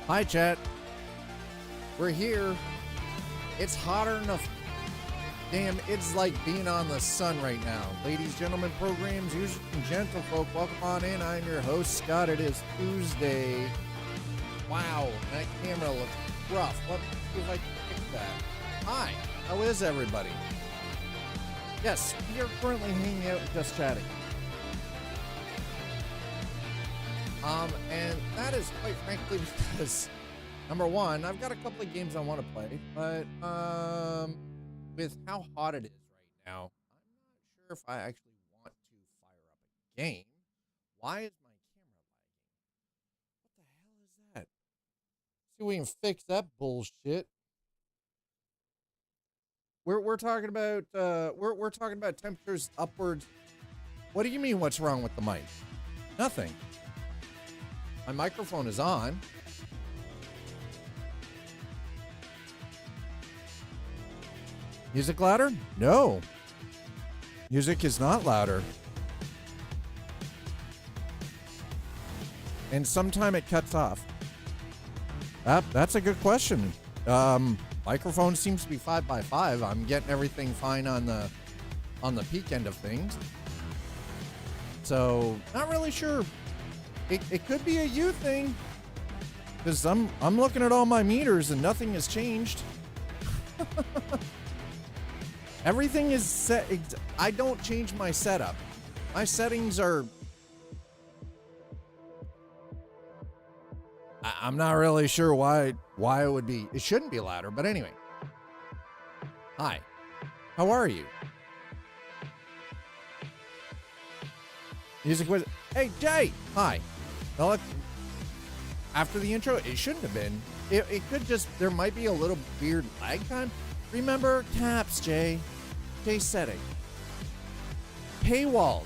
Hi, chat. We're here. It's hotter enough. Damn, it's like being on the sun right now. Ladies, gentlemen, programs, users, and gentlefolk, welcome on in. I'm your host, Scott. It is Tuesday. Wow, that camera looks rough. Let me see if I can fix that. Hi, how is everybody? Yes, we are currently hanging out and just chatting. And that is quite frankly because, number one, I've got a couple of games I want to play, but with how hot it is right now, I'm not sure if I actually want to fire up a game. Why is my camera lagging? What the hell is that? See if we can fix that bullshit. We're talking about we're talking about temperatures upwards. What do you mean? What's wrong with the mic? Nothing. My microphone is on. Music louder? No. Music is not louder. And sometime it cuts off. That's a good question. Microphone seems to be 5x5. I'm getting everything fine on the peak end of things. So not really sure. It could be a you thing, because I'm looking at all my meters and nothing has changed. Everything is set. I don't change my setup. My settings are. I'm not really sure why it would be. It shouldn't be louder, but anyway. Hi, how are you? Music was. Hey Jay, hi. Well, after the intro, it shouldn't have been. It could just. There might be a little weird lag time. Remember caps, Jay. Jay setting. Paywall.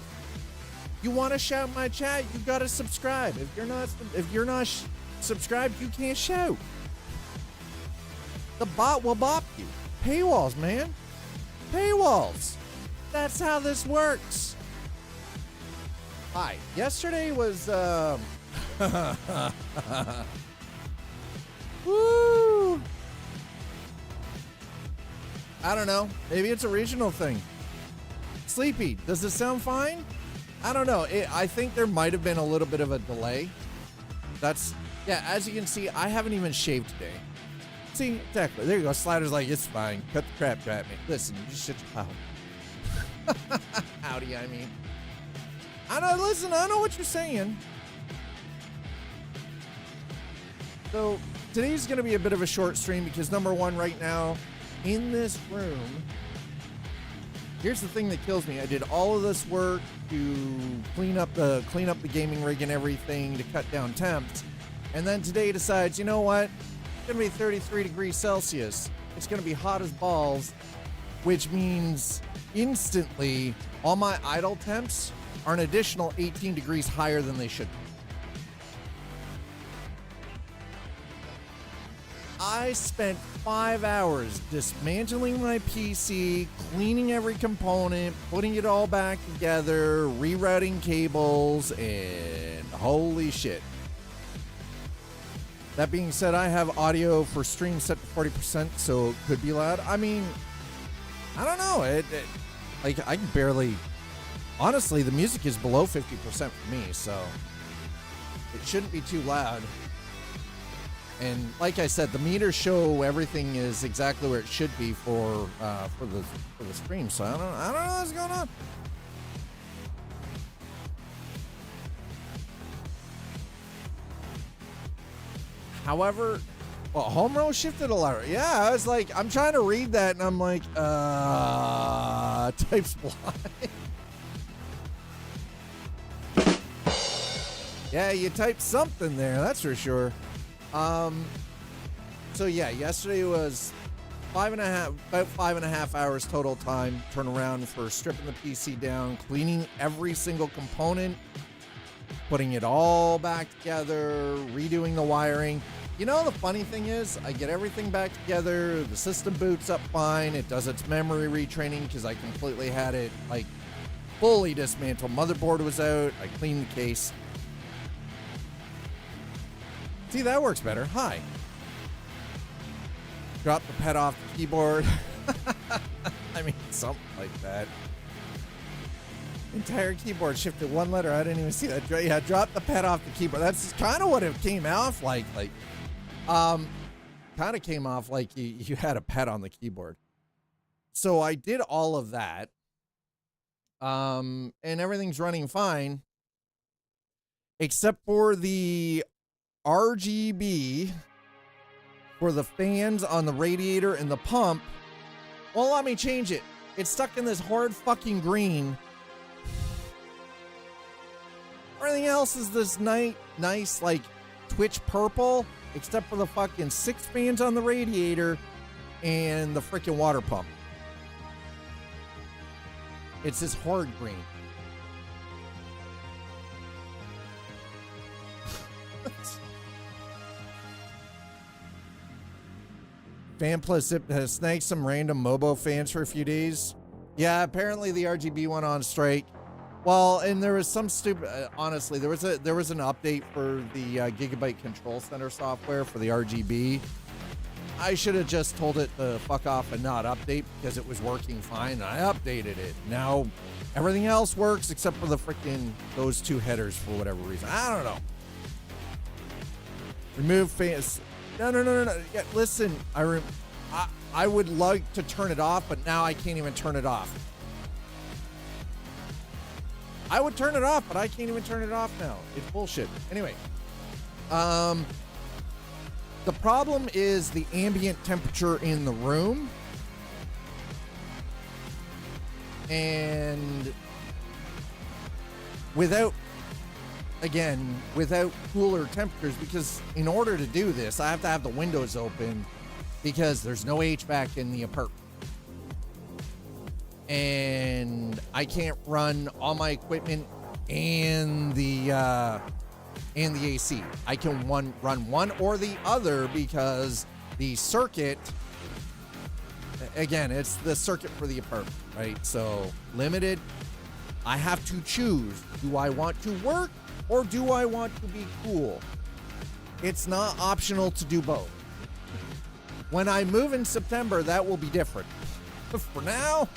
You want to shout my chat? You gotta subscribe. If you're not subscribed, you can't shout. The bot will bop you. Paywalls, man. Paywalls. That's how this works. Hi. Yesterday was woo. I don't know. Maybe it's a regional thing. Sleepy. Does it sound fine? I don't know. I think there might have been a little bit of a delay. Yeah, as you can see, I haven't even shaved today. See, exactly. There you go. Slider's like, it's fine. Cut the crap at me. Listen, you just shut your mouth. Howdy, I mean. I know what you're saying. So, today's going to be a bit of a short stream because, number one, right now, in this room, here's the thing that kills me. I did all of this work to clean up the gaming rig and everything to cut down temps. And then today decides, you know what? It's going to be 33 degrees Celsius. It's going to be hot as balls, which means instantly all my idle temps are an additional 18 degrees higher than they should be. I spent 5 hours dismantling my PC, cleaning every component, putting it all back together, rerouting cables, and holy shit. That being said, I have audio for stream set to 40%, so it could be loud. I mean, I don't know. Like, I can barely... Honestly, the music is below 50% for me, so it shouldn't be too loud. And like I said, the meters show everything is exactly where it should be for the stream. So I don't know what's going on. However, well, home row shifted a lot. Yeah, I was like, I'm trying to read that, and I'm like, type supply. Yeah, you typed something there, that's for sure. So yeah, yesterday was about 5.5 hours total time turnaround for stripping the PC down, cleaning every single component, putting it all back together, redoing the wiring. You know, the funny thing is, I get everything back together, the system boots up fine, it does its memory retraining because I completely had it like fully dismantled. Motherboard was out, I cleaned the case. See, that works better. Hi. Drop the pet off the keyboard. I mean, something like that. Entire keyboard shifted one letter. I didn't even see that. Yeah, drop the pet off the keyboard. That's kind of what it came off like. Kind of came off like you had a pet on the keyboard. So I did all of that. And everything's running fine. Except for the RGB for the fans on the radiator and the pump. Well, let me change it. It's stuck in this horrid fucking green. Everything else is this nice, like, Twitch purple, except for the fucking 6 fans on the radiator and the freaking water pump. It's this horrid green. Fan Plus Zip has snagged some random Mobo fans for a few days. Yeah, apparently the RGB went on strike. Well, and there was some stupid. Honestly, there was an update for the Gigabyte Control Center software for the RGB. I should have just told it to fuck off and not update because it was working fine. And I updated it. Now everything else works except for the freaking those 2 headers for whatever reason. I don't know. Remove fans. No. Yeah, listen, I would like to turn it off, but now I can't even turn it off. I would turn it off, but I can't even turn it off now. It's bullshit. Anyway, the problem is the ambient temperature in the room. And without cooler temperatures, because in order to do this, I have to have the windows open because there's no HVAC in the apartment. And I can't run all my equipment and the AC. I can run one or the other because the circuit, again, it's the circuit for the apartment, right? So limited. I have to choose. Do I want to work or do I want to be cool? It's not optional to do both. When I move in September, that will be different. But for now,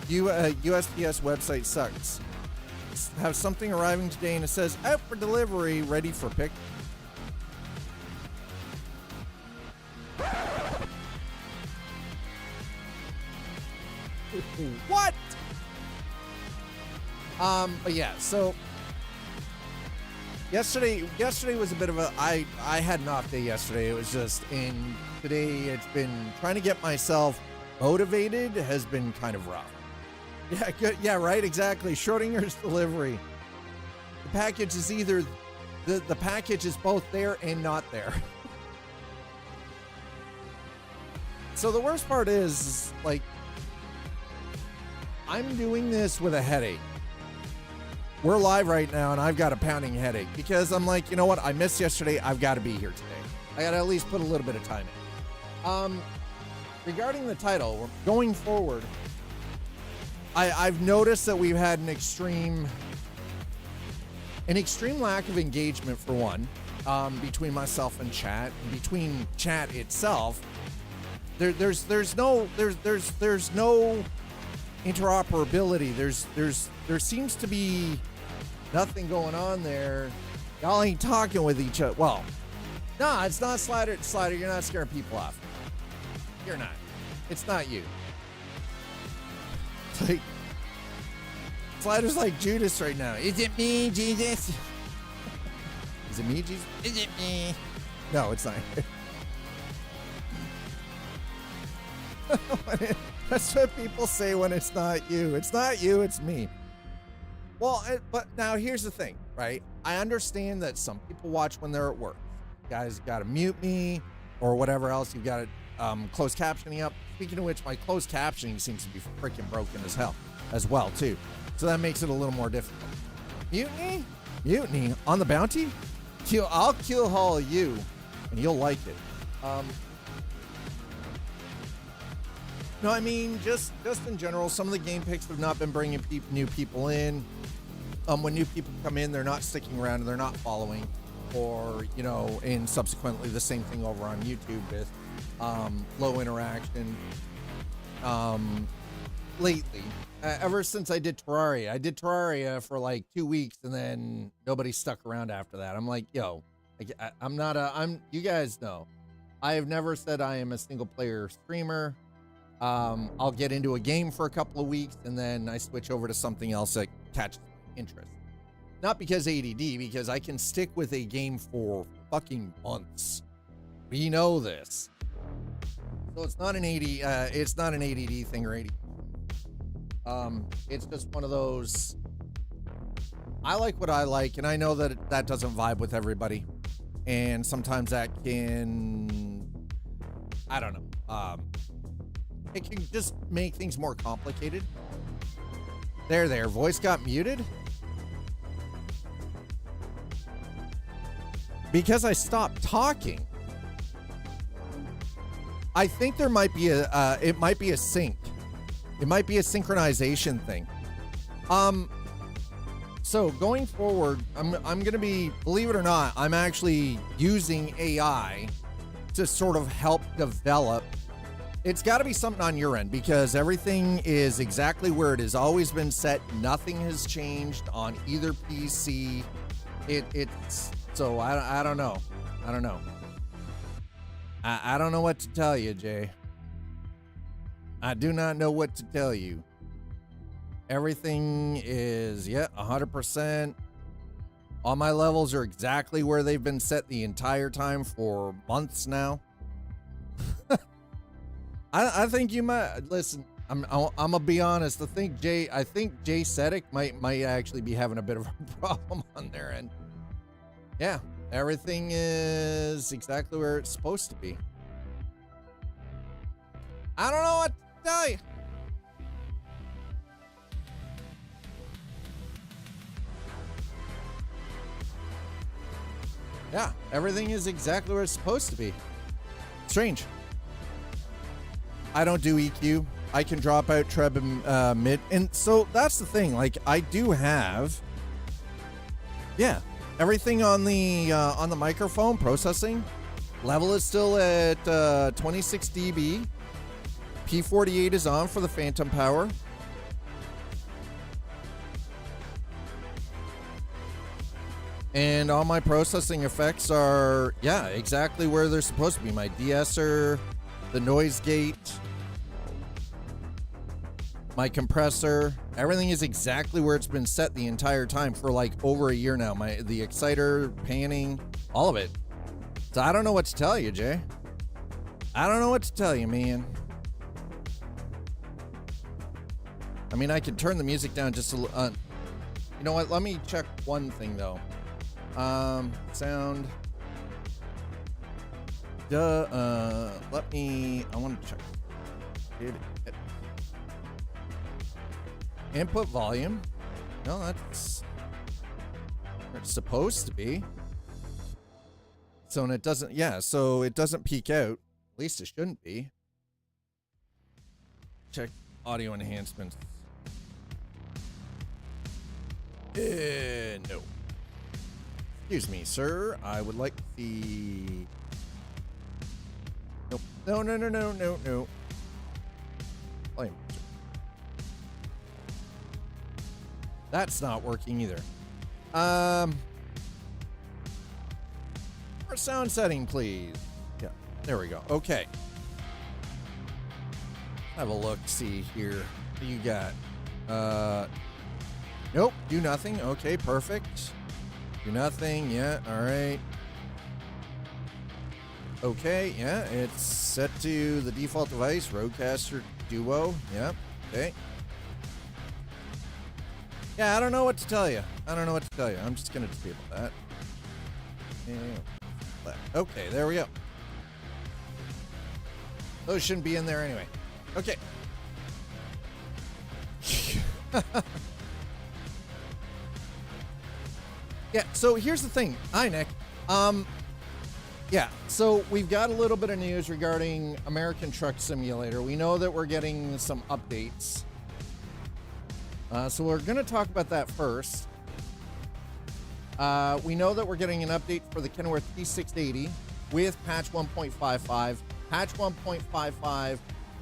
USPS website sucks. Have something arriving today and it says out for delivery, ready for pick. What? But yeah, so yesterday was a bit of I had an off day yesterday. It was just today it's been trying to get myself motivated has been kind of rough. Yeah, good. Yeah, right. Exactly. Schrodinger's delivery. The package is either the package is both there and not there. So the worst part is like I'm doing this with a headache. We're live right now and I've got a pounding headache because I'm like, you know what? I missed yesterday. I've got to be here today. I got to at least put a little bit of time in. Regarding the title, going forward, I've noticed that we've had an extreme lack of engagement for one, between myself and chat, and between chat itself. There's no interoperability. There seems to be nothing going on there. Y'all ain't talking with each other. Well, no, it's not Slider. Slider, you're not scaring people off. You're not. It's not you. It's like Slider's like Judas right now. Is it me, Jesus? Is it me, Jesus? Is it me? No, it's not. That's what people say when it's not you. It's not you, it's me. Well, but now here's the thing, right? I understand that some people watch when they're at work. You guys got to mute me or whatever else. You've got to closed captioning up. Speaking of which, my closed captioning seems to be freaking broken as hell as well, too. So that makes it a little more difficult. Mutiny? Mutiny on the bounty? I'll kill all of you, and you'll like it. No, I mean, just in general, some of the game picks have not been bringing new people in. when new people come in, they're not sticking around and they're not following, or and subsequently the same thing over on YouTube with low interaction. Lately, ever since I did Terraria for like 2 weeks, and then nobody stuck around after that. I'm like, yo, you guys know, I have never said I am a single player streamer. I'll get into a game for a couple of weeks and then I switch over to something else that catches my interest. Not because ADD, because I can stick with a game for fucking months. We know this. So it's not an ADD thing or ADD. It's just one of those, I like what I like, and I know that that doesn't vibe with everybody. And sometimes that can, I don't know, it can just make things more complicated. There, voice got muted? Because I stopped talking. I think there might be it might be a sync. It might be a synchronization thing. So going forward, I'm going to be, believe it or not, I'm actually using AI to sort of help develop. It's got to be something on your end, because everything is exactly where it has always been set. Nothing has changed on either PC. It's so I don't know. I don't know. I don't know what to tell you, Jay. I do not know what to tell you. Everything is, 100%. All my levels are exactly where they've been set the entire time for months now. I think you might listen. I'm gonna be honest. I think Jay Sedic might actually be having a bit of a problem on their end. Yeah, everything is exactly where it's supposed to be. I don't know what to tell you. Yeah, everything is exactly where it's supposed to be. Strange. I don't do EQ. I can drop out treb and mid. And so that's the thing. Like, I do have, everything on the microphone processing level is still at 26 dB. P48 is on for the phantom power. And all my processing effects are, exactly where they're supposed to be. My de-esser, the noise gate, my compressor, everything is exactly where it's been set the entire time for like over a year now. The exciter, panning, all of it. So I don't know what to tell you, Jay. I don't know what to tell you, man. I mean, I can turn the music down just a little. You know what? Let me check one thing though. Sound. I want to check. Input volume. No, that's where it's supposed to be. So, and it doesn't, so it doesn't peak out. At least it shouldn't be. Check audio enhancements. No. Excuse me, sir. I would like the... Nope. No. Volume. That's not working either. For sound setting, please. Yeah, there we go. Okay. Have a look, see here. What do you got? Nope, do nothing. Okay, perfect. Do nothing. Yeah, all right. Okay, yeah, it's set to the default device, Rodecaster Duo. Yep, okay. Yeah, I don't know what to tell you. I'm just going to disable that. Okay, there we go. Those shouldn't be in there anyway. Okay. Yeah, so here's the thing. Hi, Nick. Yeah, so we've got a little bit of news regarding American Truck Simulator. We know that we're getting some updates. So we're going to talk about that first. We know that we're getting an update for the Kenworth T680 with patch 1.55. Patch 1.55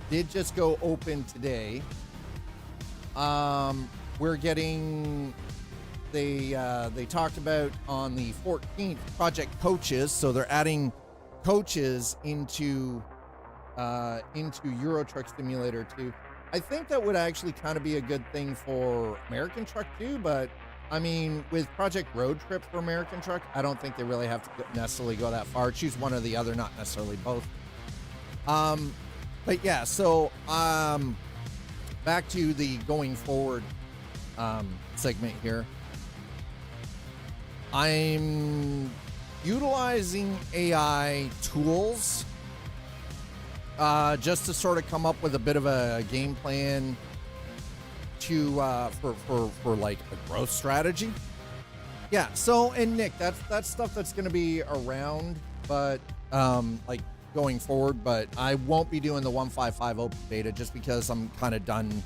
did just go open today. We're getting, they talked about on the 14th Project Coaches, so they're adding coaches into Euro Truck Simulator 2. I think that would actually kind of be a good thing for American Truck too, but I mean, with Project Road Trip for American Truck, I don't think they really have to necessarily go that far. Choose one or the other, not necessarily both. But yeah, so back to the going forward segment here. I'm utilizing AI tools just to sort of come up with a bit of a game plan to for like a growth strategy. Yeah, so, and Nick, that's stuff that's going to be around, but like going forward, but I won't be doing the 1.55 open beta just because I'm kind of done.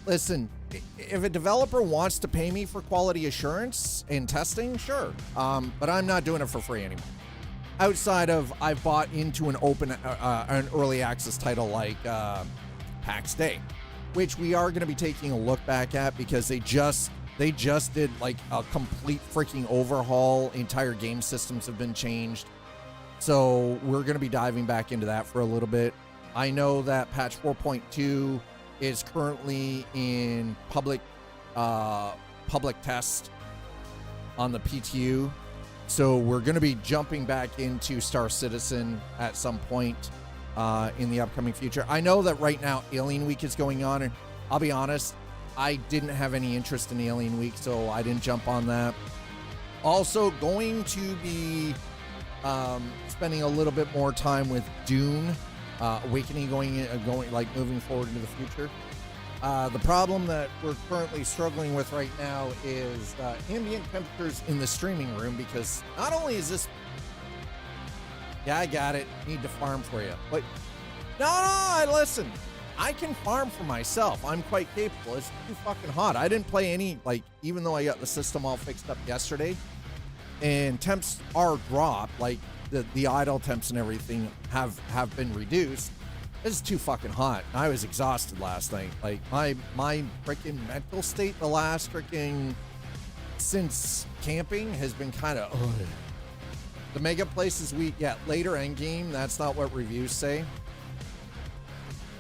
Listen, if a developer wants to pay me for quality assurance and testing, sure, but I'm not doing it for free anymore. Outside of I've bought into an open an early access title like PAX Day, which we are going to be taking a look back at because they just did like a complete freaking overhaul. Entire game systems have been changed. So we're going to be diving back into that for a little bit. I know that patch 4.2 is currently in public test on the PTU. So we're going to be jumping back into Star Citizen at some point in the upcoming future. I know that right now Alien Week is going on, and I'll be honest, I didn't have any interest in Alien Week, so I didn't jump on that. Also going to be spending a little bit more time with Dune Awakening, going like moving forward into the future. The problem that we're currently struggling with right now is ambient temperatures in the streaming room, because not only is this, yeah, I got it, need to farm for you, but no, listen, I can farm for myself. I'm quite capable. It's too fucking hot. I didn't play any, like, even though I got the system all fixed up yesterday, and temps are dropped, like the idle temps and everything have been reduced. It's too fucking hot. I was exhausted last night. Like my freaking mental state the last freaking since camping has been kind of the mega places later end game. That's not what reviews say.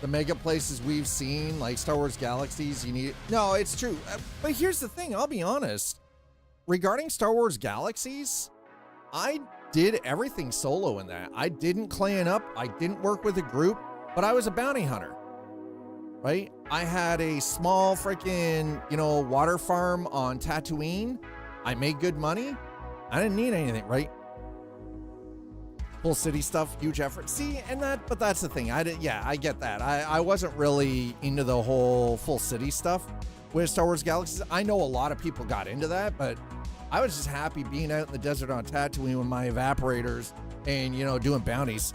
The mega places we've seen, like Star Wars Galaxies, no, it's true. But here's the thing. I'll be honest. Regarding Star Wars Galaxies, I did everything solo in that. I didn't clan up. I didn't work with a group, but I was a bounty hunter, right? I had a small freaking, water farm on Tatooine. I made good money. I didn't need anything, right? Full city stuff, huge effort. See, but that's the thing. I get that. I wasn't really into the whole full city stuff with Star Wars Galaxies. I know a lot of people got into that, but I was just happy being out in the desert on Tatooine with my evaporators and, doing bounties.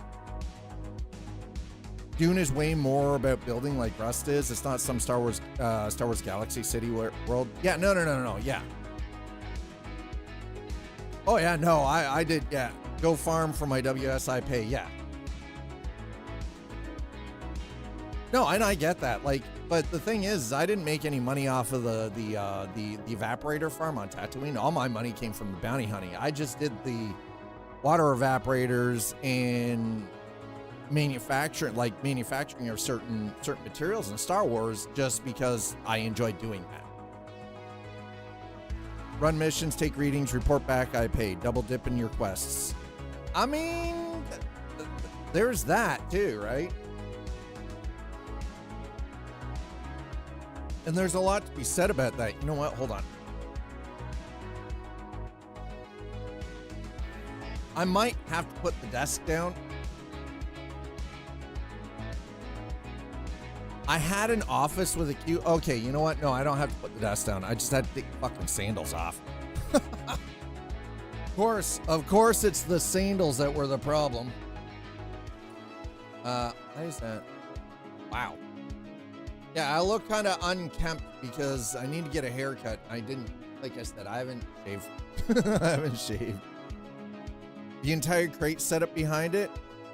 Dune is way more about building like Rust is. It's not some Star Wars Galaxy City world. Yeah, no. Yeah. Oh yeah, no, I did. Yeah, go farm for my WSI pay. Yeah. No, and I get that. Like, but the thing is, I didn't make any money off of the evaporator farm on Tatooine. All my money came from the bounty hunting. I just did the water evaporators and manufacturing of certain materials in Star Wars just because I enjoyed doing that. Run missions, take readings, report back, I paid. Double dip in your quests. I mean, there's that too, right? And there's a lot to be said about that. You know what? Hold on. I might have to put the desk down. I had an office with a queue. Okay, you know what? No, I don't have to put the desk down. I just had to take fucking sandals off. Of course, it's the sandals that were the problem. Why is that? Wow. Yeah, I look kind of unkempt because I need to get a haircut. I didn't like I said, I haven't shaved. I haven't shaved. The entire crate setup behind it,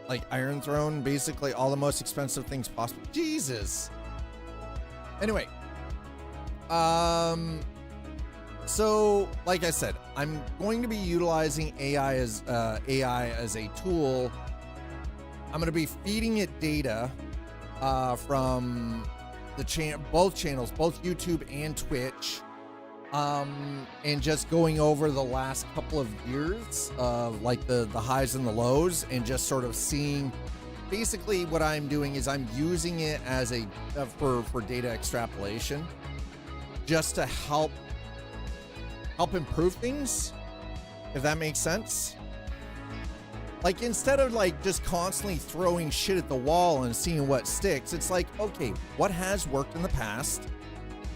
like Iron Throne, basically all the most expensive things possible. Jesus. Anyway, so like I said, I'm going to be utilizing AI as a tool. I'm going to be feeding it data from the both channels, both YouTube and Twitch, and just going over the last couple of years of like the highs and the lows, and just sort of seeing. Basically, what I'm doing is I'm using it as a for data extrapolation, just to help improve things, if that makes sense. Like, instead of like just constantly throwing shit at the wall and seeing what sticks, it's like, okay, what has worked in the past?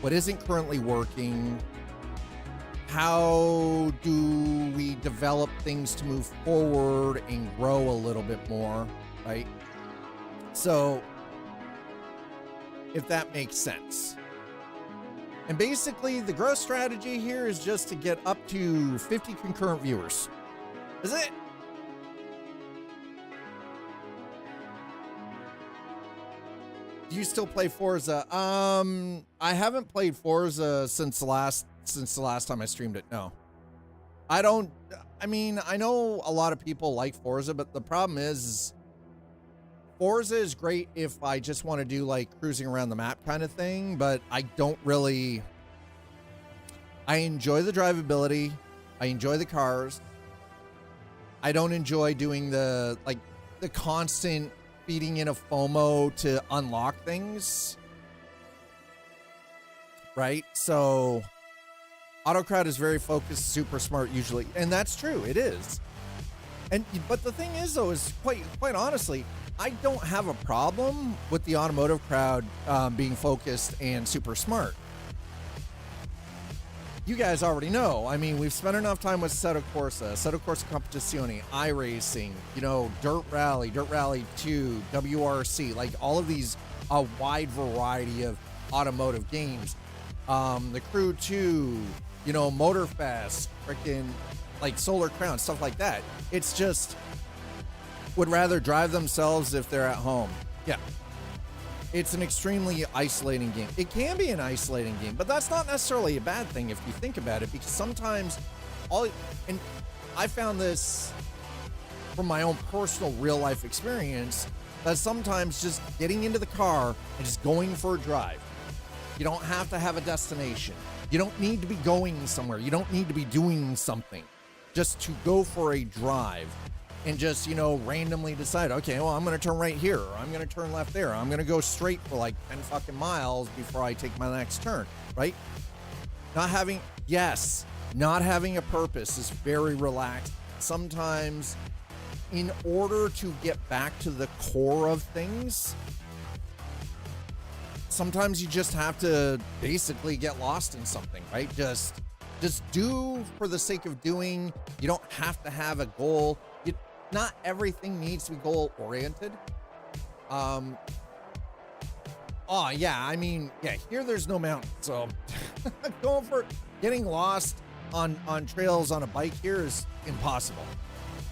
What isn't currently working? How do we develop things to move forward and grow a little bit more, right? So, if that makes sense. And basically, the growth strategy here is just to get up to 50 concurrent viewers. Is it? Do you still play Forza? I haven't played Forza since the last time I streamed it. No. I mean, I know a lot of people like Forza, but the problem is Forza is great if I just want to do like cruising around the map kind of thing, but I don't really. I enjoy the drivability. I enjoy the cars. I don't enjoy doing the constant feeding in of FOMO to unlock things. Right? So Autocrowd is very focused, super smart usually, and that's true. It is. But the thing is, though, is quite honestly, I don't have a problem with the automotive crowd being focused and super smart. You guys already know. I mean, we've spent enough time with Assetto Corsa Competizione, iRacing, Dirt Rally 2, WRC, like all of these, a wide variety of automotive games. The Crew 2, Motorfest, freaking like Solar Crown, stuff like that. It's just would rather drive themselves if they're at home. Yeah. It's an extremely isolating game. It can be an isolating game, but that's not necessarily a bad thing if you think about it, because sometimes and I found this from my own personal real life experience, that sometimes just getting into the car and just going for a drive. You don't have to have a destination. You don't need to be going somewhere. You don't need to be doing something. Just to go for a drive and just, randomly decide, okay, well, I'm going to turn right here, or I'm going to turn left there. I'm going to go straight for like 10 fucking miles before I take my next turn, right? Not having a purpose is very relaxed. Sometimes, in order to get back to the core of things, sometimes you just have to basically get lost in something, right? Just do for the sake of doing. You don't have to have a goal. Not everything needs to be goal oriented. Here there's no mountain, so going for getting lost on trails on a bike here is impossible,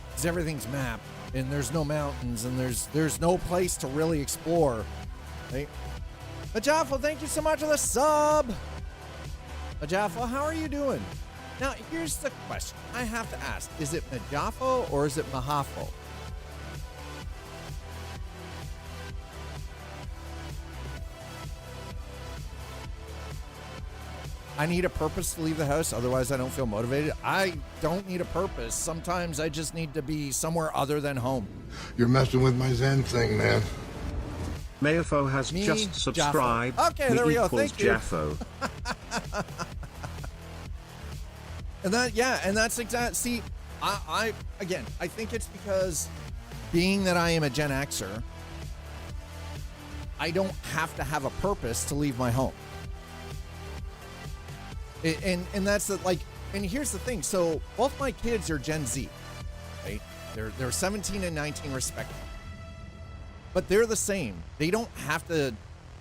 because everything's mapped and there's no mountains and there's no place to really explore, right? Majafo, thank you so much for the sub. Majafo, how are you doing? Now, here's the question I have to ask. Is it Majafo or is it Mahafo? I need a purpose to leave the house, otherwise I don't feel motivated. I don't need a purpose. Sometimes I just need to be somewhere other than home. You're messing with my Zen thing, man. Mayafo has just subscribed. Jaffo. Okay, there we go. Thank you. Jaffo. And that's exact. See, I think it's because being that I am a Gen Xer, I don't have to have a purpose to leave my home. And that's and here's the thing. So both my kids are Gen Z, right? They're 17 and 19 respectively. But they're the same. They don't have to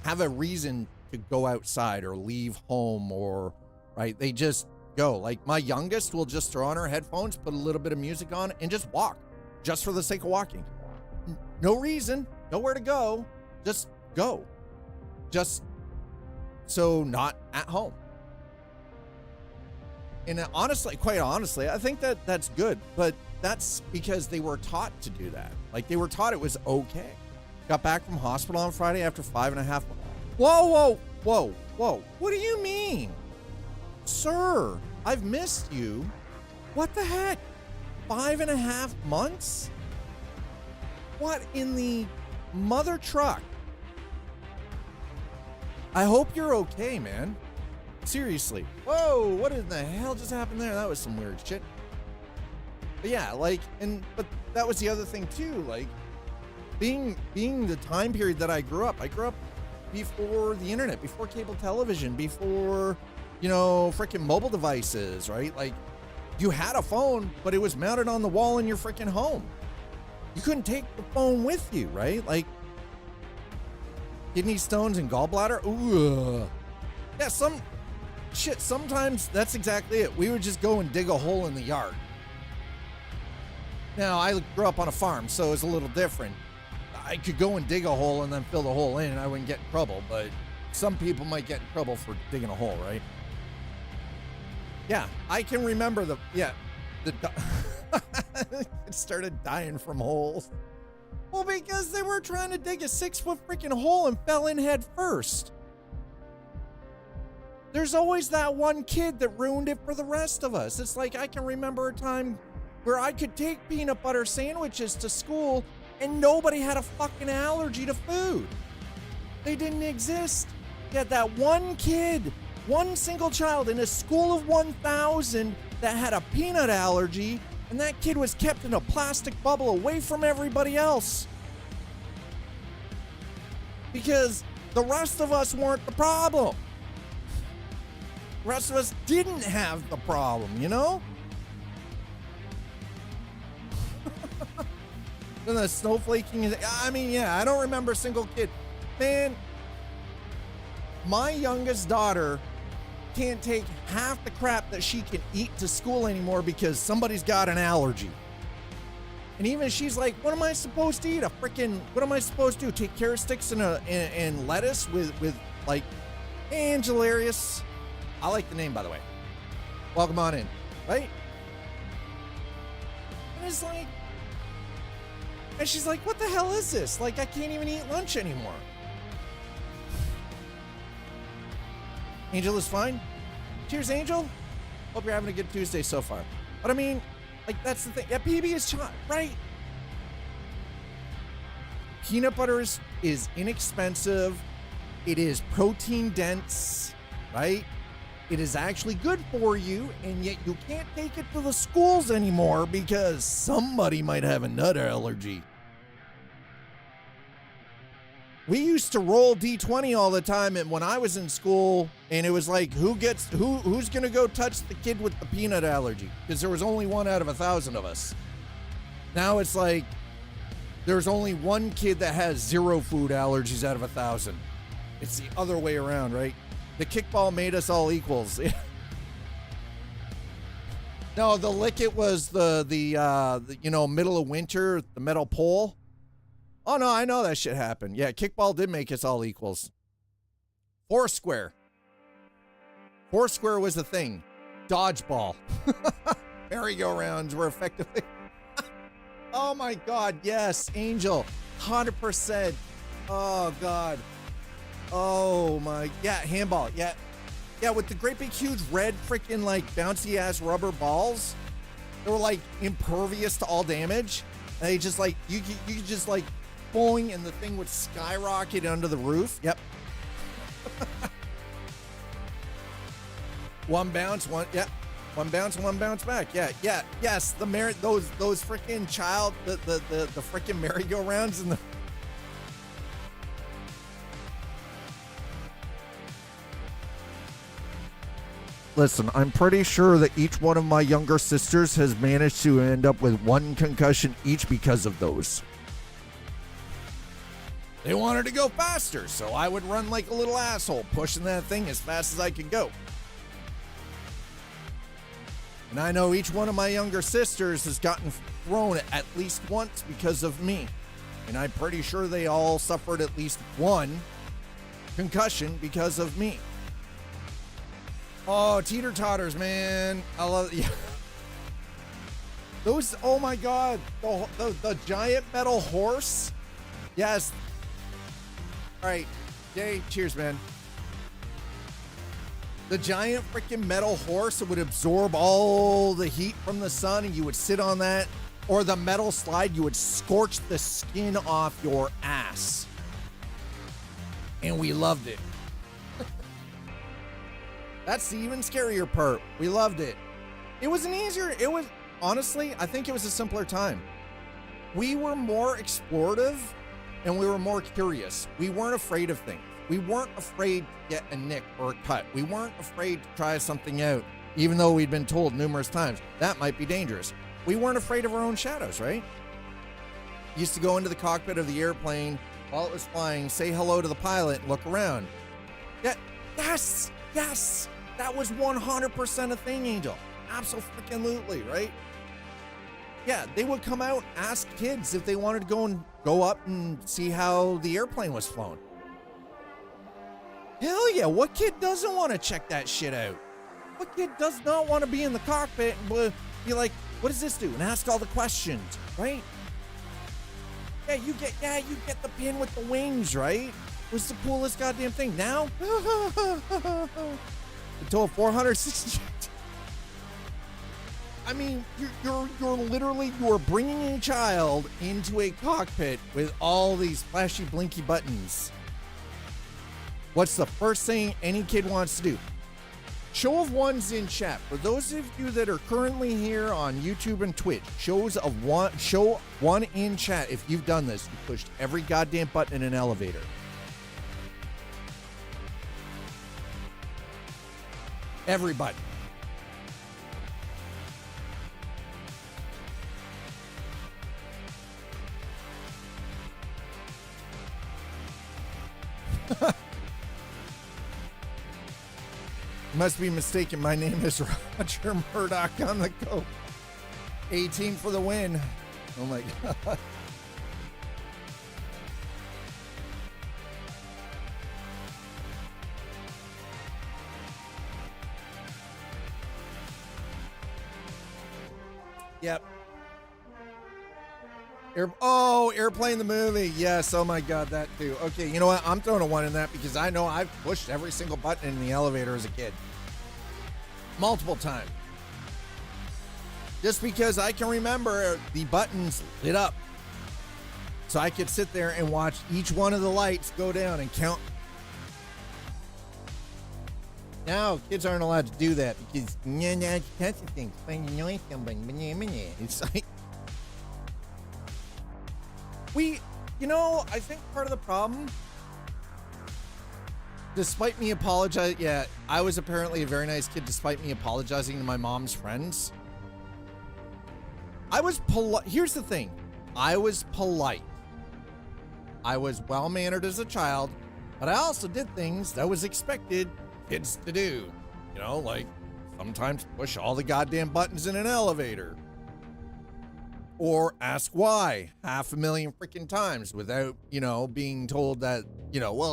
have a reason to go outside or leave home, or right. They just go. Like my youngest will just throw on her headphones, put a little bit of music on, and just walk, just for the sake of walking. No reason, nowhere to go, just go. Just so not at home. And honestly, quite honestly, I think that that's good, but that's because they were taught to do that. Like they were taught it was okay. Got back from hospital on Friday after 5.5 months. Whoa. What do you mean? Sir, I've missed you. What the heck? 5.5 months? What in the mother truck? I hope you're okay, man. Seriously. Whoa, what in the hell just happened there? That was some weird shit. But yeah, like, but that was the other thing too, like, being the time period that I grew up before the internet, before cable television, before, freaking mobile devices, right? Like, you had a phone, but it was mounted on the wall in your freaking home. You couldn't take the phone with you, right? Like, kidney stones and gallbladder. Ooh. Yeah, sometimes that's exactly it. We would just go and dig a hole in the yard. Now, I grew up on a farm, so it's a little different. I could go and dig a hole and then fill the hole in and I wouldn't get in trouble, but some people might get in trouble for digging a hole, right? Yeah, I can remember it started dying from holes. Well, because they were trying to dig a 6-foot freaking hole and fell in head first. There's always that one kid that ruined it for the rest of us. It's like I can remember a time where I could take peanut butter sandwiches to school and nobody had a fucking allergy to food. They didn't exist. You had that one kid, one single child in a school of 1,000 that had a peanut allergy, and that kid was kept in a plastic bubble away from everybody else. Because the rest of us weren't the problem. The rest of us didn't have the problem, And the snowflaking, I don't remember a single kid. Man, my youngest daughter can't take half the crap that she can eat to school anymore because somebody's got an allergy. And even she's like, what am I supposed to eat? What am I supposed to do? Take carrot sticks and lettuce with like, hey, Angelarius. I like the name, by the way. Welcome on in, right? And it's like, and she's like, what the hell is this? Like, I can't even eat lunch anymore. Angel is fine. Cheers, Angel. Hope you're having a good Tuesday so far. But I mean, like, that's the thing. Yeah, PB is right. Peanut butter is inexpensive. It is protein dense, right? It is actually good for you, and yet you can't take it to the schools anymore because somebody might have a nut allergy. We used to roll D20 all the time, and when I was in school, and it was like, who's gonna go touch the kid with the peanut allergy? Because there was only one out of 1,000 of us. Now it's like, there's only one kid that has 0 food allergies out of 1,000. It's the other way around, right? The kickball made us all equals. No, the lick it was the middle of winter, the metal pole. Oh no, I know that shit happened. Yeah, kickball did make us all equals. Foursquare. Foursquare was the thing. Dodgeball. Merry-go-rounds were effectively. Oh my God, yes, Angel. 100%. Oh God. Oh my, yeah, handball, yeah, with the great big huge red freaking like bouncy ass rubber balls. They were like impervious to all damage. And they just like, you could just like boing and the thing would skyrocket under the roof. Yep. One bounce, one bounce back. Yeah, yes, those freaking the freaking merry-go-rounds and the. Listen, I'm pretty sure that each one of my younger sisters has managed to end up with 1 concussion each because of those. They wanted to go faster, so I would run like a little asshole, pushing that thing as fast as I could go. And I know each one of my younger sisters has gotten thrown at least once because of me. And I'm pretty sure they all suffered at least one concussion because of me. Oh, teeter totters, man. I love it. Yeah. Those, oh my God. The giant metal horse. Yes. All right. Jay, cheers, man. The giant freaking metal horse that would absorb all the heat from the sun, and you would sit on that. Or the metal slide, you would scorch the skin off your ass. And we loved it. That's the even scarier part. We loved it. It was honestly, I think it was a simpler time. We were more explorative and we were more curious. We weren't afraid of things. We weren't afraid to get a nick or a cut. We weren't afraid to try something out, even though we'd been told numerous times that might be dangerous. We weren't afraid of our own shadows, right? Used to go into the cockpit of the airplane while it was flying, say hello to the pilot, and look around. Yes, that was 100% a thing, Angel. Absolutely, right? Yeah, they would come out and ask kids if they wanted to go up and see how the airplane was flown. Hell yeah, what kid doesn't want to check that shit out? What kid does not want to be in the cockpit and be like, what does this do? And ask all the questions, right? Yeah, you get the pin with the wings, right? It was the coolest goddamn thing. Now, until 460. I mean, you're bringing a child into a cockpit with all these flashy, blinky buttons. What's the first thing any kid wants to do? Show of ones in chat. For those of you that are currently here on YouTube and Twitch, show one in chat if you've done this. You pushed every goddamn button in an elevator. Every button. Must be mistaken. My name is Roger Murdoch on the go. 18 for the win. Oh my God. Yep. Airplane the movie. Yes. Oh my God, that too. Okay, you know what? I'm throwing a 1 in that because I know I've pushed every single button in the elevator as a kid. Multiple times. Just because I can remember the buttons lit up. So I could sit there and watch each one of the lights go down and count. Now, kids aren't allowed to do that because it's like, I think part of the problem, despite me I was apparently a very nice kid despite me apologizing to my mom's friends. I was polite. Here's the thing. I was polite. I was well-mannered as a child, but I also did things that was expected kids to do. Like sometimes push all the goddamn buttons in an elevator. Or ask why 500,000 freaking times without, being told that,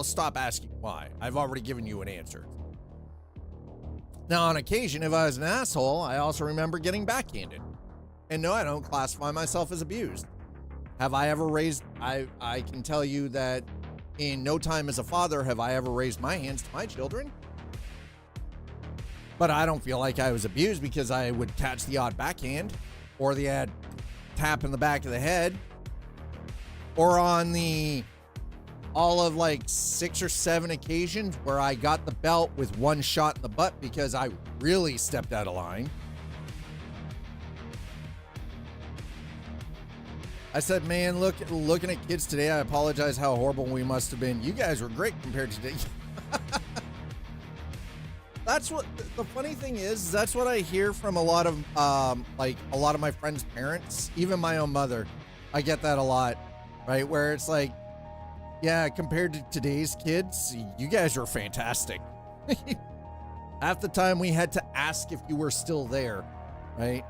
stop asking why. I've already given you an answer. Now, on occasion, if I was an asshole, I also remember getting backhanded. And no, I don't classify myself as abused. Have I ever raised, I can tell you that in no time as a father have I ever raised my hands to my children. But I don't feel like I was abused because I would catch the odd backhand or the odd tap in the back of the head, or on all of like 6 or 7 occasions where I got the belt with one shot in the butt because I really stepped out of line. I said, man, looking at kids today, I apologize how horrible we must have been. You guys were great compared to today. That's what the funny thing is. That's what I hear from a lot of my friends' parents, even my own mother. I get that a lot, right? Where it's like, yeah, compared to today's kids, you guys are fantastic. Half the time we had to ask if you were still there. right?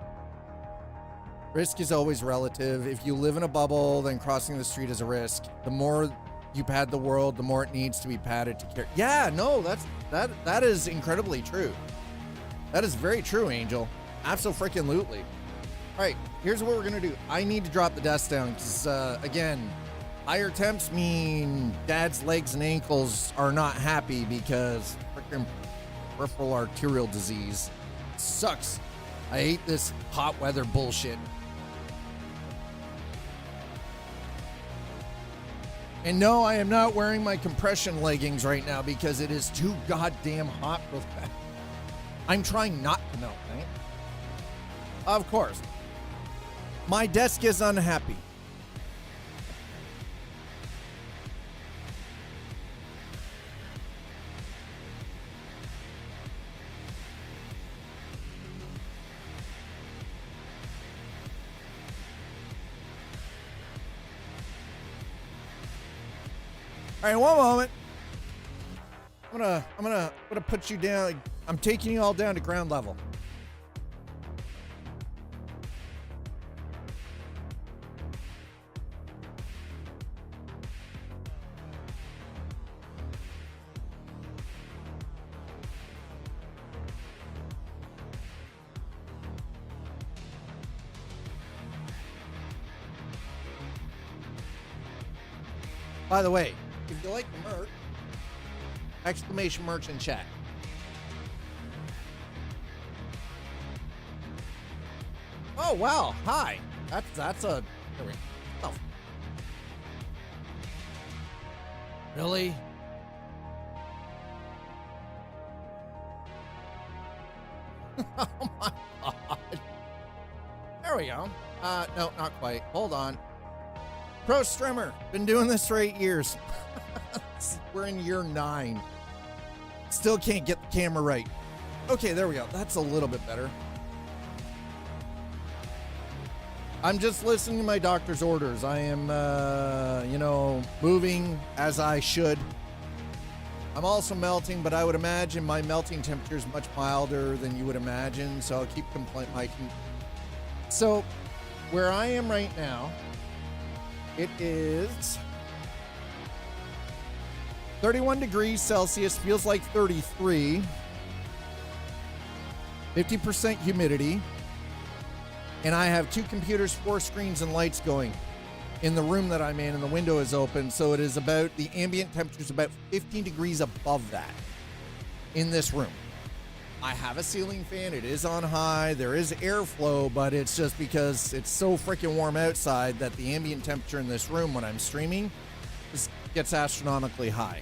Risk is always relative. If you live in a bubble, then crossing the street is a risk. The more you pad the world, the more it needs to be padded to care. Yeah, no, that is incredibly true. That is very true, Angel. Abso-freaking-lutely. All right, here's what we're gonna do. I need to drop the desk down because, again, higher temps mean Dad's legs and ankles are not happy because freaking peripheral arterial disease sucks. I hate this hot weather bullshit. And no, I am not wearing my compression leggings right now because it is too goddamn hot for that. I'm trying not to melt, right? Of course. My desk is unhappy. All right, one moment. I'm gonna put you down. I'm taking you all down to ground level. By the way, if you like the merch, exclamation merch in chat. Oh wow, hi. That's a oh. Really? Oh my god. There we go. No, not quite. Hold on. Pro Strimmer, been doing this for 8 years. We're in year 9. Still can't get the camera right. Okay, there we go. That's a little bit better. I'm just listening to my doctor's orders. I am, moving as I should. I'm also melting, but I would imagine my melting temperature is much milder than you would imagine, so I'll keep So, where I am right now, it is 31 degrees Celsius, feels like 33, 50% humidity, and I have 2 computers, 4 screens, and lights going in the room that I'm in, and the window is open, so it is about, the ambient temperature is about 15 degrees above that in this room. I have a ceiling fan, it is on high, there is airflow, but it's just because it's so freaking warm outside that the ambient temperature in this room when I'm streaming just gets astronomically high.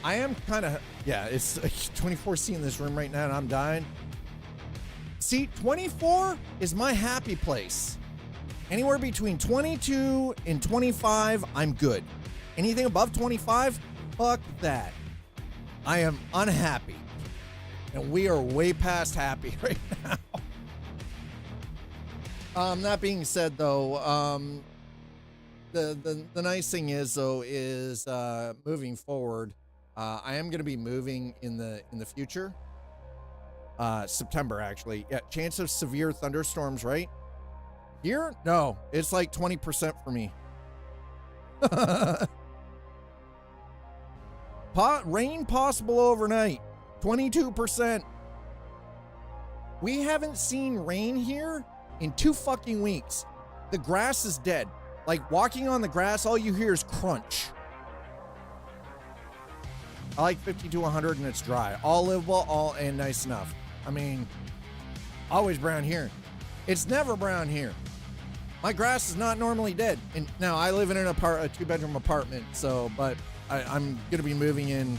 I am kind of, yeah, it's 24C in this room right now and I'm dying. See, 24 is my happy place. Anywhere between 22 and 25, I'm good. Anything above 25, fuck that. I am unhappy. And we are way past happy right now. That being said, though, the nice thing is, though, is moving forward, I am going to be moving in the future. September, actually. Yeah, chance of severe thunderstorms, right? Here? No, it's like 20% for me. Rain possible overnight, 22%. We haven't seen rain here in 2 fucking weeks. The grass is dead. Like walking on the grass, all you hear is crunch. I like 50 to 100 and it's dry. All livable, and nice enough. I mean, always brown here. It's never brown here. My grass is not normally dead. And now I live in a 2-bedroom apartment, so, but I'm going to be moving in.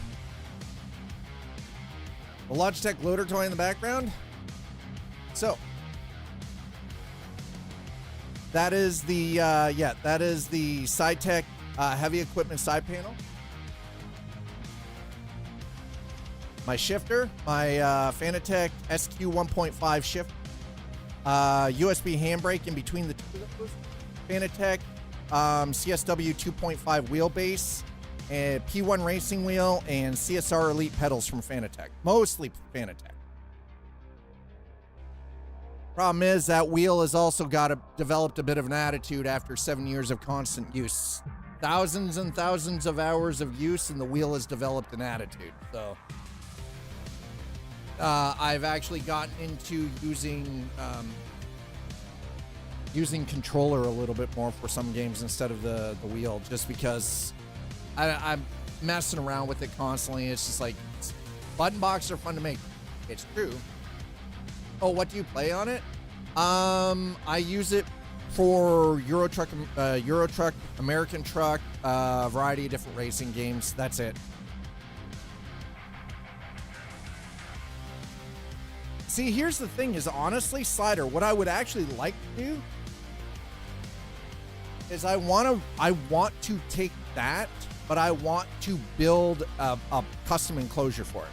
The Logitech loader toy in the background. So, that is the, that is the SciTech heavy equipment side panel. My shifter, my Fanatec SQ 1.5 shift. USB handbrake in between the two of those. Fanatec CSW 2.5 wheelbase. And P1 racing wheel and CSR Elite pedals from Fanatec. Mostly Fanatec. Problem is that wheel has also developed a bit of an attitude after 7 years of constant use. Thousands and thousands of hours of use, and the wheel has developed an attitude. So I've actually gotten into using controller a little bit more for some games instead of the wheel, just because I'm messing around with it constantly. It's just like, button boxes are fun to make. It's true. Oh, what do you play on it? I use it for Euro Truck, American Truck, a variety of different racing games. That's it. See, here's the thing is, honestly, Slider, what I would actually like to do is I want to take that, but I want to build a custom enclosure for it.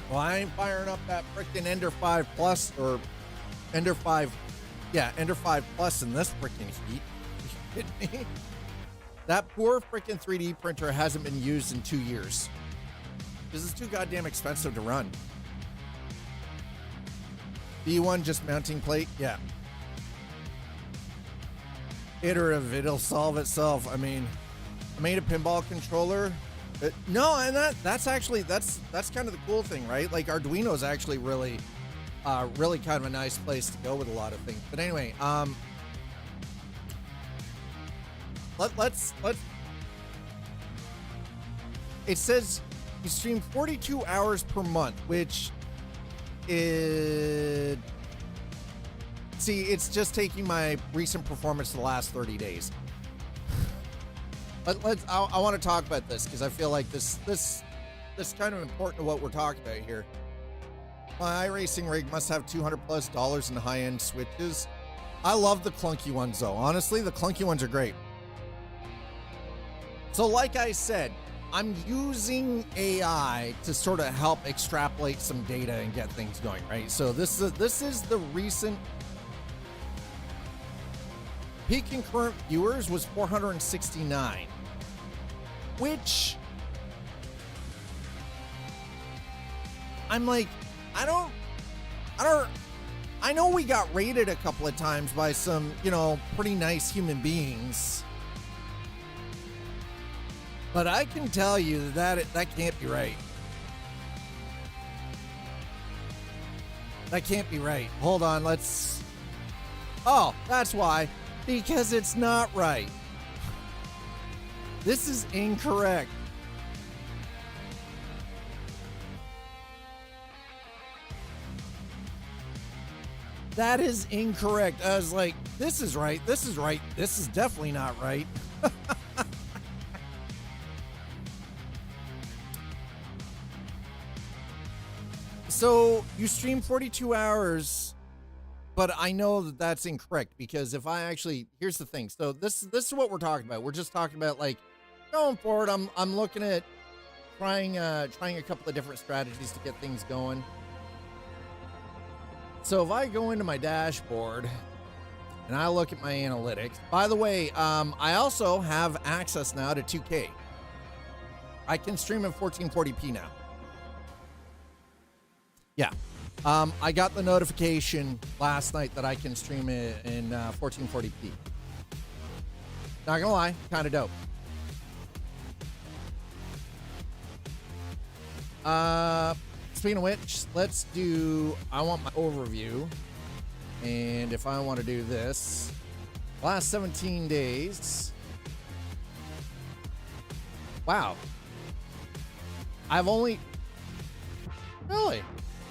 Well, I ain't firing up that freaking Ender 5 Plus or Ender 5, Ender 5 Plus in this freaking heat. Are you kidding me? That poor freaking 3D printer hasn't been used in 2 years. This is too goddamn expensive to run. B1 just mounting plate? Yeah. Iterative, it'll solve itself. I mean, I made a pinball controller. No, and that's actually that's kind of the cool thing, right? Like Arduino's actually really kind of a nice place to go with a lot of things. But anyway, let's it says you stream 42 hours per month, which is, see, it's just taking my recent performance the last 30 days. I want to talk about this because I feel like this is kind of important to what we're talking about here. My iRacing rig must have $200+ in high-end switches. I love the clunky ones though. Honestly, the clunky ones are great. So like I said, I'm using AI to sort of help extrapolate some data and get things going, right? So this is the recent peak concurrent viewers was 469, which I'm like, I know we got rated a couple of times by some, pretty nice human beings, but I can tell you that can't be right. That can't be right. Hold on, oh, that's why. Because it's not right. This is incorrect. That is incorrect. I was like, this is right. This is right. This is definitely not right. So you stream 42 hours, but I know that that's incorrect because if I actually, here's the thing. So this is what we're talking about. We're just talking about like going forward. I'm looking at trying a couple of different strategies to get things going. So if I go into my dashboard and I look at my analytics, by the way, I also have access now to 2K. I can stream in 1440p now. Yeah. I got the notification last night that I can stream it in 1440p. Not gonna lie, kind of dope. Speaking of which, I want my overview. And if I want to do this, last 17 days. Wow. Really?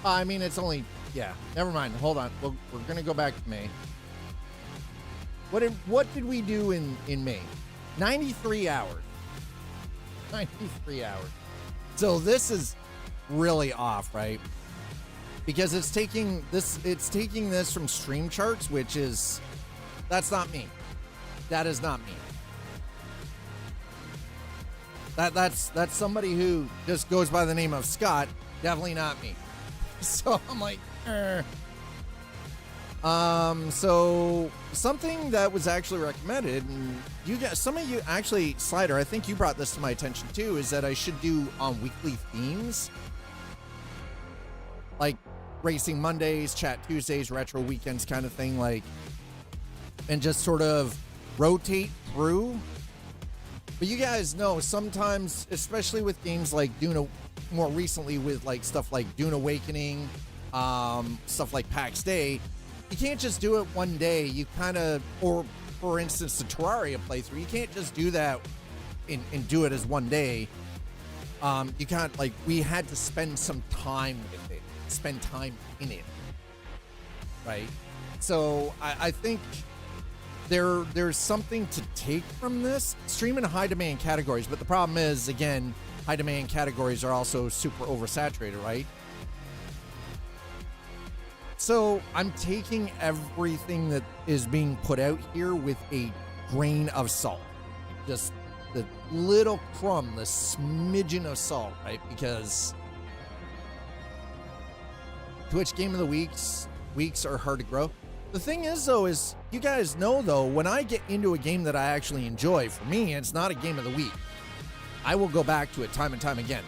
I mean, it's only, yeah, never mind. Hold on. We're going to go back to May. What did we do in May? 93 hours. 93 hours. So this is really off, right? Because it's taking this from Stream Charts, which is, that's not me. That is not me. That's somebody who just goes by the name of Scott. Definitely not me. So I'm like, So something that was actually recommended, and you guys, some of you actually, Slider, I think you brought this to my attention too, is that I should do weekly themes, like Racing Mondays, Chat Tuesdays, Retro Weekends kind of thing, like, and just sort of rotate through. But you guys know sometimes, especially with games like Dune, more recently with like stuff like Dune Awakening, stuff like PAX Day, you can't just do it one day. You kind of, or for instance, the Terraria playthrough, you can't just do that and do it as one day. You can't, like, we had to spend some time with it, spend time in it, right? So I think there's something to take from this. Stream in high demand categories, but the problem is, again, high demand categories are also super oversaturated, right? So I'm taking everything that is being put out here with a grain of salt. Just the little crumb, the smidgen of salt, right? Because Twitch Game of the weeks are hard to grow. The thing is, though, is you guys know, though, when I get into a game that I actually enjoy, for me, it's not a game of the week. I will go back to it time and time again.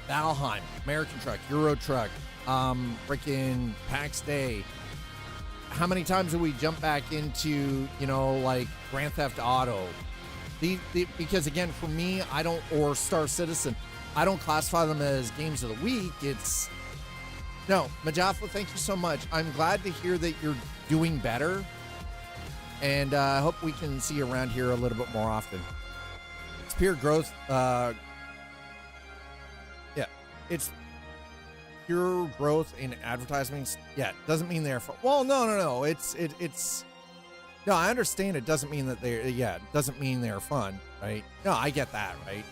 Valheim, American Truck, Euro Truck, freaking PAX Day. How many times do we jump back into, you know, like Grand Theft Auto? Because again, for me, or Star Citizen, I don't classify them as games of the week. No, Majaffa, thank you so much. I'm glad to hear that you're doing better. And I hope we can see you around here a little bit more often. It's pure growth. Yeah, it's pure growth in advertisements. Yeah, doesn't mean they're fun. Well, no. It's no, I understand it doesn't mean that it doesn't mean they're fun, right? No, I get that, right?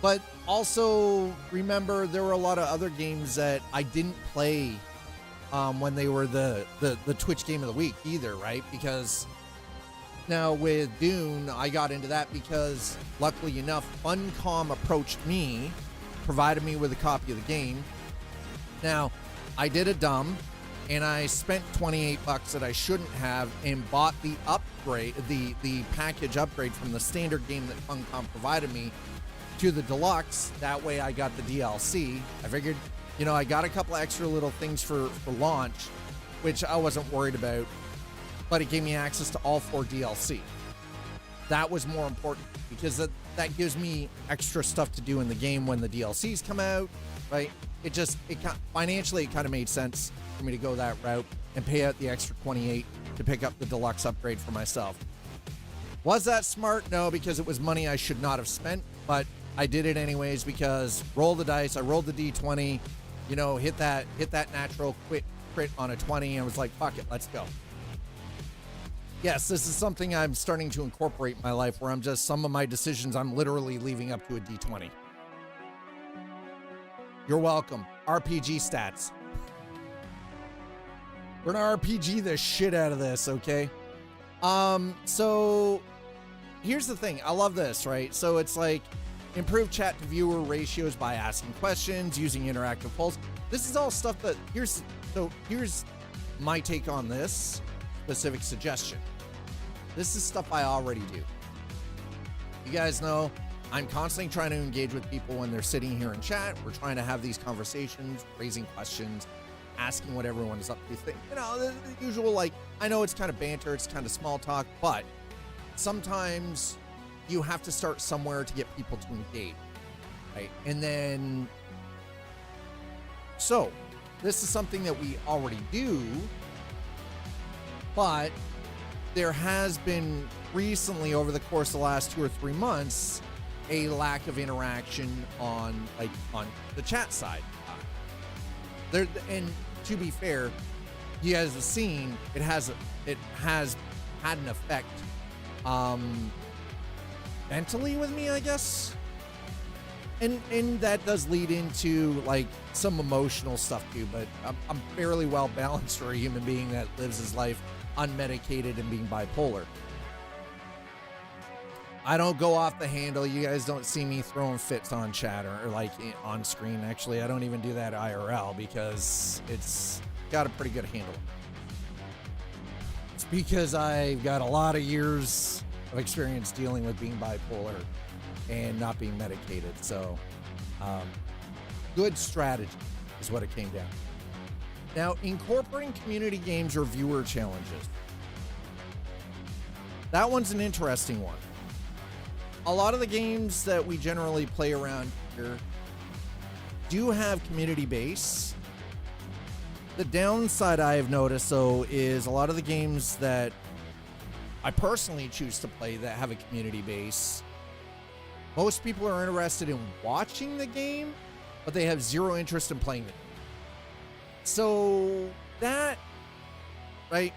But also remember there were a lot of other games that I didn't play when they were the Twitch Game of the Week either, right? Because now with Dune, I got into that because luckily enough, Funcom approached me, provided me with a copy of the game. Now, I did a dumb, and I spent $28 that I shouldn't have and bought the upgrade, the package upgrade from the standard game that Funcom provided me to the deluxe. That way I got the DLC. I figured, you know, I got a couple extra little things for launch, which I wasn't worried about, but it gave me access to all 4 DLC. That was more important because that gives me extra stuff to do in the game when the DLCs come out, right? Financially, it kind of made sense for me to go that route and pay out the extra $28 to pick up the deluxe upgrade for myself. Was that smart? No, because it was money I should not have spent, but I did it anyways because roll the dice. I rolled the D20, you know, hit that natural crit on a 20 and was like, fuck it, let's go. Yes, this is something I'm starting to incorporate in my life where some of my decisions I'm literally leaving up to a D20. You're welcome. RPG stats. We're gonna RPG the shit out of this, okay? So here's the thing. I love this, right? So it's like improve chat to viewer ratios by asking questions, using interactive polls. This is all stuff that here's my take on this specific suggestion. This is stuff I already do. You guys know I'm constantly trying to engage with people when they're sitting here in chat. We're trying to have these conversations, raising questions, asking what everyone is up to. You know, the usual, like, I know it's kind of banter, it's kind of small talk, but sometimes you have to start somewhere to get people to engage, right? And then, so this is something that we already do, but there has been recently over the course of the last 2 or 3 months a lack of interaction on the chat side. There, and to be fair, you guys have seen it has had an effect mentally with me, I guess. And that does lead into like some emotional stuff too, but I'm fairly well balanced for a human being that lives his life unmedicated and being bipolar. I don't go off the handle. You guys don't see me throwing fits on chat or like on screen. Actually, I don't even do that IRL because it's got a pretty good handle. because I've got a lot of years of experience dealing with being bipolar and not being medicated. So, good strategy is what it came down. Now, incorporating community games or viewer challenges. That one's an interesting one. A lot of the games that we generally play around here do have community base. The downside I have noticed, though, is a lot of the games that I personally choose to play that have a community base, most people are interested in watching the game, but they have zero interest in playing it. So that, right?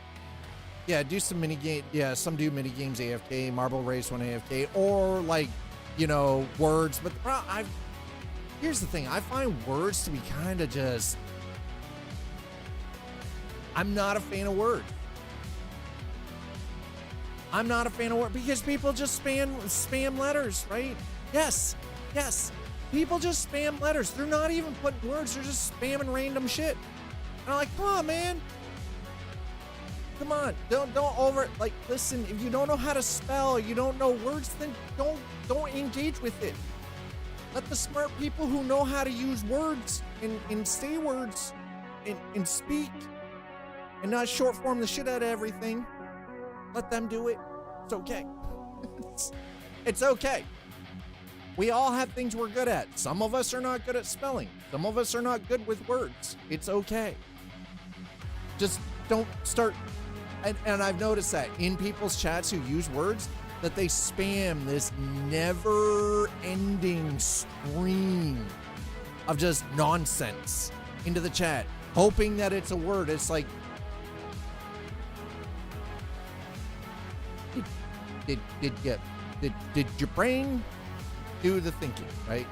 Yeah, do some mini game. Yeah, some do mini games AFK, Marble Race 1 AFK, or like, you know, words. But here's the thing: I find words to be kind of just. I'm not a fan of words. I'm not a fan of words because people just spam letters, right? Yes. People just spam letters. They're not even putting words. They're just spamming random shit. And I'm like, come on, man. Come on. Don't listen, if you don't know how to spell, you don't know words, then don't engage with it. Let the smart people who know how to use words and say words and speak and not short form the shit out of everything. Let them do it. It's okay. It's okay. We all have things we're good at. Some of us are not good at spelling. Some of us are not good with words. It's okay. Just don't start. And I've noticed that in people's chats who use words, that they spam this never-ending stream of just nonsense into the chat, hoping that it's a word. It's like, did your brain do the thinking, right?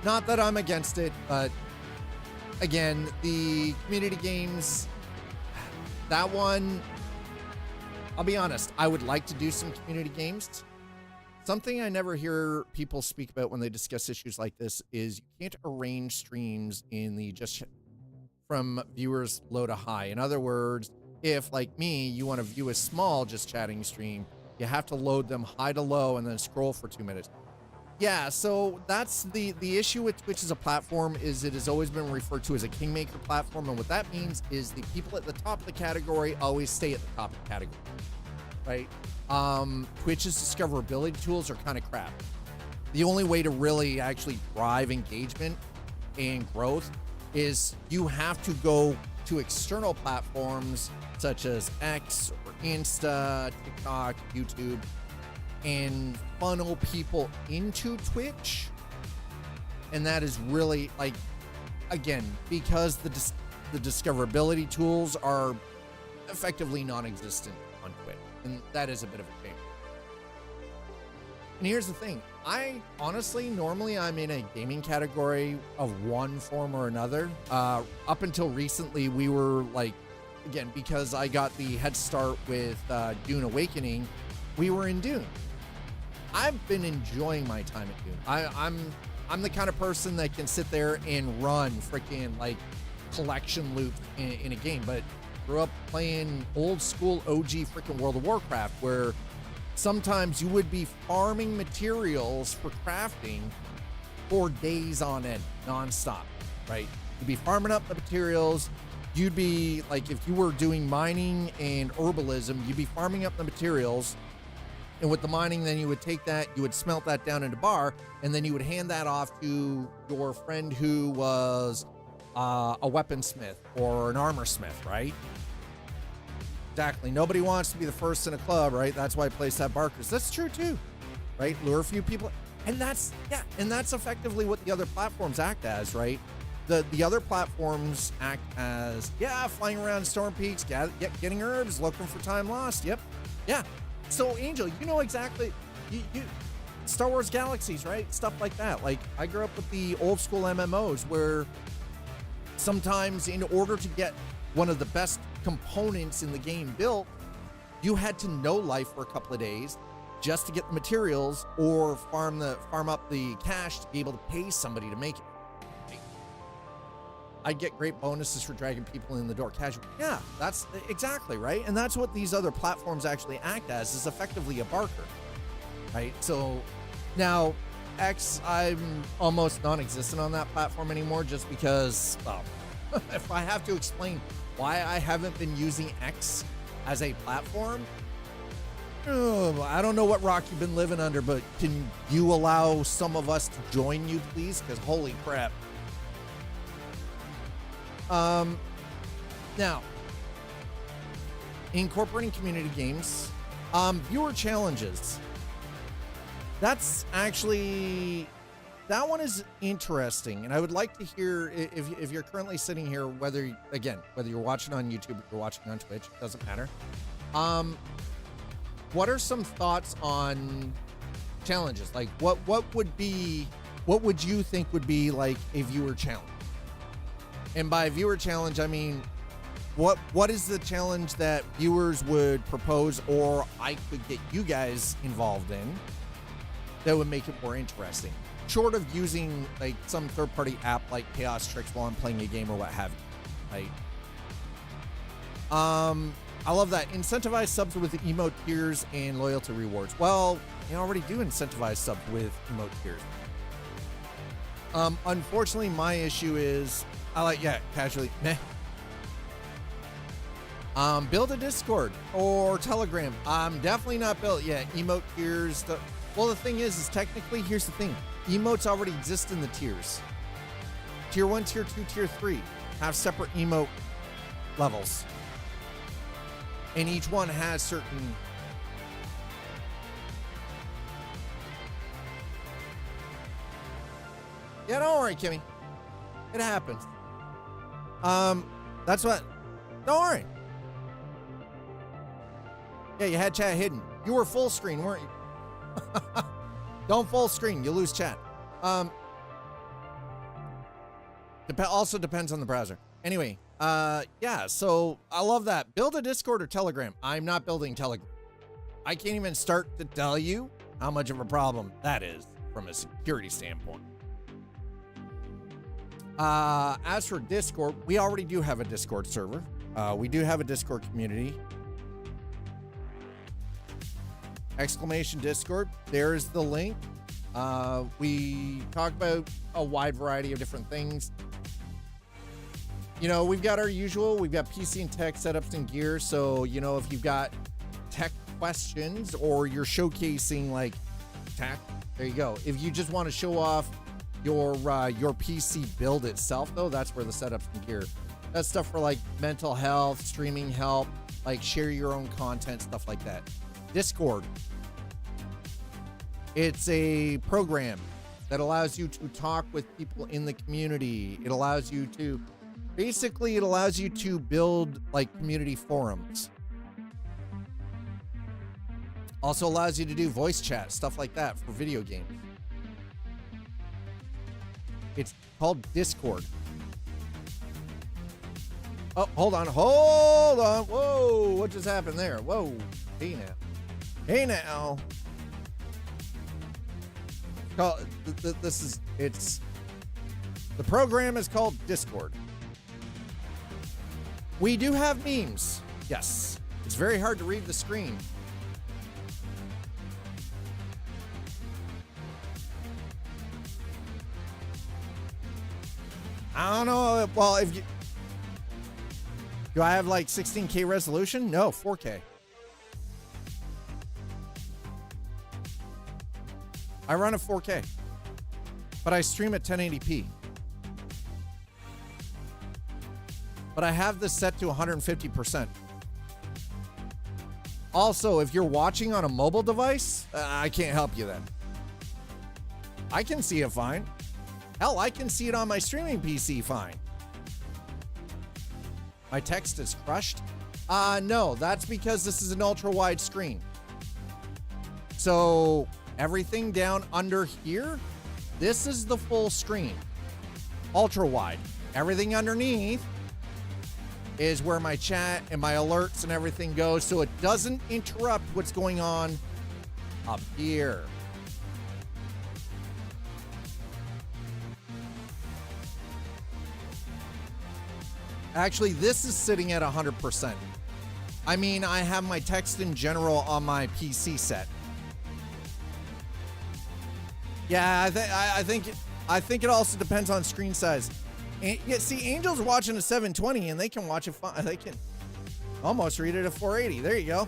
Not that I'm against it, but again, the community games, that one, I'll be honest, I would like to do some community games. Something I never hear people speak about when they discuss issues like this is you can't arrange streams in the just from viewers low to high. In other words, if like me, you want to view a small just chatting stream, you have to load them high to low and then scroll for 2 minutes. Yeah, so that's the issue with Twitch as a platform is it has always been referred to as a kingmaker platform. And what that means is the people at the top of the category always stay at the top of the category, right? Twitch's discoverability tools are kind of crap. The only way to really actually drive engagement and growth is you have to go to external platforms such as X or Insta, TikTok, YouTube, and funnel people into Twitch. And that is really, like, again, because the discoverability tools are effectively non-existent on Twitch, and that is a bit of a shame. And here's the thing, I honestly, normally I'm in a gaming category of one form or another. Up until recently, we were like, again, because I got the head start with Dune Awakening, we were in Dune. I've been enjoying my time at Dune. I'm the kind of person that can sit there and run freaking like collection loops in a game, but grew up playing old school OG freaking World of Warcraft, where sometimes you would be farming materials for crafting for days on end, nonstop, right? You'd be farming up the materials. You'd be like, if you were doing mining and herbalism, you'd be farming up the materials. And with the mining, then you would take that, you would smelt that down into bar, and then you would hand that off to your friend who was a weaponsmith or an armor smith, right? Exactly. Nobody wants to be the first in a club, right? That's why place have barkers. That's true too, right? Lure a few people. And that's effectively what the other platforms act as, right? The other platforms act as, flying around storm peaks, getting herbs, looking for time lost. Yep. Yeah. So Angel, you know exactly, you Star Wars Galaxies, right? Stuff like that. Like, I grew up with the old school MMOs where sometimes in order to get one of the best components in the game built, you had to know life for a couple of days just to get the materials or farm up the cash to be able to pay somebody to make it. I get great bonuses for dragging people in the door casual. Yeah, that's exactly right. And that's what these other platforms actually act as, is effectively a barker, right? So now X, I'm almost non-existent on that platform anymore just because, well, if I have to explain why I haven't been using X as a platform, I don't know what rock you've been living under, but can you allow some of us to join you, please? Because holy crap. Now, incorporating community games, viewer challenges. That's actually, that one is interesting, and I would like to hear if you're currently sitting here, whether you're watching on YouTube or you're watching on Twitch, it doesn't matter. What are some thoughts on challenges? Like, what would you think would be like a viewer challenge? And by viewer challenge, I mean, what is the challenge that viewers would propose, or I could get you guys involved in, that would make it more interesting, short of using like some third-party app like Chaos Tricks while I'm playing a game or what have you, right? I love that. Incentivize subs with emote tiers and loyalty rewards. Well, you already do incentivize subs with emote tiers. Unfortunately, my issue is, casually, meh. Build a Discord or Telegram. I'm definitely not built yet. Emote tiers. Well, the thing is technically, here's the thing. Emotes already exist in the tiers. Tier 1, Tier 2, Tier 3 have separate emote levels. And each one has certain... Yeah, don't worry, Kimmy. It happens. That's what... Don't worry. Yeah, you had chat hidden. You were full screen, weren't you? Don't full screen. You lose chat. Also depends on the browser. Anyway, yeah, so I love that. Build a Discord or Telegram. I'm not building Telegram. I can't even start to tell you how much of a problem that is from a security standpoint. As for Discord, we already do have a Discord server. We do have a Discord community. Exclamation Discord. There's the link. We talk about a wide variety of different things. You know, we've got our usual, we've got PC and tech setups and gear. So, you know, if you've got tech questions or you're showcasing like tech, there you go. If you just want to show off your PC build itself, though, that's where the setups and gear. That's stuff for like mental health, streaming help, like share your own content, stuff like that. Discord. It's a program that allows you to talk with people in the community. It allows you to, basically, it allows you to build like community forums. Also allows you to do voice chat, stuff like that for video games. It's called Discord. Oh, hold on. Whoa, what just happened there? Whoa, hey now. Hey now. The program is called Discord. We do have memes. Yes. It's very hard to read the screen. I don't know. Well, if you... Do I have like 16K resolution? No, 4K. I run at 4K, but I stream at 1080p. But I have this set to 150%. Also, if you're watching on a mobile device, I can't help you then. I can see it fine. Hell, I can see it on my streaming PC fine. My text is crushed? No, that's because this is an ultra wide screen. So everything down under here, this is the full screen. Ultra wide. Everything underneath is where my chat and my alerts and everything goes, so it doesn't interrupt what's going on up here. Actually, this is sitting at 100%. I mean, I have my text in general on my PC set. Yeah, I think it also depends on screen size. And, yeah, see, Angel's watching a 720 and they can watch it. They can almost read it at 480. There you go.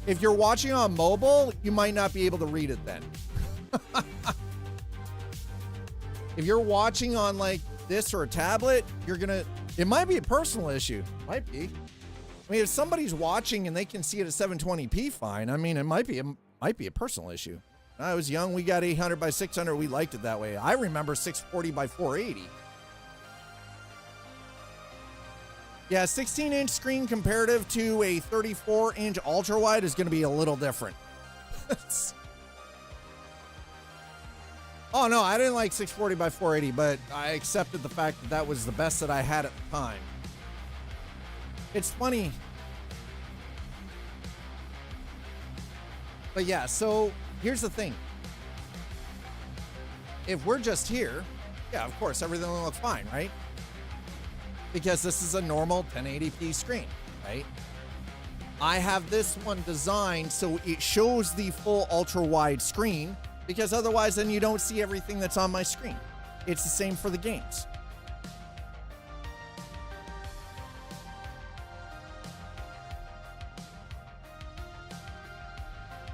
If you're watching on mobile, you might not be able to read it then. If you're watching on like this or a tablet, it might be a personal issue. Might be. I mean, if somebody's watching and they can see it at 720p, fine. I mean, it might be a personal issue. When I was young, we got 800 by 600. We liked it that way. I remember 640 by 480. Yeah, 16-inch screen comparative to a 34-inch ultra-wide is going to be a little different. Oh, no, I didn't like 640 by 480, but I accepted the fact that that was the best that I had at the time. It's funny. But yeah, so here's the thing. If we're just here, yeah, of course, everything will look fine, right? Because this is a normal 1080p screen, right? I have this one designed so it shows the full ultra-wide screen, because otherwise then you don't see everything that's on my screen. It's the same for the games.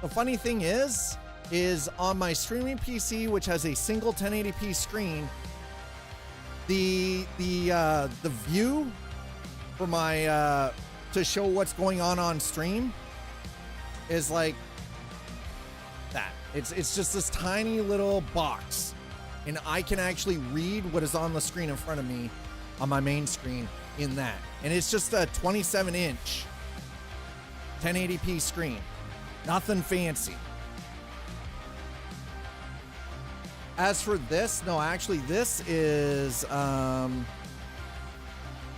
The funny thing is on my streaming PC, which has a single 1080p screen, the view for my to show what's going on stream is like that. It's just this tiny little box, and I can actually read what is on the screen in front of me on my main screen in that. And it's just a 27-inch 1080p screen. Nothing fancy. As for this, no, actually this is where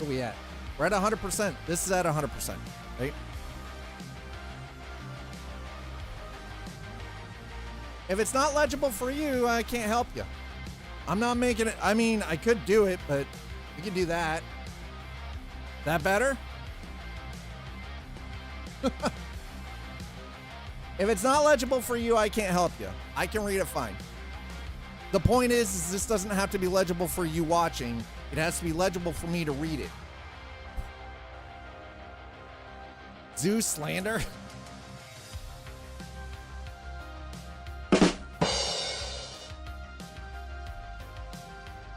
we at? We're at 100%. This is at 100%, right? If it's not legible for you, I can't help you. I'm not making it. I mean, I could do it, but we can do that. That better? If it's not legible for you, I can't help you. I can read it fine. The point is this doesn't have to be legible for you watching. It has to be legible for me to read it. Zeus slander?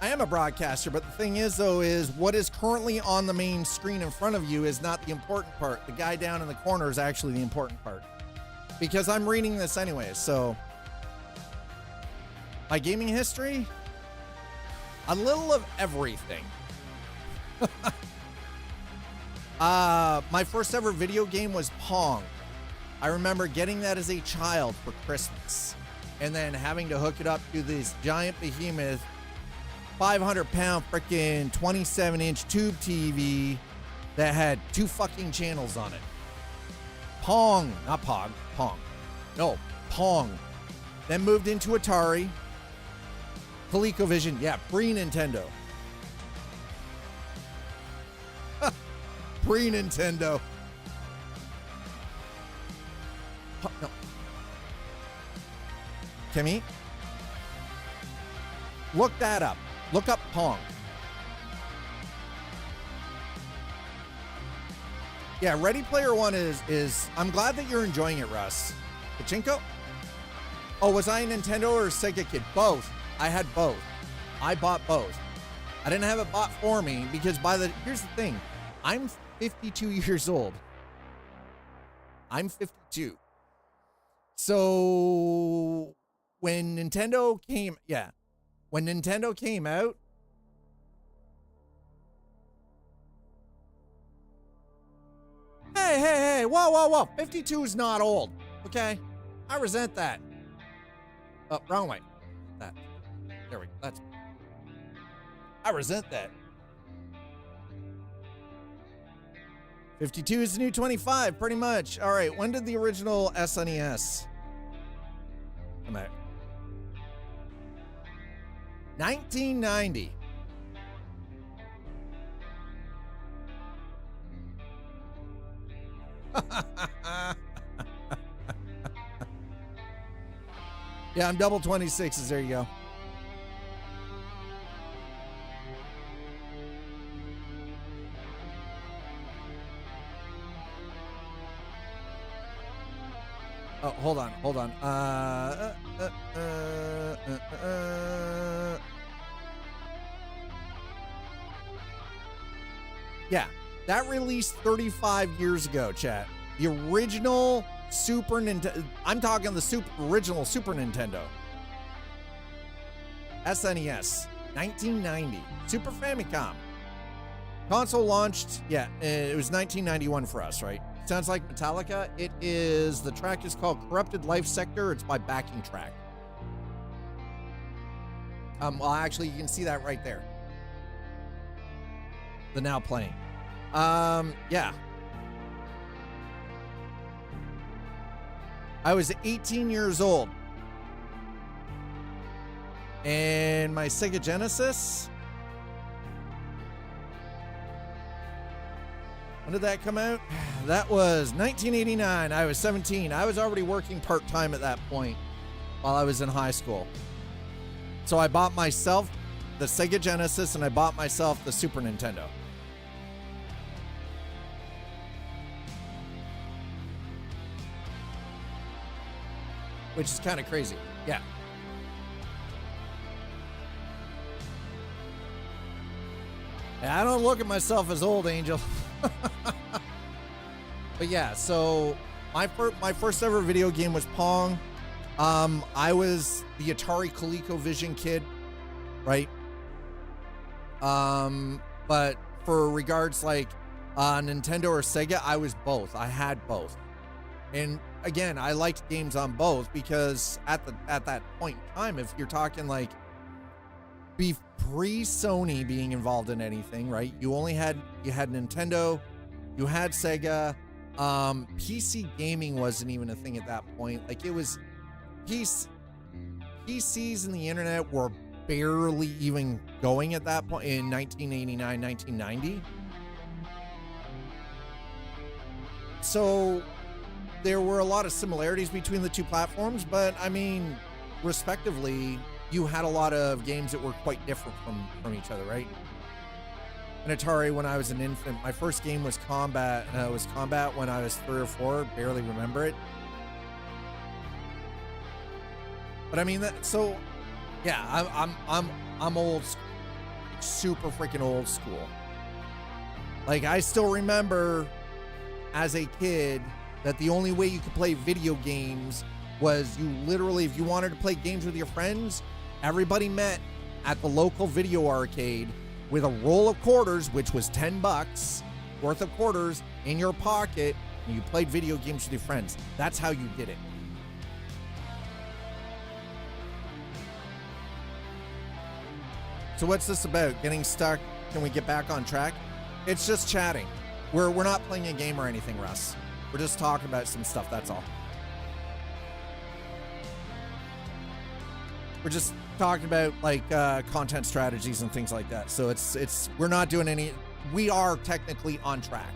I am a broadcaster, but the thing is, though, is what is currently on the main screen in front of you is not the important part. The guy down in the corner is actually the important part. Because I'm reading this anyway, so... My gaming history? A little of everything. My first ever video game was Pong. I remember getting that as a child for Christmas. And then having to hook it up to this giant behemoth 500-pound freaking 27-inch tube TV that had 2 fucking channels on it. Pong, not Pog, Pong. No, Pong. Then moved into Atari. ColecoVision, yeah, pre-Nintendo. Pre-Nintendo. No. Kimmy? Look that up. Look up Pong. Yeah, Ready Player One is I'm glad that you're enjoying it, Russ. Pachinko? Oh, was I a Nintendo or a Sega kid? Both. I had both. I bought both. I didn't have it bought for me because here's the thing. I'm 52 years old. I'm 52. So when Nintendo came out, hey, whoa. 52 is not old, okay? I resent that. Oh, wrong way. That. There we go. I resent that. 52 is the new 25, pretty much. All right, when did the original SNES come out? 1990. Yeah, I'm double 26s. There you go. Oh, hold on. Yeah, that released 35 years ago, chat. The original Super Nintendo. I'm talking the original Super Nintendo. SNES, 1990. Super Famicom. Console launched, yeah, it was 1991 for us, right? Sounds like Metallica. It is, the track is called Corrupted Life Sector. It's by Backing Track. Well, actually, you can see that right there. The now playing. Yeah. I was 18 years old. And my Sega Genesis. When did that come out? That was 1989. I was 17. I was already working part-time at that point while I was in high school. So I bought myself the Sega Genesis and I bought myself the Super Nintendo. Which is kind of crazy. Yeah. I don't look at myself as old, Angel. But yeah, so my first ever video game was Pong. I was the Atari ColecoVision kid, right? But for regards like Nintendo or Sega, I was both. I had both. And again, I liked games on both because at that point in time, if you're talking like pre-Sony being involved in anything, right? You had Nintendo, you had Sega. PC gaming wasn't even a thing at that point. Like it was PCs and the internet were barely even going at that point in 1989, 1990. So there were a lot of similarities between the two platforms, but I mean, respectively, you had a lot of games that were quite different from each other, right? An Atari, when I was an infant, my first game was Combat. Combat when I was 3 or 4. Barely remember it. But I mean, so yeah, I'm old, super freaking old school. Like I still remember as a kid that the only way you could play video games was you literally, if you wanted to play games with your friends, everybody met at the local video arcade with a roll of quarters, which was $10 worth of quarters in your pocket, and you played video games with your friends. That's how you did it. So what's this about? Getting stuck? Can we get back on track? It's just chatting. We're not playing a game or anything, Russ. We're just talking about some stuff, that's all. We're just talking about like content strategies and things like that. So we're not doing any, we are technically on track.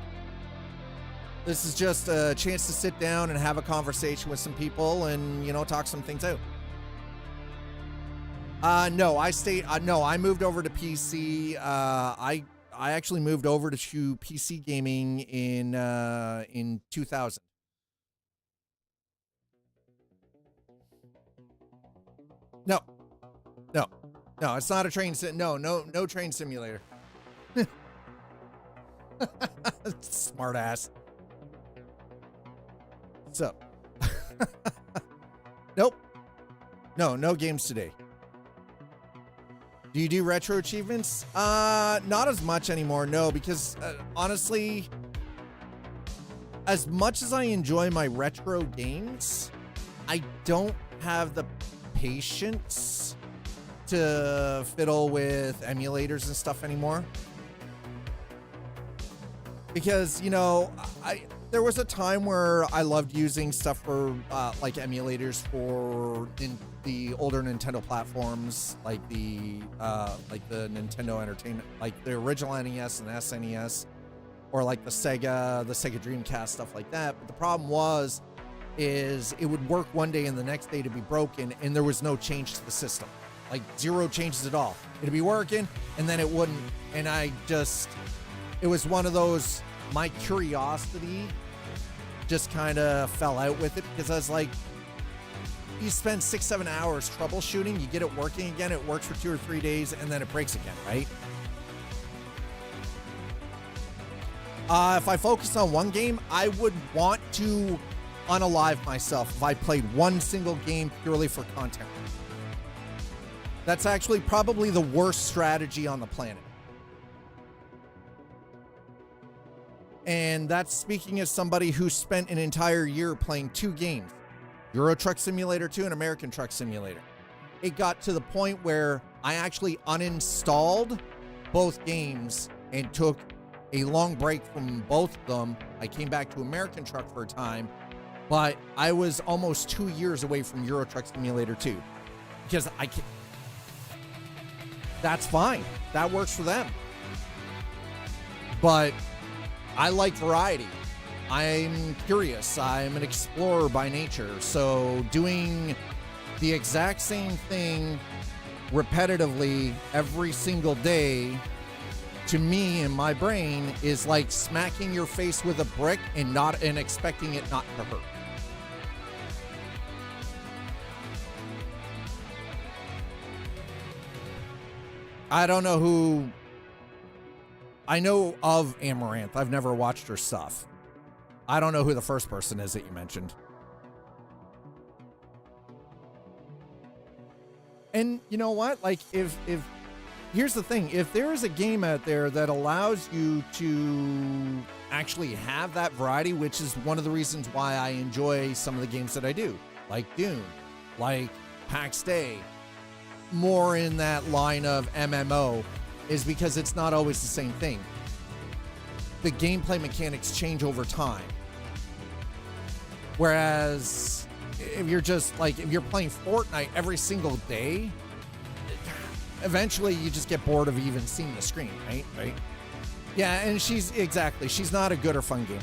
This is just a chance to sit down and have a conversation with some people and, talk some things out. No, I moved over to PC. I actually moved over to PC gaming in 2000. No, it's not a train sim. No train simulator. Smart ass. So, nope. No games today. Do you do retro achievements? Not as much anymore, no, because honestly, as much as I enjoy my retro games, I don't have the patience to fiddle with emulators and stuff anymore. Because, there was a time where I loved using stuff for like emulators for the older Nintendo platforms, like the Nintendo Entertainment, like the original NES and SNES. or like the Sega Dreamcast, stuff like that. But the problem is it would work one day and the next day to be broken, and there was no change to the system, like zero changes at all. It'd be working and then it wouldn't, and it was one of those, my curiosity just kind of fell out with it, because I was like, you spend 6-7 hours troubleshooting, you get it working again, it works for 2 or 3 days, and then it breaks again, right? If I focus on one game, I would want to unalive myself if I played one single game purely for content. That's actually probably the worst strategy on the planet. And that's speaking as somebody who spent an entire year playing 2 games, Euro Truck Simulator 2 and American Truck Simulator. It got to the point where I actually uninstalled both games and took a long break from both of them. I came back to American Truck for a time, but I was almost 2 years away from Euro Truck Simulator 2 because I can't. That's fine. That works for them. But I like variety. I'm curious. I'm an explorer by nature. So doing the exact same thing repetitively every single day, to me in my brain, is like smacking your face with a brick and expecting it not to hurt. I don't know who. I know of Amaranth. I've never watched her stuff. I don't know who the first person is that you mentioned. And you know what? Like, if here's the thing, if there is a game out there that allows you to actually have that variety, which is one of the reasons why I enjoy some of the games that I do, like Doom, like PAX Day, more in that line of MMO, is because it's not always the same thing. The gameplay mechanics change over time. Whereas if you're just like, if you're playing Fortnite every single day, eventually you just get bored of even seeing the screen, right? Yeah, and she's not a good or fun gamer,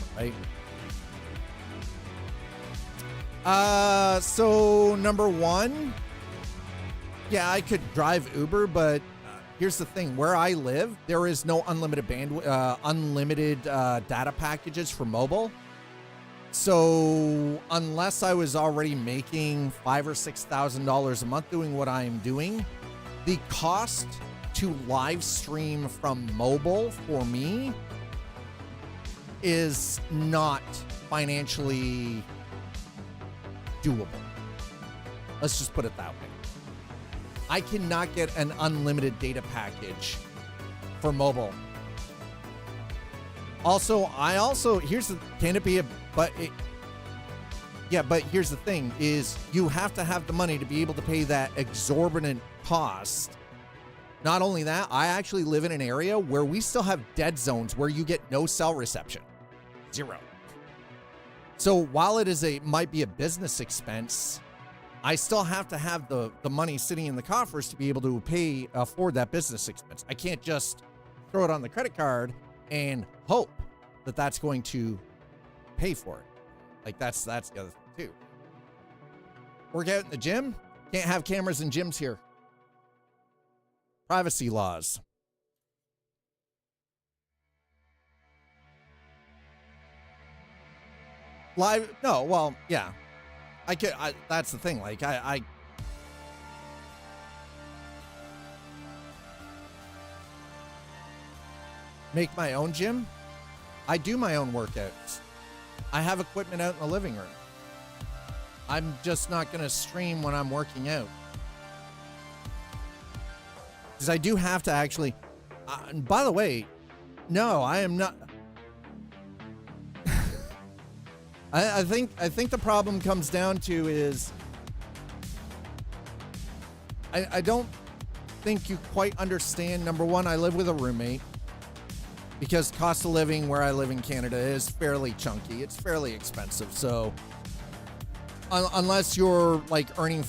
right? So number one, yeah, I could drive Uber, but here's the thing: where I live, there is no unlimited bandwidth, unlimited data packages for mobile. So unless I was already making $5,000 or $6,000 a month doing what I am doing, the cost to live stream from mobile for me is not financially doable. Let's just put it that way. I cannot get an unlimited data package for mobile. But here's the thing, is you have to have the money to be able to pay that exorbitant cost. Not only that, I actually live in an area where we still have dead zones where you get no cell reception. Zero. So while it might be a business expense, I still have to have the money sitting in the coffers to be able to afford that business expense. I can't just throw it on the credit card and hope that that's going to pay for it. Like that's the other thing too. Work out in the gym? Can't have cameras in gyms here. Privacy laws. Live? No, well, yeah. That's the thing. Like, I make my own gym. I do my own workouts. I have equipment out in the living room. I'm just not going to stream when I'm working out. Because I do have to actually... by the way, no, I am not... I think the problem comes down to is... I don't think you quite understand. Number one, I live with a roommate. Because cost of living where I live in Canada is fairly chunky. It's fairly expensive. So unless you're like earning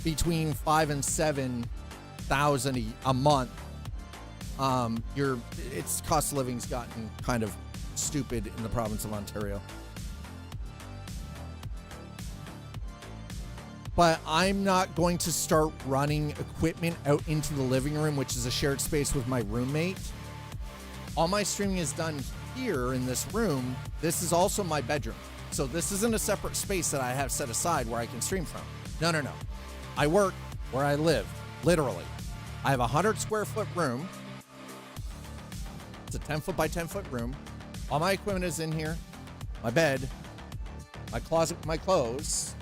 between $5,000 and $7,000 a month, its cost of living's gotten kind of stupid in the province of Ontario. But I'm not going to start running equipment out into the living room, which is a shared space with my roommate. All my streaming is done here in this room. This is also my bedroom. So this isn't a separate space that I have set aside where I can stream from. No. I work where I live, literally. I have a 100 square foot room. It's a 10 foot by 10 foot room. All my equipment is in here. My bed, my closet, my clothes.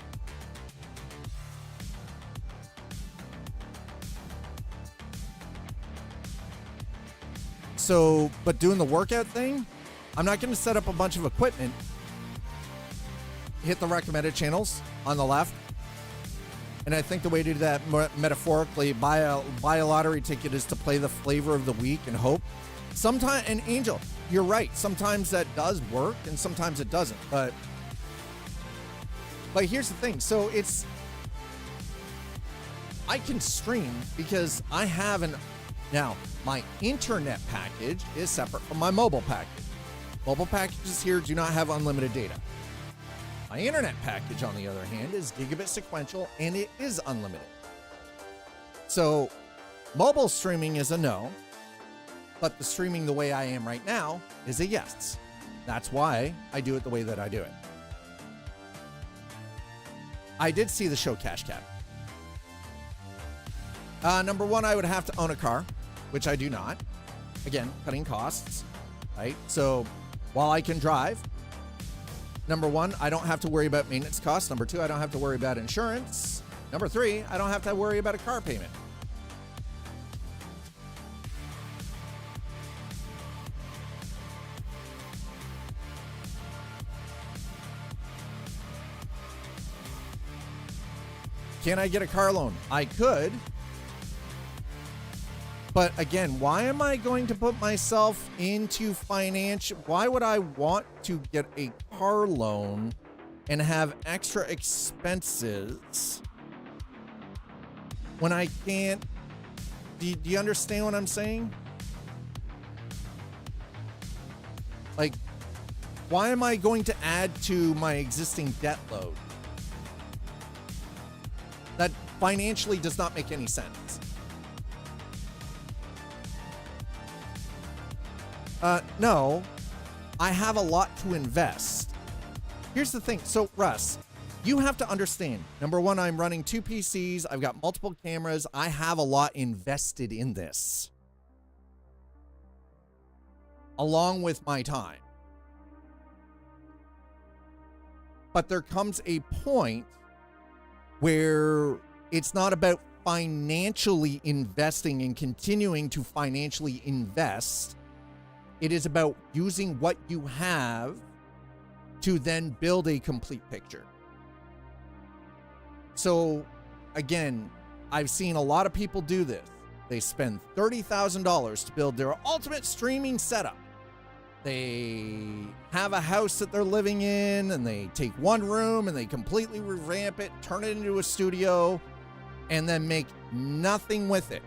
So, but doing the workout thing, I'm not going to set up a bunch of equipment, hit the recommended channels on the left. And I think the way to do that metaphorically, buy a lottery ticket is to play the flavor of the week and hope. Sometimes, and Angel, you're right. Sometimes that does work and sometimes it doesn't. But here's the thing. So I can stream because I have now my internet package is separate from my mobile package. Mobile packages here do not have unlimited data. My internet package, on the other hand, is gigabit sequential and it is unlimited. So mobile streaming is a no, but the streaming the way I am right now is a yes. That's why I do it the way that I do it. I did see the show Cash Cab. Number one, I would have to own a car, which I do not. Again, cutting costs, right? So while I can drive, number one, I don't have to worry about maintenance costs. Number two, I don't have to worry about insurance. Number three, I don't have to worry about a car payment. Can I get a car loan? I could. But again, why am I going to put myself into financial? Why would I want to get a car loan and have extra expenses when I can't? Do you understand what I'm saying? Like, why am I going to add to my existing debt load? That financially does not make any sense. No, I have a lot to invest. Here's the thing. So, Russ, you have to understand. Number one, I'm running 2 PCs. I've got multiple cameras. I have a lot invested in this, along with my time. But there comes a point where it's not about financially investing and continuing to financially invest. It is about using what you have to then build a complete picture. So, again, I've seen a lot of people do this. They spend $30,000 to build their ultimate streaming setup. They have a house that they're living in, and they take one room and they completely revamp it, turn it into a studio, and then make nothing with it.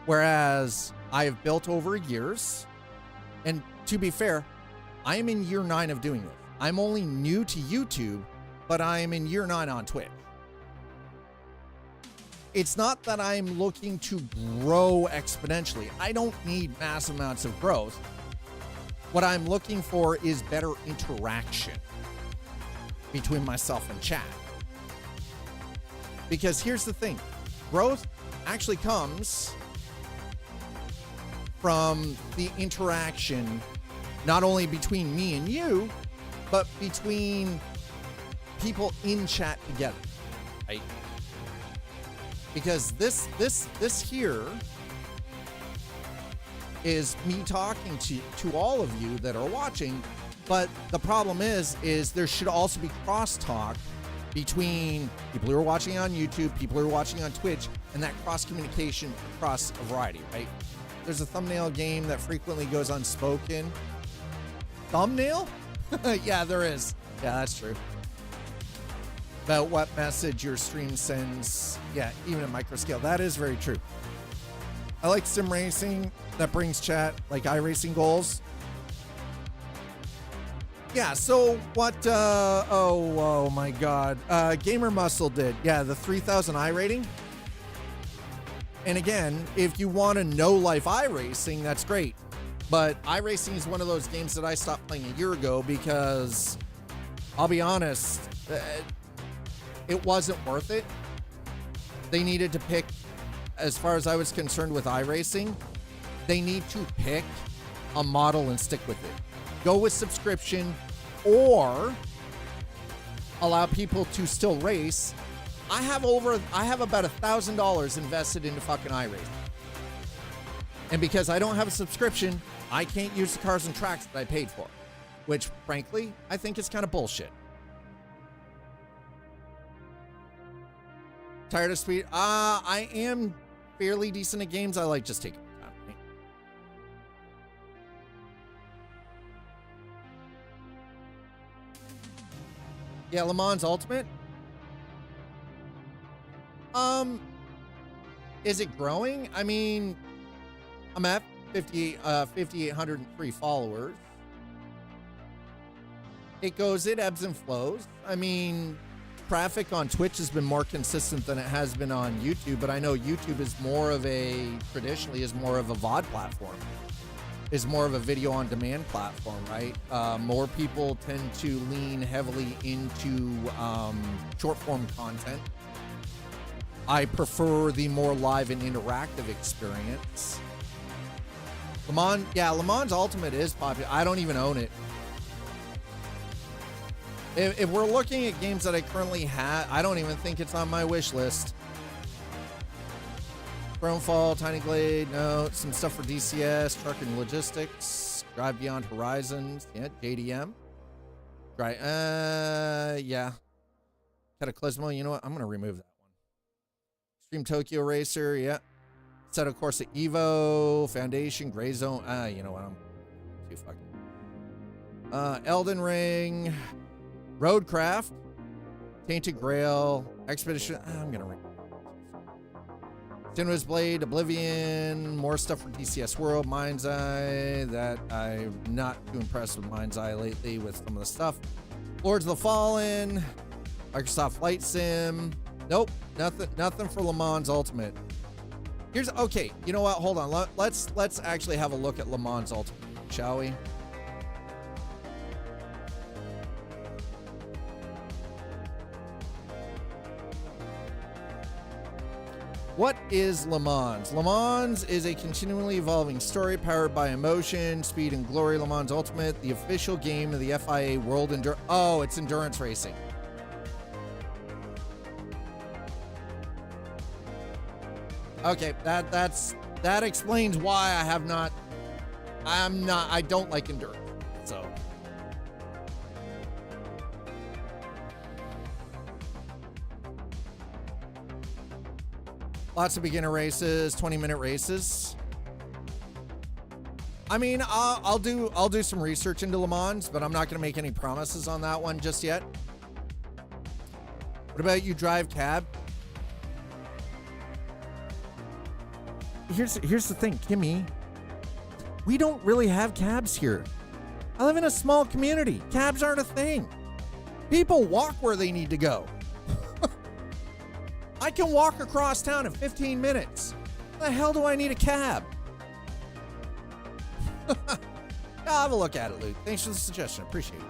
Whereas I have built over years, and to be fair, I am in year 9 of doing this. I'm only new to YouTube, but I am in year 9 on Twitch. It's not that I'm looking to grow exponentially. I don't need massive amounts of growth. What I'm looking for is better interaction between myself and chat. Because here's the thing, growth actually comes from the interaction, not only between me and you, but between people in chat together, right? Because this here is me talking to all of you that are watching, but the problem is there should also be crosstalk between people who are watching on YouTube, people who are watching on Twitch, and that cross communication across a variety, right? There's a thumbnail game that frequently goes unspoken. Thumbnail? Yeah, there is. Yeah, that's true. About what message your stream sends. Yeah, even at micro scale. That is very true. I like sim racing that brings chat, like iRacing goals. Yeah, so what, oh my God. Gamer Muscle did. Yeah, the 3000 iRating. And again, if you want to know life iRacing, that's great. But iRacing is one of those games that I stopped playing a year ago because I'll be honest, it wasn't worth it. They needed to pick, as far as I was concerned with iRacing, they need to pick a model and stick with it. Go with subscription or allow people to still race. I have about $1,000 invested into fucking iRacing. And because I don't have a subscription, I can't use the cars and tracks that I paid for, which frankly, I think is kind of bullshit. Tired of speed? I am fairly decent at games. I like just taking my time. Yeah, Le Mans Ultimate. Is it growing? I mean, I'm at 5,803 followers. It ebbs and flows. I mean, traffic on Twitch has been more consistent than it has been on YouTube, but I know YouTube is traditionally is more of a VOD platform, is more of a video on demand platform, right? More people tend to lean heavily into short form content. I prefer the more live and interactive experience. Le Mans Ultimate is popular. I don't even own it. If we're looking at games that I currently have, I don't even think it's on my wish list. Thronefall, Tiny Glade, no. Some stuff for DCS, Truck and Logistics, Drive Beyond Horizons, yeah, JDM. Right, yeah. Cataclysmal, you know what? I'm going to remove that one. Extreme Tokyo Racer, yeah. Set of course at Evo, Foundation, Gray Zone. You know what? I'm too fucking. Elden Ring, Roadcraft, Tainted Grail, Expedition. I'm gonna ring. Sinway's Blade, Oblivion, more stuff for DCS World, Mind's Eye. That I'm not too impressed with Mind's Eye lately with some of the stuff. Lords of the Fallen, Microsoft Flight Sim. Nope, nothing for Le Mans Ultimate. Okay, you know what? Hold on. Let's actually have a look at Le Mans Ultimate, shall we? What is Le Mans? Le Mans is a continually evolving story powered by emotion, speed, and glory. Le Mans Ultimate, the official game of the FIA World Endurance. Oh, it's endurance racing. Okay, that explains why I don't like endurance. So lots of beginner races, 20-minute races. I mean, I'll do some research into Le Mans, but I'm not going to make any promises on that one just yet. What about you, Drive Cab? Here's the thing, Kimmy. We don't really have cabs here. I live in a small community. Cabs aren't a thing. People walk where they need to go. I can walk across town in 15 minutes. How the hell do I need a cab? I'll have a look at it, Luke. Thanks for the suggestion. Appreciate it.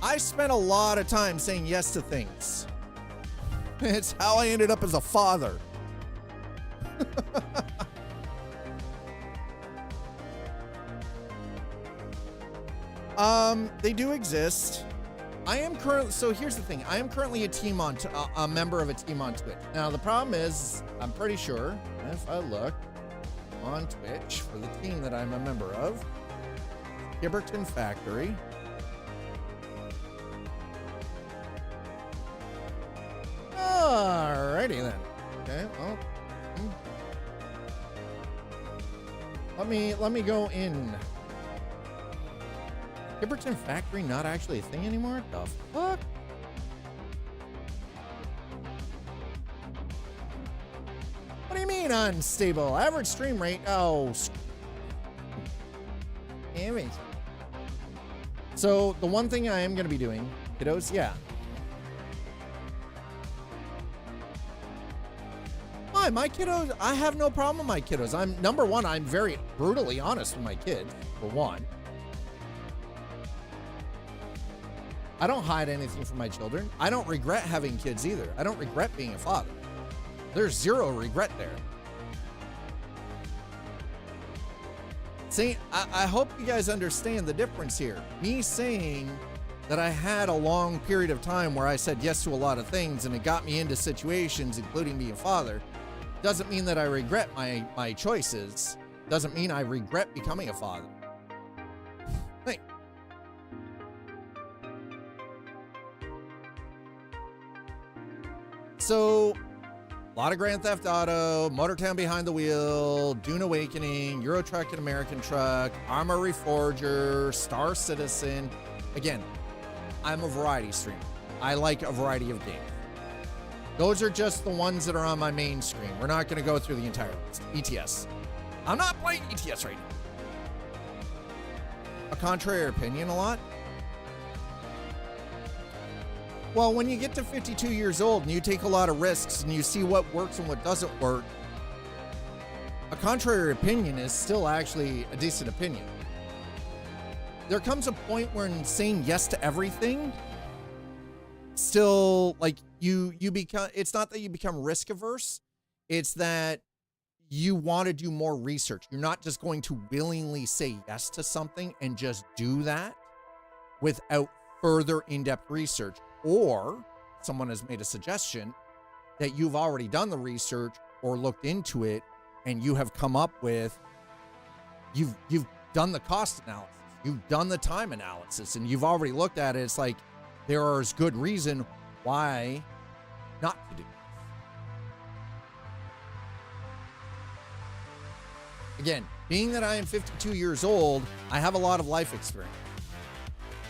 I spent a lot of time saying yes to things. It's how I ended up as a father. They do exist. So here's the thing. I am currently a member of a team on Twitch. Now the problem is, I'm pretty sure if I look on Twitch for the team that I'm a member of, Gibberton Factory. Alrighty then. Okay. Well, let me go in. Gibberton Factory not actually a thing anymore? The fuck? remain unstable. Average stream rate. Oh, damn it. So the one thing I am going to be doing, kiddos, yeah. Why, my kiddos, I have no problem with my kiddos. Number one, I'm very brutally honest with my kids, for one. I don't hide anything from my children. I don't regret having kids either. I don't regret being a father. There's zero regret there. See, I hope you guys understand the difference here. Me saying that I had a long period of time where I said yes to a lot of things and it got me into situations, including being a father, doesn't mean that I regret my choices. Doesn't mean I regret becoming a father. Hey. So, a lot of Grand Theft Auto, Motortown Behind the Wheel, Dune Awakening, Euro Truck and American Truck, Arma Reforger, Star Citizen. Again, I'm a variety streamer. I like a variety of games. Those are just the ones that are on my main screen. We're not going to go through the entire list. ETS. I'm not playing ETS right now. A contrary opinion a lot. Well, when you get to 52 years old and you take a lot of risks and you see what works and what doesn't work, a contrary opinion is still actually a decent opinion. There comes a point where saying yes to everything still, like, you become, it's not that you become risk averse, it's that you want to do more research. You're not just going to willingly say yes to something and just do that without further in-depth research. Or someone has made a suggestion that you've already done the research or looked into it and you have come up with, you've done the cost analysis, you've done the time analysis, and you've already looked at it. It's like, there is good reason why not to do it. Again, being that I am 52 years old, I have a lot of life experience.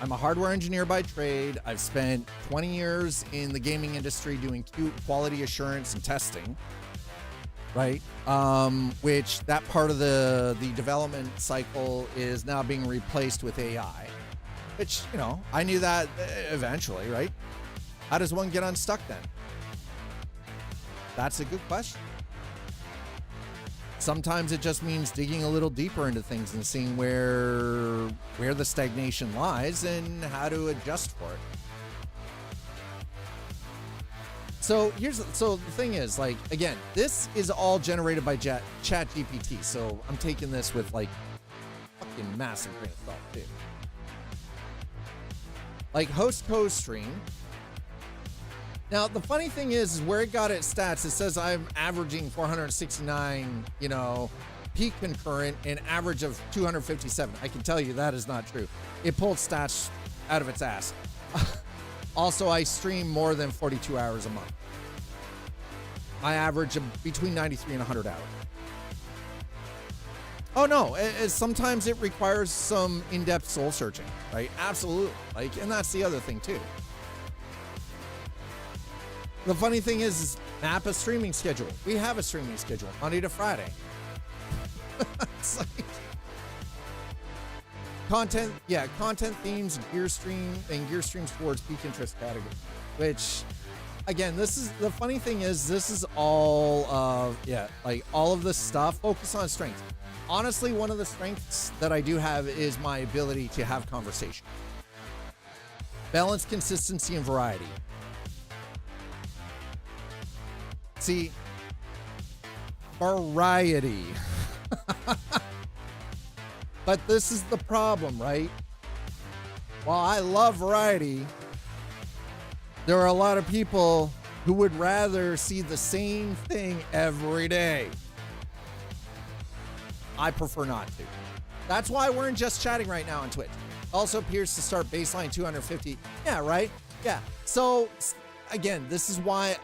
I'm a hardware engineer by trade. I've spent 20 years in the gaming industry doing quality assurance and testing, right? Which that part of the development cycle is now being replaced with AI, which, you know, I knew that eventually, right? How does one get unstuck then? That's a good question. Sometimes it just means digging a little deeper into things and seeing where the stagnation lies and how to adjust for it. So the thing is, like, again, this is all generated by ChatGPT. So I'm taking this with like fucking massive grain of salt too. Like host co-stream. Now, the funny thing is where it got its stats, it says I'm averaging 469, peak concurrent, and average of 257. I can tell you that is not true. It pulled stats out of its ass. Also, I stream more than 42 hours a month. I average between 93 and 100 hours. Oh, no. Sometimes it requires some in-depth soul searching, right? Absolutely. And that's the other thing, too. The funny thing is map a streaming schedule. We have a streaming schedule, Monday to Friday. It's like content themes, gear streams towards peak interest category. Which, again, this is the funny thing is this is all of all of this stuff. Focus on strengths. Honestly, one of the strengths that I do have is my ability to have conversation. Balance, consistency, and variety. See, variety. But this is the problem, right? While I love variety, there are a lot of people who would rather see the same thing every day. I prefer not to. That's why we're in Just Chatting right now on Twitch. Also appears to start baseline 250. Yeah, right? Yeah. So, again, this is why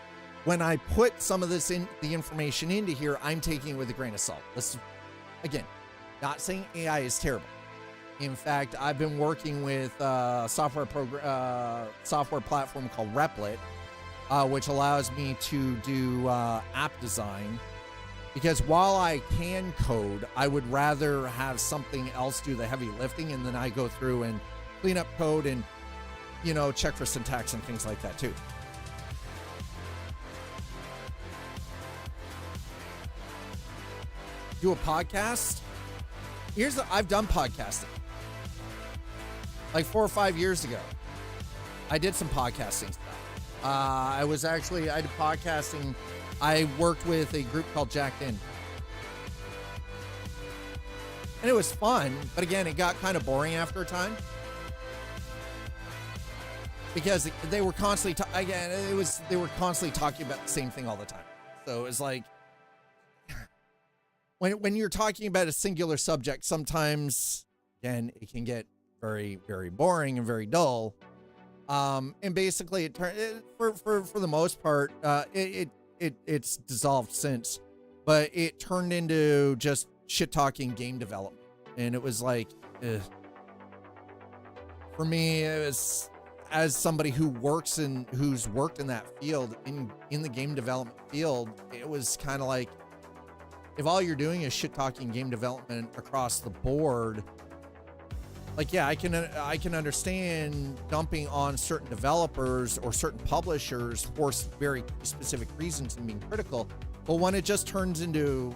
when I put some of the information into here, I'm taking it with a grain of salt. This is, again, not saying AI is terrible. In fact, I've been working with a software platform called Replit, which allows me to do app design Because while I can code, I would rather have something else do the heavy lifting, and then I go through and clean up code and, you know, check for syntax and things like that too. Do a podcast. I've done podcasting. Like 4 or 5 years ago, I did some podcasting stuff. I did podcasting. I worked with a group called Jacked In. And it was fun, but again, it got kind of boring after a time. Because they were constantly they were constantly talking about the same thing all the time. So it was like, when you're talking about a singular subject, sometimes, again, it can get very, very boring and very dull. And basically, for the most part, it's dissolved since, but it turned into just shit talking game development, and it was like, for me, it was, as somebody who's worked in that field, in the game development field, it was kind of like, if all you're doing is shit talking game development across the board, like, yeah, I can understand dumping on certain developers or certain publishers for very specific reasons and being critical. But when it just turns into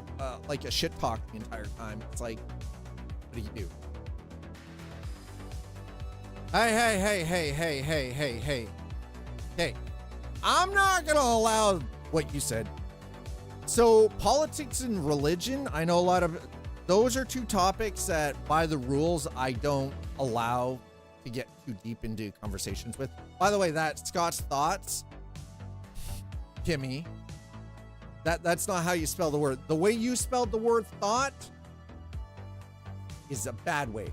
like a shit talk the entire time, it's like, what do you do? Hey, I'm not gonna allow what you said. So politics and religion, I know a lot of those are two topics that, by the rules, I don't allow to get too deep into conversations with. By the way, that Scott's thoughts, Kimmy, that's not how you spell the word. The way you spelled the word thought is a bad way.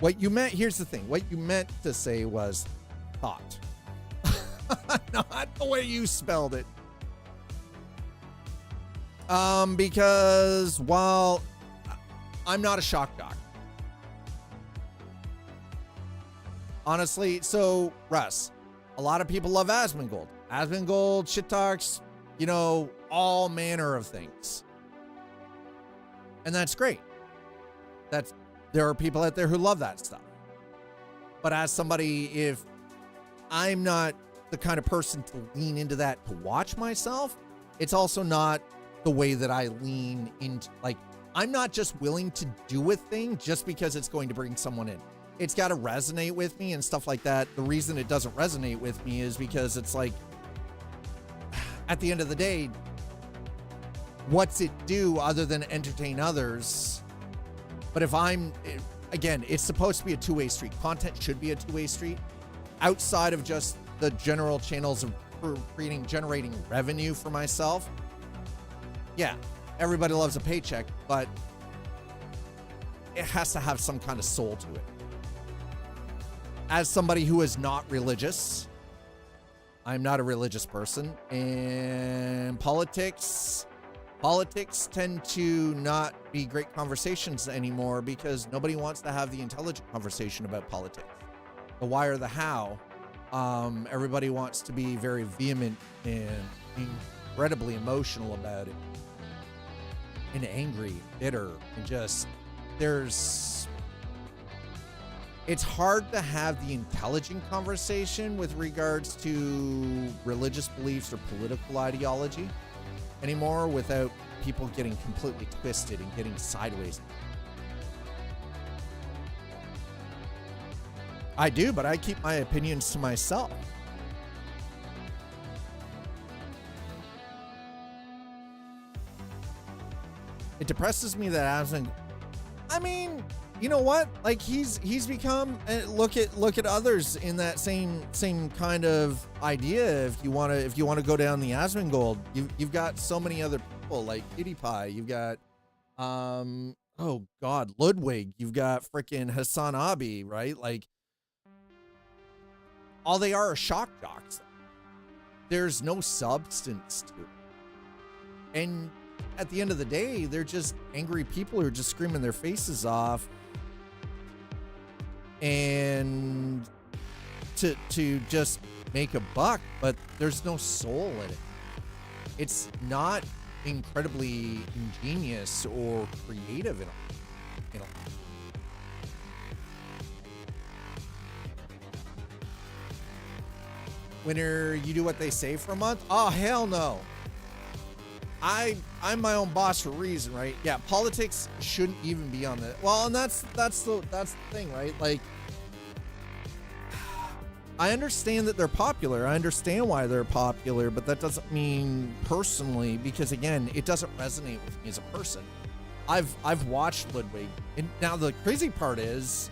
What you meant, here's the thing, what you meant to say was thought. Not the way you spelled it. Because while I'm not a shock doc, honestly, so Russ, a lot of people love Asmongold. Asmongold shit talks, you know, all manner of things. And that's great. There are people out there who love that stuff. But as somebody, if I'm not the kind of person to lean into that to watch myself, it's also not the way that I lean into, like, I'm not just willing to do a thing just because it's going to bring someone in. It's got to resonate with me and stuff like that. The reason it doesn't resonate with me is because it's like, at the end of the day, what's it do other than entertain others? But again, it's supposed to be a two-way street. Content should be a two-way street. Outside of just the general channels of generating revenue for myself, yeah, everybody loves a paycheck, but it has to have some kind of soul to it. As somebody who is not religious, I'm not a religious person, and politics tend to not be great conversations anymore because nobody wants to have the intelligent conversation about politics. The why or the how. Everybody wants to be very vehement and incredibly emotional about it. And angry, bitter, and just, it's hard to have the intelligent conversation with regards to religious beliefs or political ideology anymore without people getting completely twisted and getting sideways. I do, but I keep my opinions to myself. It depresses me that Asmon, I mean, you know what? Like, he's become, look at others in that same kind of idea. If you want to go down the Asmongold, you've got so many other people like PewDiePie. You've got oh God, Ludwig. You've got freaking Hassan Abi, right? Like, all they are shock jocks. There's no substance to it. And at the end of the day, they're just angry people who are just screaming their faces off and to just make a buck, but there's no soul in it. it's not incredibly ingenious or creative at all. You know, winner, you do what they say for a month? Oh, hell no. I'm my own boss for a reason, right? Yeah, politics shouldn't even be on the, well, and that's the thing, right? Like, I understand that they're popular. I understand why they're popular, but that doesn't mean personally, because again, it doesn't resonate with me as a person. I've watched Ludwig, and now the crazy part is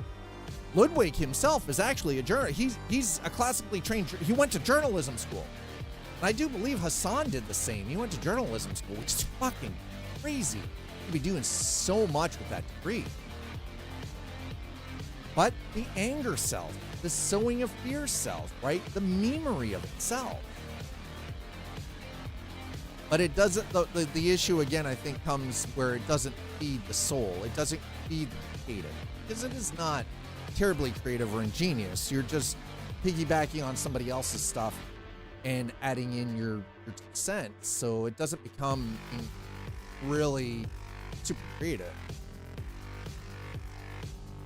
Ludwig himself is actually a journalist. He's a classically trained, he went to journalism school. And I do believe Hassan did the same. He went to journalism school, which is fucking crazy. He'd be doing so much with that degree. But the anger self, the sowing of fear self, right? The memery of itself. But it doesn't, the issue again, I think, comes where it doesn't feed the soul. It doesn't feed the creative. Because it is not terribly creative or ingenious. You're just piggybacking on somebody else's stuff and adding in your 2 cents. So it doesn't become really super creative.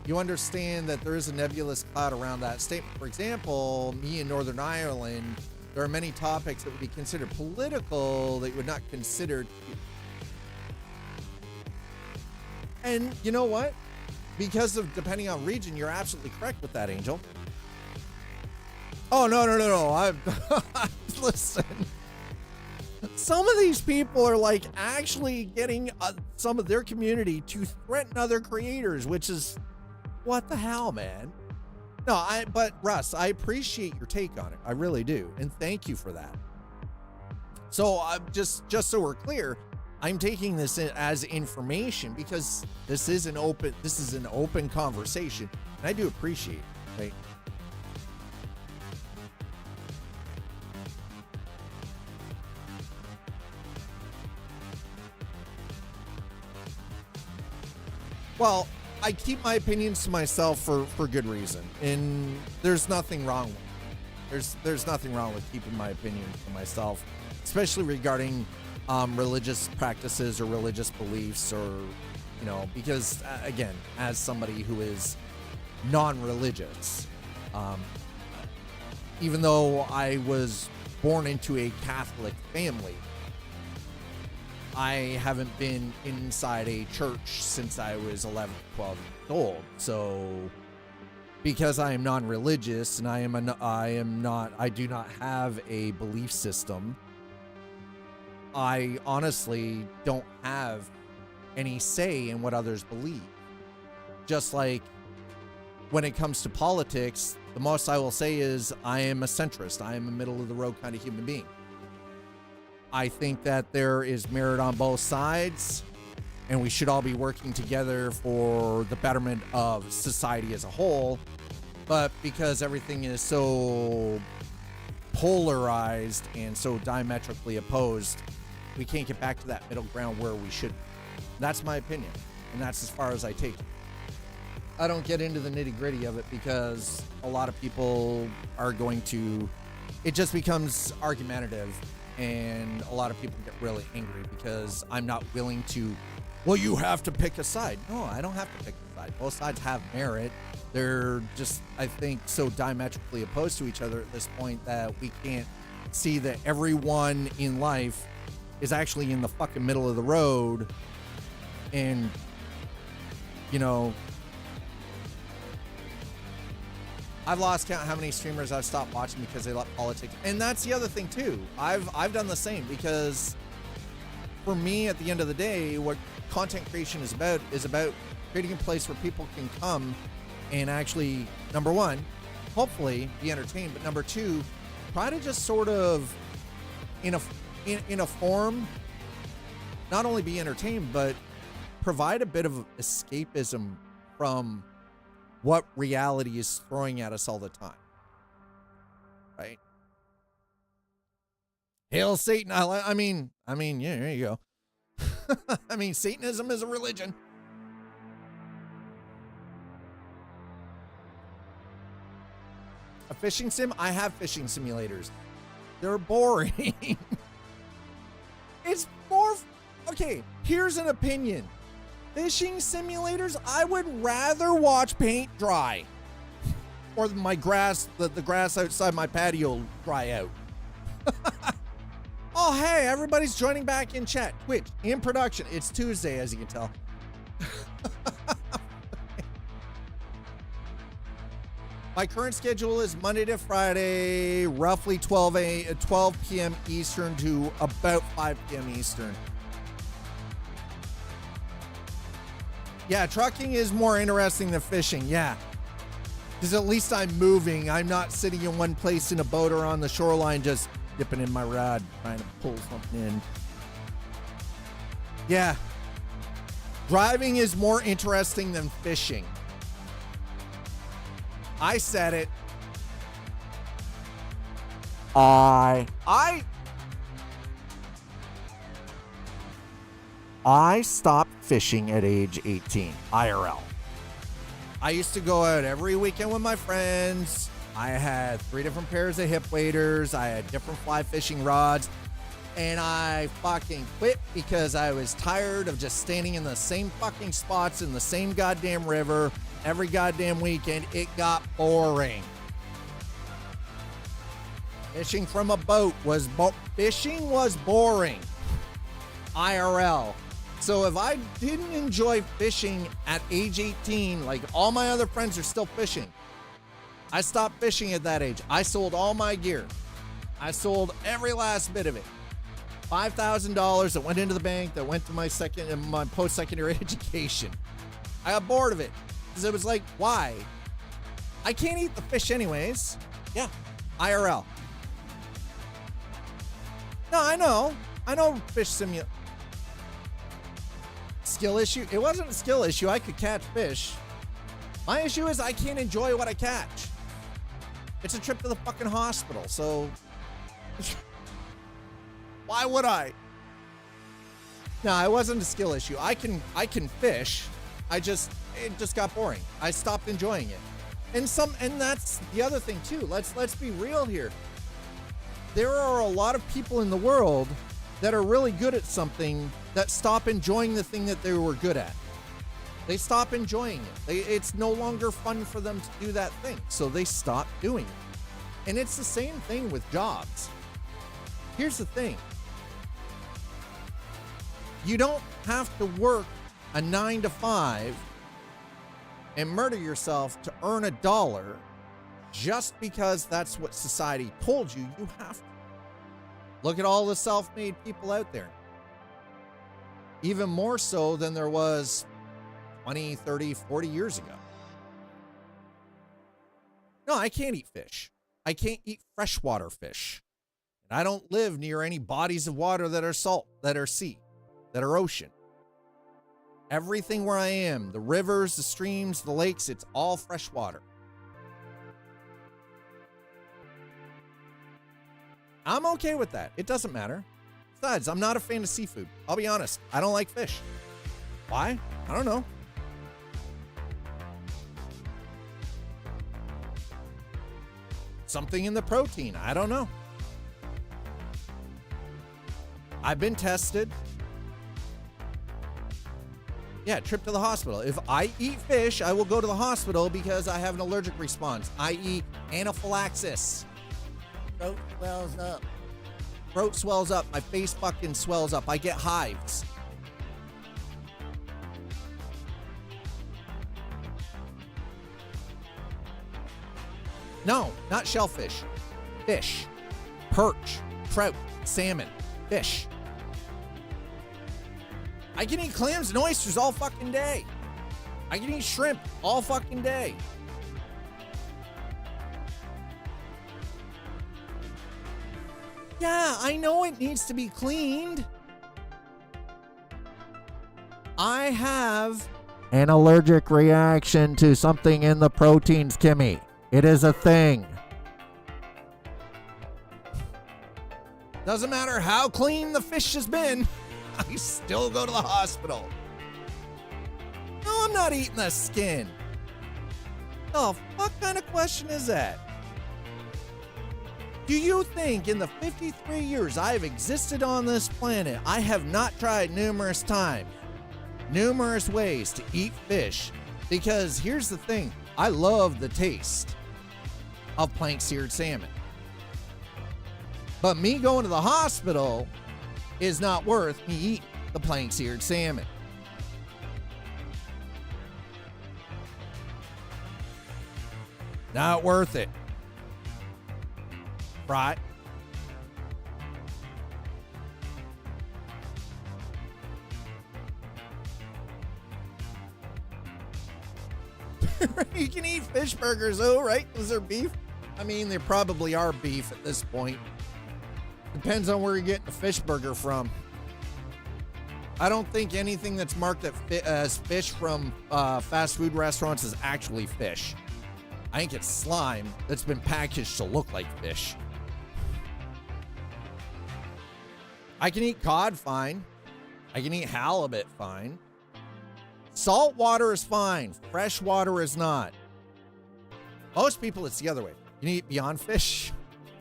You understand that there is a nebulous cloud around that statement. For example, me in Northern Ireland, there are many topics that would be considered political that you would not consider. And you know what? Because of depending on region, you're absolutely correct with that, Angel. Oh, no. Listen. Some of these people are like actually getting some of their community to threaten other creators, which is what the hell, man? No, but Russ, I appreciate your take on it. I really do. And thank you for that. So I'm just so we're clear, I'm taking this as information because this is an open conversation. And I do appreciate it, right? Well, I keep my opinions to myself for good reason, and there's nothing wrong with it. There's nothing wrong with keeping my opinions to myself, especially regarding religious practices or religious beliefs, or because again, as somebody who is non-religious, even though I was born into a Catholic family, I haven't been inside a church since I was 11, 12 years old. So because I am non-religious and I do not have a belief system, I honestly don't have any say in what others believe. Just like when it comes to politics, the most I will say is I am a centrist. I am a middle of the road kind of human being. I think that there is merit on both sides, and we should all be working together for the betterment of society as a whole. But because everything is so polarized and so diametrically opposed, we can't get back to that middle ground where we should. That's my opinion, and that's as far as I take it. I don't get into the nitty-gritty of it because a lot of people are going to, it just becomes argumentative. And a lot of people get really angry because I'm not willing to, well, you have to pick a side. No, I don't have to pick a side. Both sides have merit. They're just, I think, so diametrically opposed to each other at this point that we can't see that everyone in life is actually in the fucking middle of the road. And, I've lost count how many streamers I've stopped watching because they let politics. And that's the other thing too. I've done the same because for me, at the end of the day, what content creation is about creating a place where people can come and actually, number one, hopefully be entertained, but number two, try to just sort of in a form, not only be entertained, but provide a bit of escapism from what reality is throwing at us all the time. Right? Hail Satan. I mean, yeah, there you go. I mean, Satanism is a religion. A fishing sim? I have fishing simulators. They're boring. It's more. Okay, here's an opinion. Fishing simulators, I would rather watch paint dry. Or my grass, the grass outside my patio dry out. Oh, hey, everybody's joining back in chat. Twitch, in production. It's Tuesday, as you can tell. My current schedule is Monday to Friday, roughly 12 p.m. Eastern to about 5 p.m. Eastern. Yeah, trucking is more interesting than fishing, yeah. Because at least I'm moving. I'm not sitting in one place in a boat or on the shoreline just dipping in my rod, trying to pull something in. Yeah. Driving is more interesting than fishing. I said it. I stopped fishing at age 18, IRL. I used to go out every weekend with my friends. I had 3 different pairs of hip waders. I had different fly fishing rods. And I fucking quit because I was tired of just standing in the same fucking spots in the same goddamn river every goddamn weekend. It got boring. Fishing from a boat was boring. IRL. So if I didn't enjoy fishing at age 18, like all my other friends are still fishing, I stopped fishing at that age. I sold all my gear. I sold every last bit of it. $5,000 that went into the bank, that went to my post-secondary education. I got bored of it because it was like, why? I can't eat the fish anyways. Yeah, IRL. No, I know fish simulator. Skill issue? It wasn't a skill issue. I could catch fish. My issue is I can't enjoy what I catch. It's a trip to the fucking hospital, so why would I? No, it wasn't a skill issue. I can fish. It just got boring. I stopped enjoying it. And that's the other thing too. Let's be real here. There are a lot of people in the world that are really good at something that stop enjoying the thing that they were good at. They stop enjoying it. It's no longer fun for them to do that thing, so they stop doing it. And it's the same thing with jobs. Here's the thing. You don't have to work a 9 to 5 and murder yourself to earn $1 just because that's what society told you you have to. Look at all the self-made people out there. Even more so than there was 20, 30, 40 years ago. No, I can't eat fish. I can't eat freshwater fish. And I don't live near any bodies of water that are salt, that are sea, that are ocean. Everything where I am, the rivers, the streams, the lakes, it's all freshwater. I'm okay with that. It doesn't matter. Besides, I'm not a fan of seafood. I'll be honest. I don't like fish. Why? I don't know. Something in the protein. I don't know. I've been tested. Yeah, trip to the hospital. If I eat fish, I will go to the hospital because I have an allergic response, i.e. anaphylaxis. Throat swells up. Throat swells up. My face fucking swells up. I get hives. No, not shellfish. Fish. Perch. Trout. Salmon. Fish. I can eat clams and oysters all fucking day. I can eat shrimp all fucking day. Yeah, I know it needs to be cleaned. I have an allergic reaction to something in the proteins, Kimmy. It is a thing. Doesn't matter how clean the fish has been, I still go to the hospital. No, I'm not eating the skin. The fuck kind of question is that? Do you think in the 53 years I have existed on this planet, I have not tried numerous times, numerous ways to eat fish? Because here's the thing, I love the taste of plank seared salmon. But me going to the hospital is not worth me eating the plank seared salmon. Not worth it. Right? You can eat fish burgers, though, right? Because they're beef. I mean, they probably are beef at this point. Depends on where you're getting the fish burger from. I don't think anything that's marked as fish from fast food restaurants is actually fish. I think it's slime that's been packaged to look like fish. I can eat cod fine. I can eat halibut fine. Salt water is fine. Fresh water is not. Most people, it's the other way. You can eat beyond fish.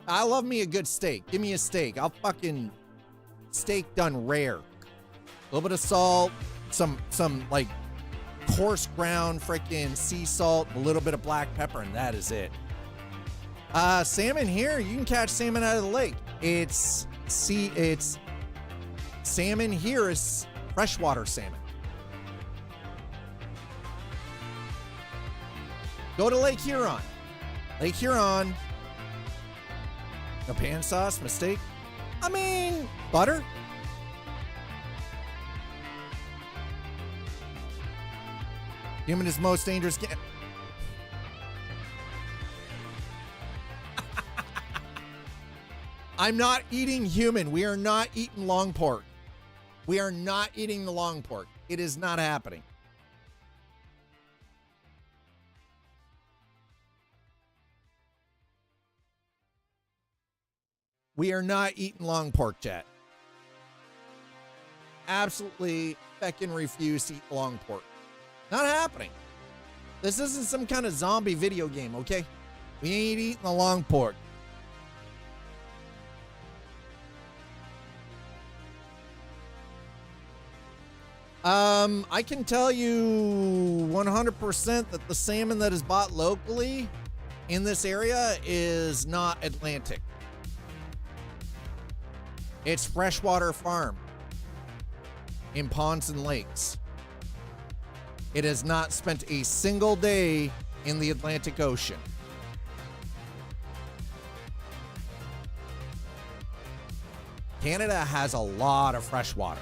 I love me a good steak. Give me a steak. I'll fucking steak done rare. A little bit of salt, some like coarse ground freaking sea salt, a little bit of black pepper, and that is it. Salmon here, you can catch salmon out of the lake. It's salmon here is freshwater salmon. Go to Lake Huron. Lake Huron. No pan sauce, mistake. I mean, butter. Human is most dangerous. I'm not eating human. We are not eating long pork. We are not eating the long pork. It is not happening. We are not eating long pork, chat. Absolutely feckin' refuse to eat long pork. Not happening. This isn't some kind of zombie video game, okay? We ain't eating the long pork. I can tell you 100% that the salmon that is bought locally in this area is not Atlantic. It's freshwater farm in ponds and lakes. It has not spent a single day in the Atlantic Ocean. Canada has a lot of fresh water.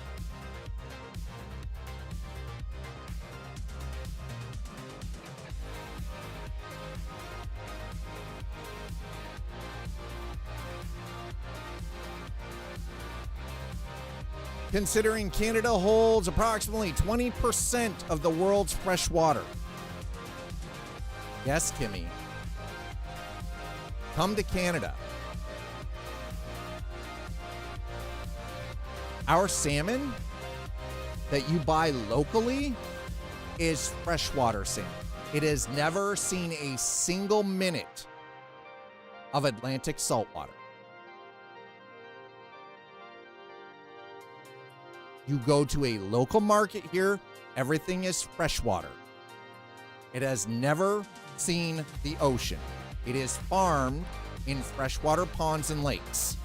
Considering Canada holds approximately 20% of the world's fresh water. Yes, Kimmy. Come to Canada. Our salmon that you buy locally is freshwater salmon. It has never seen a single minute of Atlantic saltwater. You go to a local market here, everything is freshwater. It has never seen the ocean. It is farmed in freshwater ponds and lakes.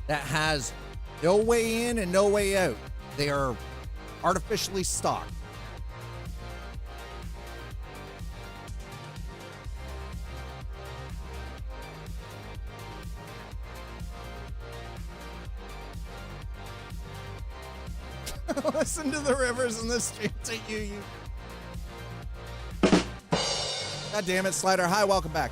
That has no way in and no way out. They are artificially stocked. Listen to the rivers and the streets at you. God damn it, Slider. Hi, welcome back.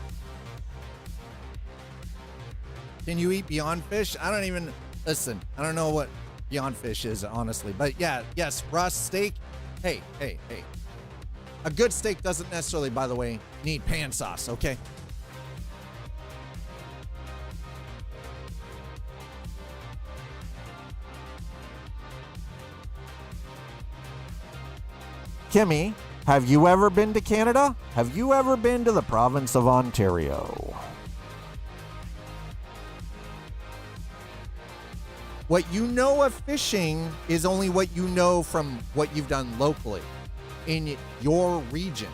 Can you eat Beyond Fish? I don't even listen. I don't know what Beyond Fish is, honestly. But yeah, yes, Russ, steak. Hey. A good steak doesn't necessarily, by the way, need pan sauce, okay? Kimmy, have you ever been to Canada? Have you ever been to the province of Ontario? What you know of fishing is only what you know from what you've done locally in your region.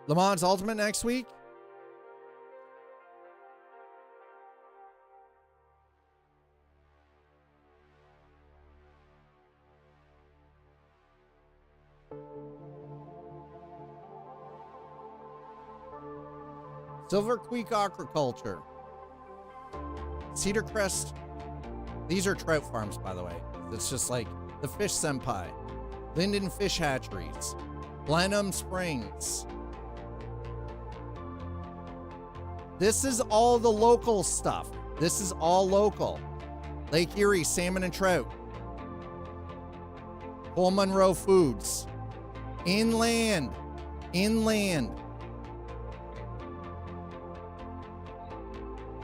Le Mans Ultimate next week? Silver Creek Aquaculture. Cedar Crest. These are trout farms, by the way. It's just like the Fish Senpai. Linden Fish Hatcheries. Blenheim Springs. This is all the local stuff. This is all local. Lake Erie, salmon and trout. Cole Monroe Foods. Inland.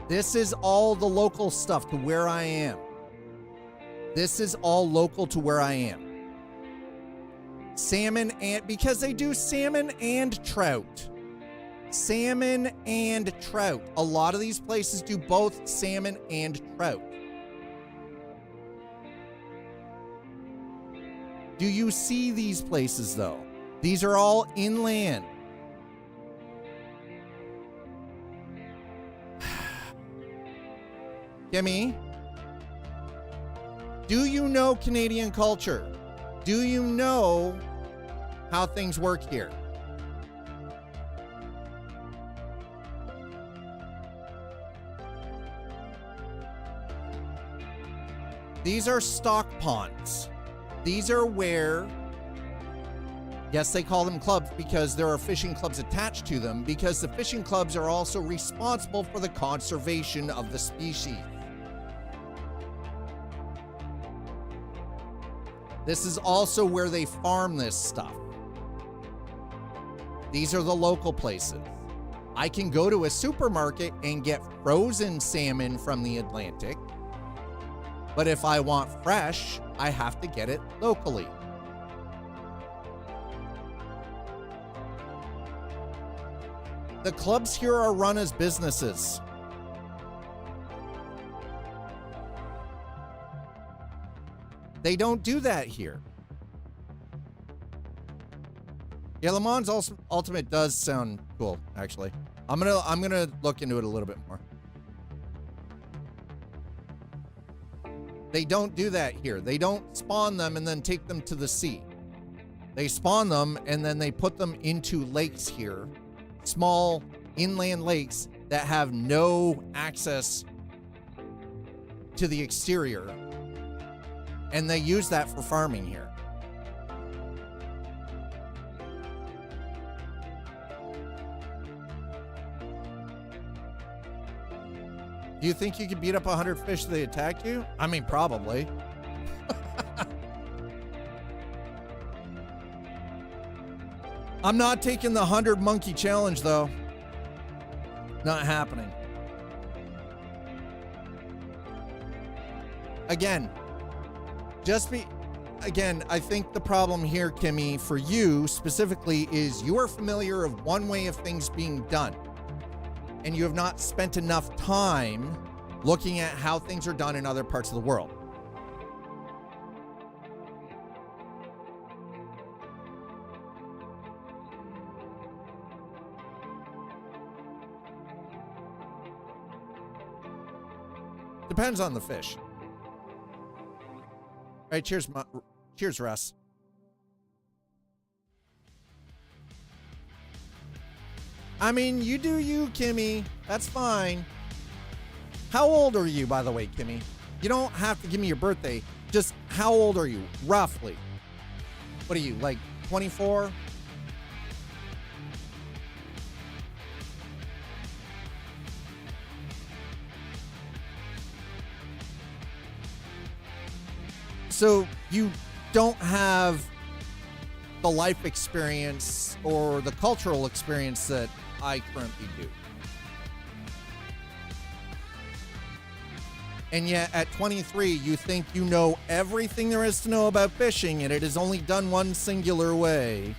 This is all the local stuff to where I am. This is all local to where I am. Salmon and, because they do salmon and trout. Salmon and trout. A lot of these places do both salmon and trout. Do you see these places though? These are all inland. Kimmy, do you know Canadian culture? Do you know how things work here? These are stock ponds. These are where, yes, they call them clubs because there are fishing clubs attached to them, because the fishing clubs are also responsible for the conservation of the species. This is also where they farm this stuff. These are the local places. I can go to a supermarket and get frozen salmon from the Atlantic. But if I want fresh, I have to get it locally. The clubs here are run as businesses. They don't do that here. Yeah, Le Mans Ultimate does sound cool, actually. I'm gonna look into it a little bit more. They don't do that here. They don't spawn them and then take them to the sea. They spawn them and then they put them into lakes here. Small inland lakes that have no access to the exterior. And they use that for farming here. Do you think you could beat up 100 fish if they attack you? I mean, probably. I'm not taking the 100 monkey challenge, though. Not happening. Again, I think the problem here, Kimmy, for you specifically is you are familiar of one way of things being done. And you have not spent enough time looking at how things are done in other parts of the world. Depends on the fish. All right, cheers, Russ. I mean, you do you, Kimmy. That's fine. How old are you, by the way, Kimmy? You don't have to give me your birthday. Just how old are you, roughly? What are you, like 24? So don't have the life experience or the cultural experience that I currently do. And yet at 23, you think you know everything there is to know about fishing, and it is only done one singular way.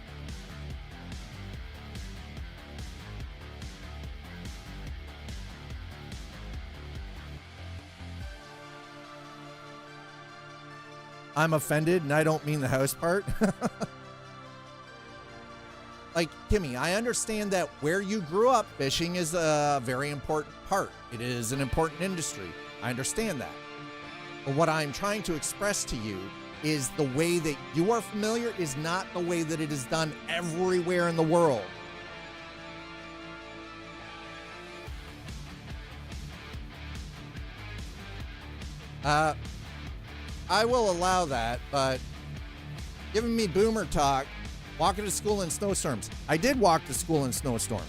I'm offended, and I don't mean the house part. Like, Kimmy, I understand that where you grew up, fishing is a very important part. It is an important industry. I understand that. But what I'm trying to express to you is the way that you are familiar is not the way that it is done everywhere in the world. I will allow that, but giving me boomer talk, walking to school in snowstorms. I did walk to school in snowstorms.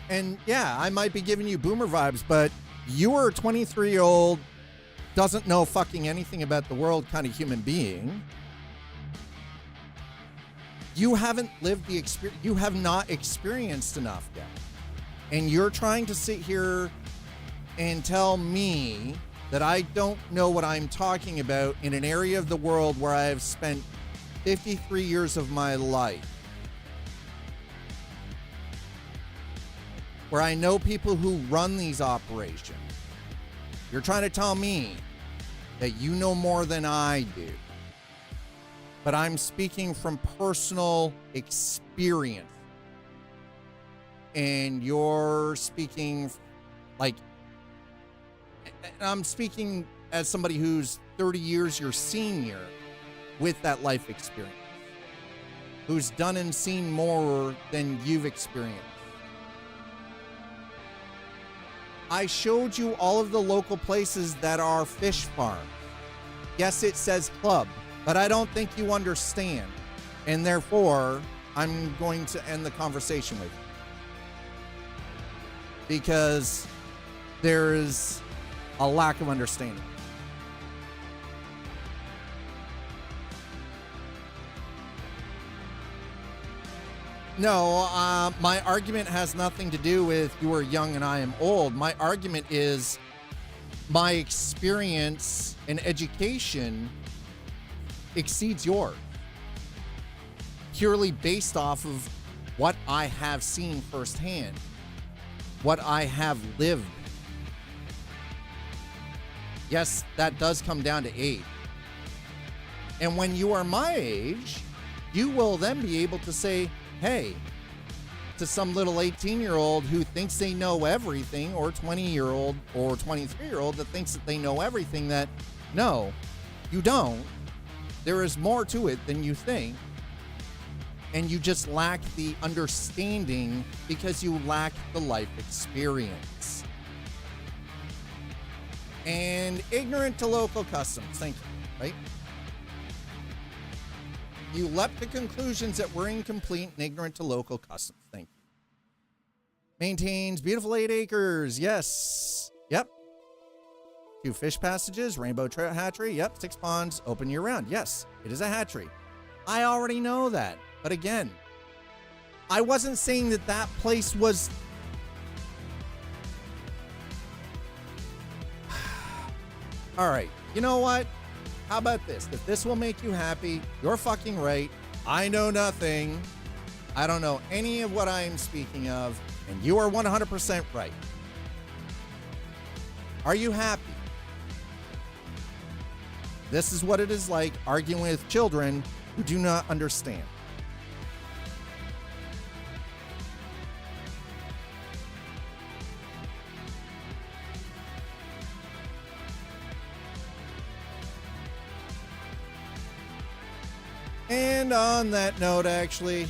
And yeah, I might be giving you boomer vibes, but you are a 23-year-old, doesn't know fucking anything about the world kind of human being. You haven't lived the experience. You have not experienced enough yet. And you're trying to sit here and tell me that I don't know what I'm talking about in an area of the world where I have spent 53 years of my life. Where I know people who run these operations. You're trying to tell me that you know more than I do. But I'm speaking from personal experience. And you're speaking like, I'm speaking as somebody who's 30 years your senior with that life experience. Who's done and seen more than you've experienced. I showed you all of the local places that are fish farms. Yes, it says club, but I don't think you understand. And therefore, I'm going to end the conversation with you. Because there is a lack of understanding. No, my argument has nothing to do with you are young and I am old. My argument is my experience and education exceeds yours. Purely based off of what I have seen firsthand. What I have lived. Yes, that does come down to age. And when you are my age, you will then be able to say, hey, to some little 18-year-old who thinks they know everything, or 20-year-old or 23-year-old that thinks that they know everything, that no, you don't. There is more to it than you think. And you just lack the understanding because you lack the life experience. And ignorant to local customs. Thank you, right? You leapt to conclusions that were incomplete and ignorant to local customs. Thank you. Maintains beautiful 8 acres. Yes. Yep. 2 fish passages, rainbow trout hatchery. Yep. 6 ponds, open year round. Yes, it is a hatchery. I already know that. But again, I wasn't saying that that place was... All right. You know what? How about this? If this will make you happy, you're fucking right. I know nothing. I don't know any of what I'm speaking of, and you are 100% right. Are you happy? This is what it is like arguing with children who do not understand. And on that note, actually,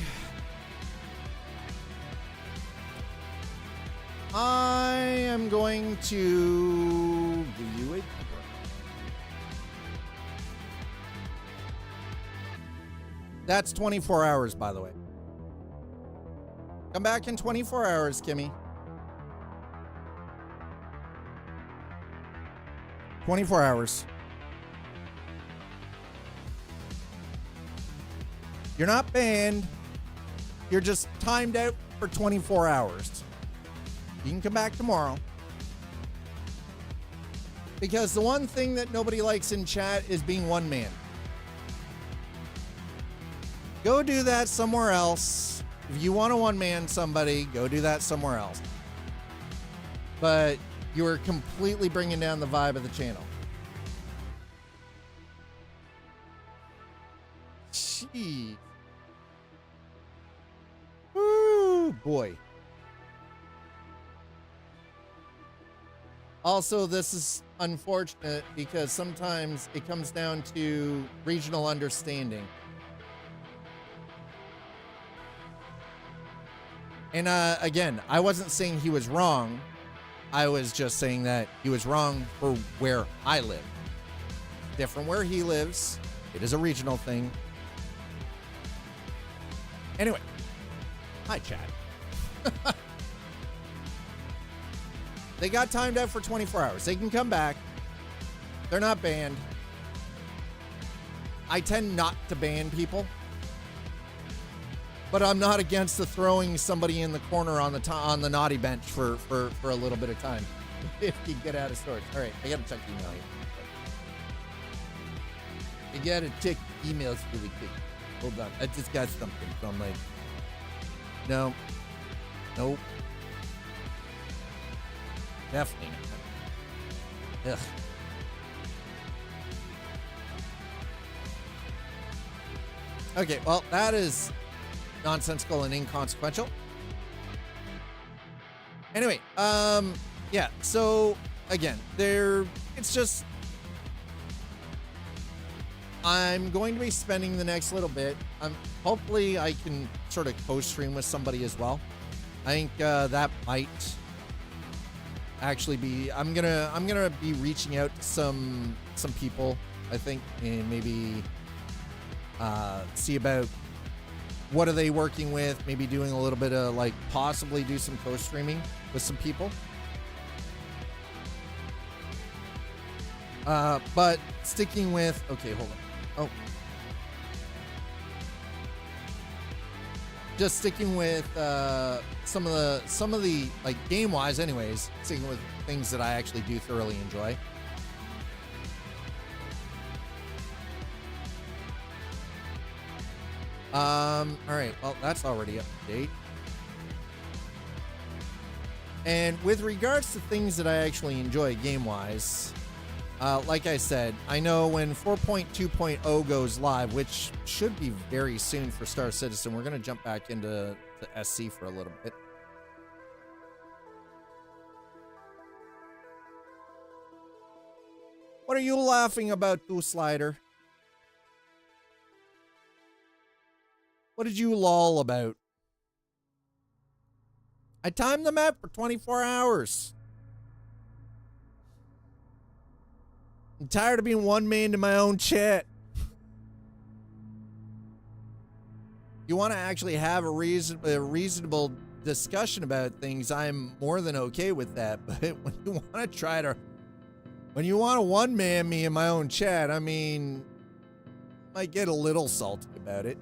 I am going to give you a That's 24 hours, by the way. Come back in 24 hours, Kimmy. 24 hours. You're not banned. You're just timed out for 24 hours. You can come back tomorrow. Because the one thing that nobody likes in chat is being one man. Go do that somewhere else. If you want to one man somebody, go do that somewhere else. But you are completely bringing down the vibe of the channel. Jeez. Woo, boy. Also, this is unfortunate because sometimes it comes down to regional understanding. And again, I wasn't saying he was wrong. I was just saying that he was wrong for where I live. Different where he lives. It is a regional thing. Anyway. Hi, Chad. They got timed out for 24 hours. They can come back. They're not banned. I tend not to ban people. But I'm not against the throwing somebody in the corner on the naughty bench for a little bit of time. If you get out of storage. All right, I got to check email here. I got to check emails really quick. Hold on. I just got something. So I'm like, no. Nope. Definitely not. Ugh. Okay, well, that is nonsensical and inconsequential. Anyway, yeah, so again, it's just I'm going to be spending the next little bit. Hopefully I can sort of co-stream with somebody as well. I think that might actually be I'm gonna be reaching out to some people, I think, and maybe see about what are they working with, maybe doing a little bit of like possibly do some co-streaming with some people. But sticking with, okay, hold on. Oh. Just sticking with some of the like game wise anyways, sticking with things that I actually do thoroughly enjoy. All right, well, that's already up to date. And with regards to things that I actually enjoy game-wise, like I said, I know when 4.2.0 goes live, which should be very soon for Star Citizen, we're going to jump back into the SC for a little bit. What are you laughing about, Two Slider? What did you lol about? I timed them out for 24 hours. I'm tired of being one man to my own chat. You want to actually have a reasonable discussion about things, I'm more than okay with that. But when you want to one man me in my own chat, I mean, I might get a little salty about it.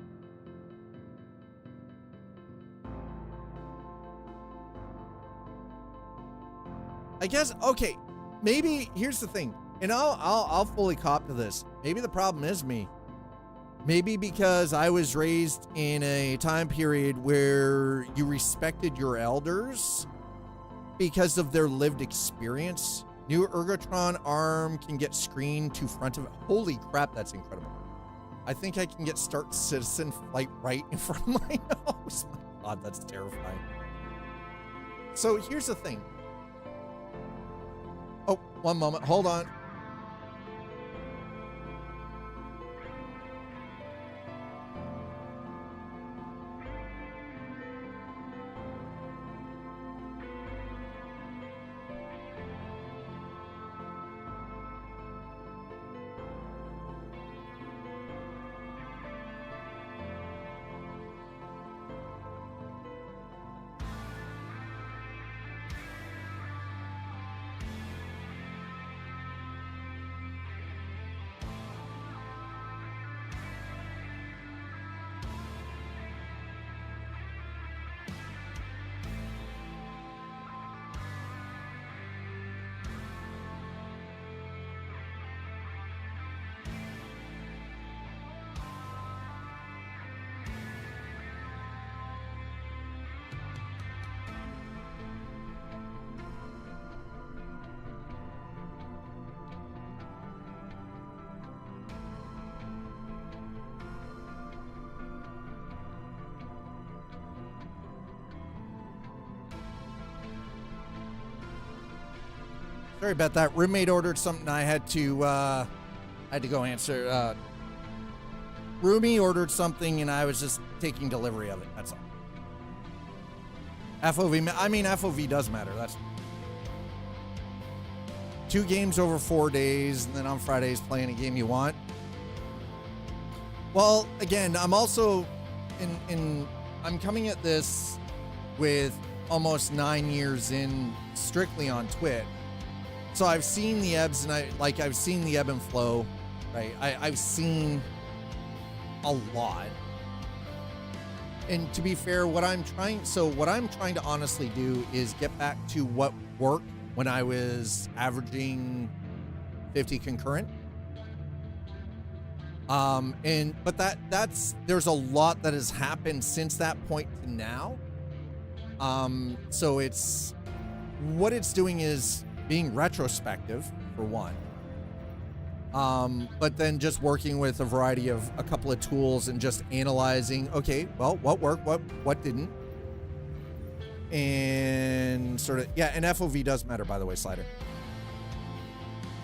I guess, okay, maybe here's the thing, and I'll fully cop to this. Maybe the problem is me. Maybe because I was raised in a time period where you respected your elders because of their lived experience. New Ergotron arm can get screened to front of it. Holy crap, that's incredible. I think I can get Start Citizen Flight right in front of my nose. My God, that's terrifying. So here's the thing. Oh, one moment. Hold on. Sorry about that. Roommate ordered something. I had to go answer. Roomie ordered something, and I was just taking delivery of it. That's all. FOV does matter. That's 2 games over 4 days, and then on Fridays playing a game you want. Well, again, I'm also I'm coming at this with almost 9 years in strictly on Twitch. So I've seen the ebbs and I've seen the ebb and flow, right? I've seen a lot. And to be fair, what I'm trying to honestly do is get back to what worked when I was averaging 50 concurrent. There's a lot that has happened since that point to now. So what it's doing is being retrospective for one. But then just working with a couple of tools and just analyzing, okay, well, what worked, what didn't. And sort of, yeah, and FOV does matter, by the way, Slider.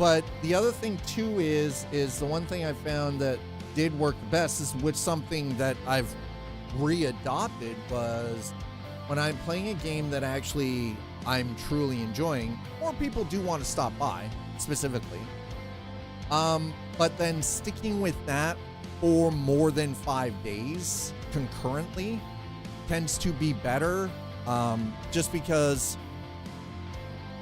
But the other thing too is the one thing I found that did work the best is with something that I've readopted was when I'm playing a game that actually I'm truly enjoying, more people do want to stop by specifically. But then sticking with that for more than 5 days concurrently tends to be better. Just because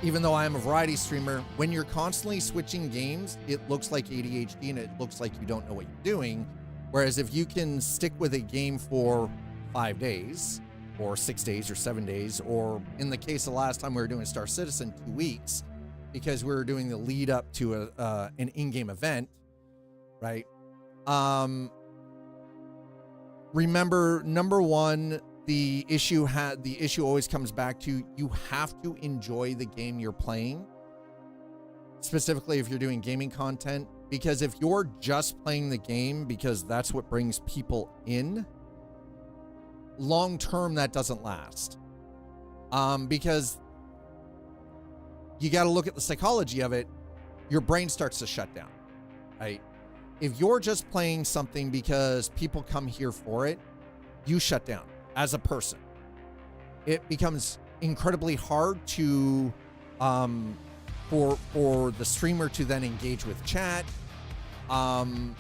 even though I am a variety streamer, when you're constantly switching games, it looks like ADHD and it looks like you don't know what you're doing. Whereas if you can stick with a game for 5 days or 6 days or 7 days, or in the case of the last time we were doing Star Citizen, 2 weeks, because we were doing the lead up to an in-game event, right? Remember, number one, the issue always comes back to you have to enjoy the game you're playing, specifically if you're doing gaming content, because if you're just playing the game because that's what brings people in, long term that doesn't last. Because you got to look at the psychology of it. Your brain starts to shut down, right? If you're just playing something because people come here for it, you shut down as a person. It becomes incredibly hard to for the streamer to then engage with chat. And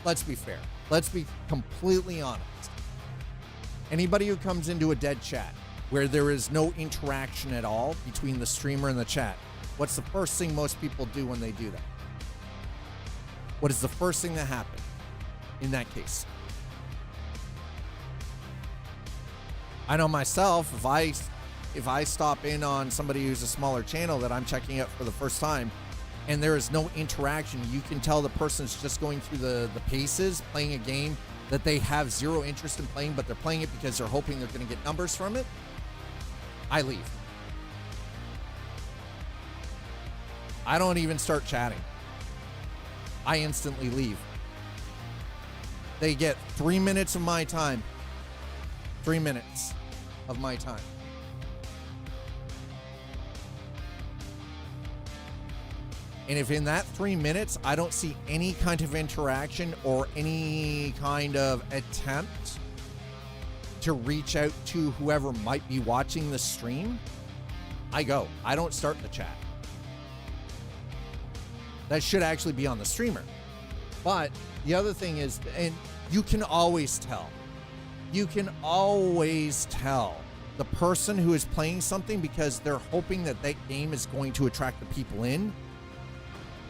let's be fair. Let's be completely honest. Anybody who comes into a dead chat where there is no interaction at all between the streamer and the chat, what's the first thing most people do when they do that? What is the first thing that happens in that case? I know myself, if I stop in on somebody who's a smaller channel that I'm checking out for the first time and there is no interaction, you can tell the person's just going through the paces, playing a game that they have zero interest in playing, but they're playing it because they're hoping they're going to get numbers from it. I leave. I don't even start chatting. I instantly leave. They get 3 minutes of my time. 3 minutes of my time. And if in that 3 minutes, I don't see any kind of interaction or any kind of attempt to reach out to whoever might be watching the stream, I go. I don't start the chat. That should actually be on the streamer. But the other thing is, and you can always tell the person who is playing something because they're hoping that that game is going to attract the people in,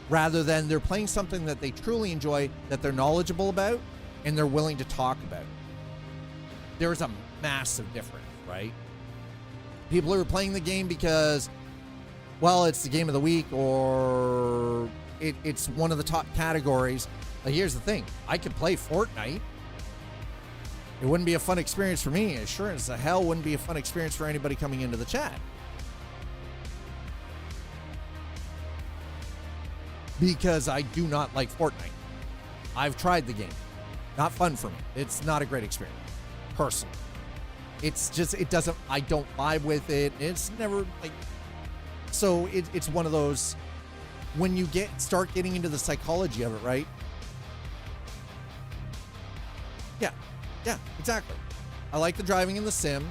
rather than they're playing something that they truly enjoy, that they're knowledgeable about, and they're willing to talk about. There's a massive difference, right? People who are playing the game because, well, it's the game of the week or it's one of the top categories. Like, here's the thing. I could play Fortnite. It wouldn't be a fun experience for me. Sure as the hell wouldn't be a fun experience for anybody coming into the chat. Because I do not like Fortnite. I've tried the game. Not fun for me. It's not a great experience. Personally. It's just, I don't vibe with it. It's never, like, So it's one of those, when you start getting into the psychology of it, right? Yeah, exactly. I like the driving in the sim.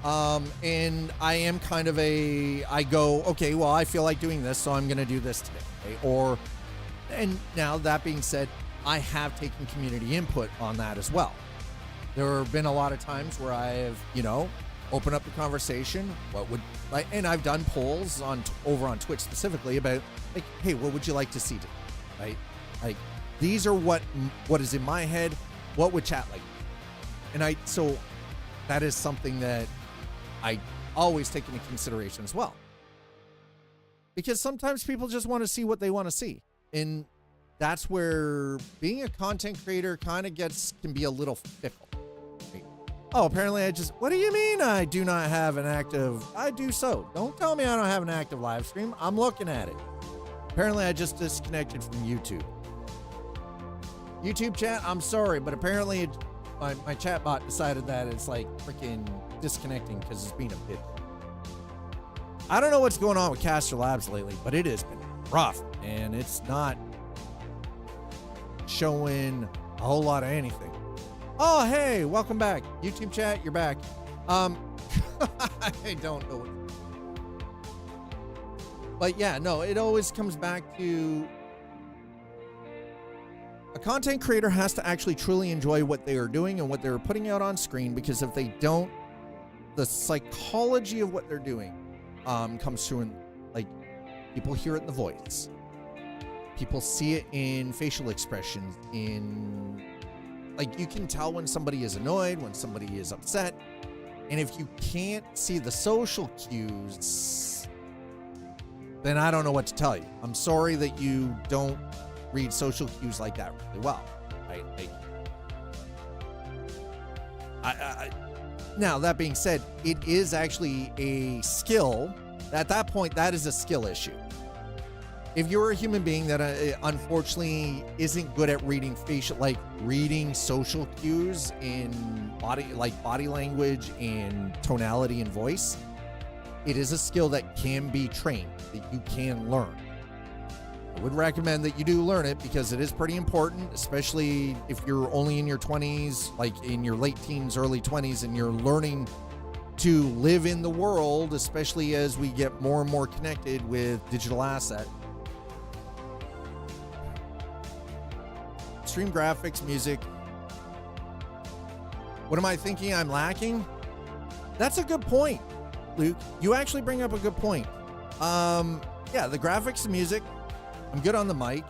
And I am kind of I go, okay, well, I feel like doing this, so I'm going to do this today. Okay? And now that being said, I have taken community input on that as well. There have been a lot of times where I have, opened up the conversation. And I've done polls over on Twitch specifically about, like, hey, what would you like to see today? Right? Like, these are what is in my head. What would chat like? And so that is something that I always take into consideration as well. Because sometimes people just want to see what they want to see. And that's where being a content creator kind of can be a little fickle. Right? Oh, apparently what do you mean I do not have an active? I do so. Don't tell me I don't have an active live stream. I'm looking at it. Apparently I just disconnected from YouTube. YouTube chat, I'm sorry, but apparently my chat bot decided that it's like freaking disconnecting because it's being a bitch. I don't know what's going on with Caster Labs lately, but it has been rough and it's not showing a whole lot of anything. Oh, hey, welcome back. YouTube chat, you're back. I don't know. But yeah, no, it always comes back to a content creator has to actually truly enjoy what they are doing and what they're putting out on screen, because if they don't, the psychology of what they're doing comes through in, like, people hear it in the voice. People see it in facial expressions, like, you can tell when somebody is annoyed, when somebody is upset. And if you can't see the social cues, then I don't know what to tell you. I'm sorry that you don't read social cues like that really well. Now, that being said, it is actually a skill. At that point, that is a skill issue. If you're a human being that unfortunately isn't good at reading reading social cues in body language and tonality and voice, it is a skill that can be trained, that you can learn. I would recommend that you do learn it because it is pretty important, especially if you're only in your 20s, like in your late teens, early 20s, and you're learning to live in the world, especially as we get more and more connected with digital asset. Stream graphics, music. What am I thinking I'm lacking? That's a good point, Luke. You actually bring up a good point. Yeah, the graphics and music. I'm good on the mic.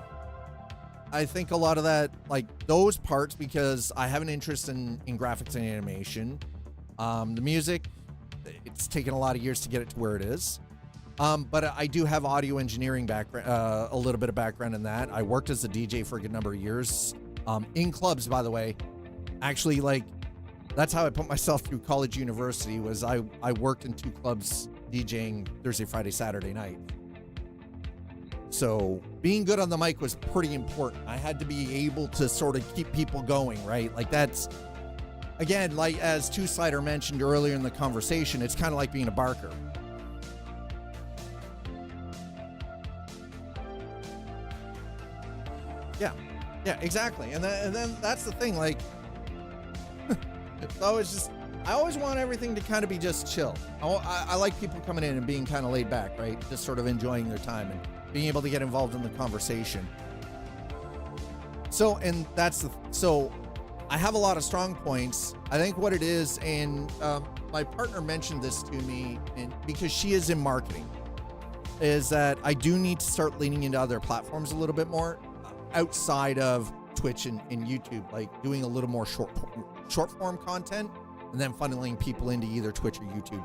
I think a lot of that, like those parts, because I have an interest in graphics and animation. The music, it's taken a lot of years to get it to where it is. But I do have audio engineering background, a little bit of background in that. I worked as a DJ for a good number of years, in clubs, by the way. Actually, like, that's how I put myself through college, university, was I worked in 2 clubs DJing Thursday, Friday, Saturday night. So being good on the mic was pretty important. I had to be able to sort of keep people going, right? Like, that's, again, like as Two Slider mentioned earlier in the conversation, it's kind of like being a barker. Yeah, exactly. And then that's the thing, like, I always want everything to kind of be just chill. I like people coming in and being kind of laid back, right? Just sort of enjoying their time and being able to get involved in the conversation. So I have a lot of strong points. I think what it is, and my partner mentioned this to me, and because she is in marketing, is that I do need to start leaning into other platforms a little bit more outside of Twitch and YouTube, like doing a little more short form content and then funneling people into either Twitch or YouTube.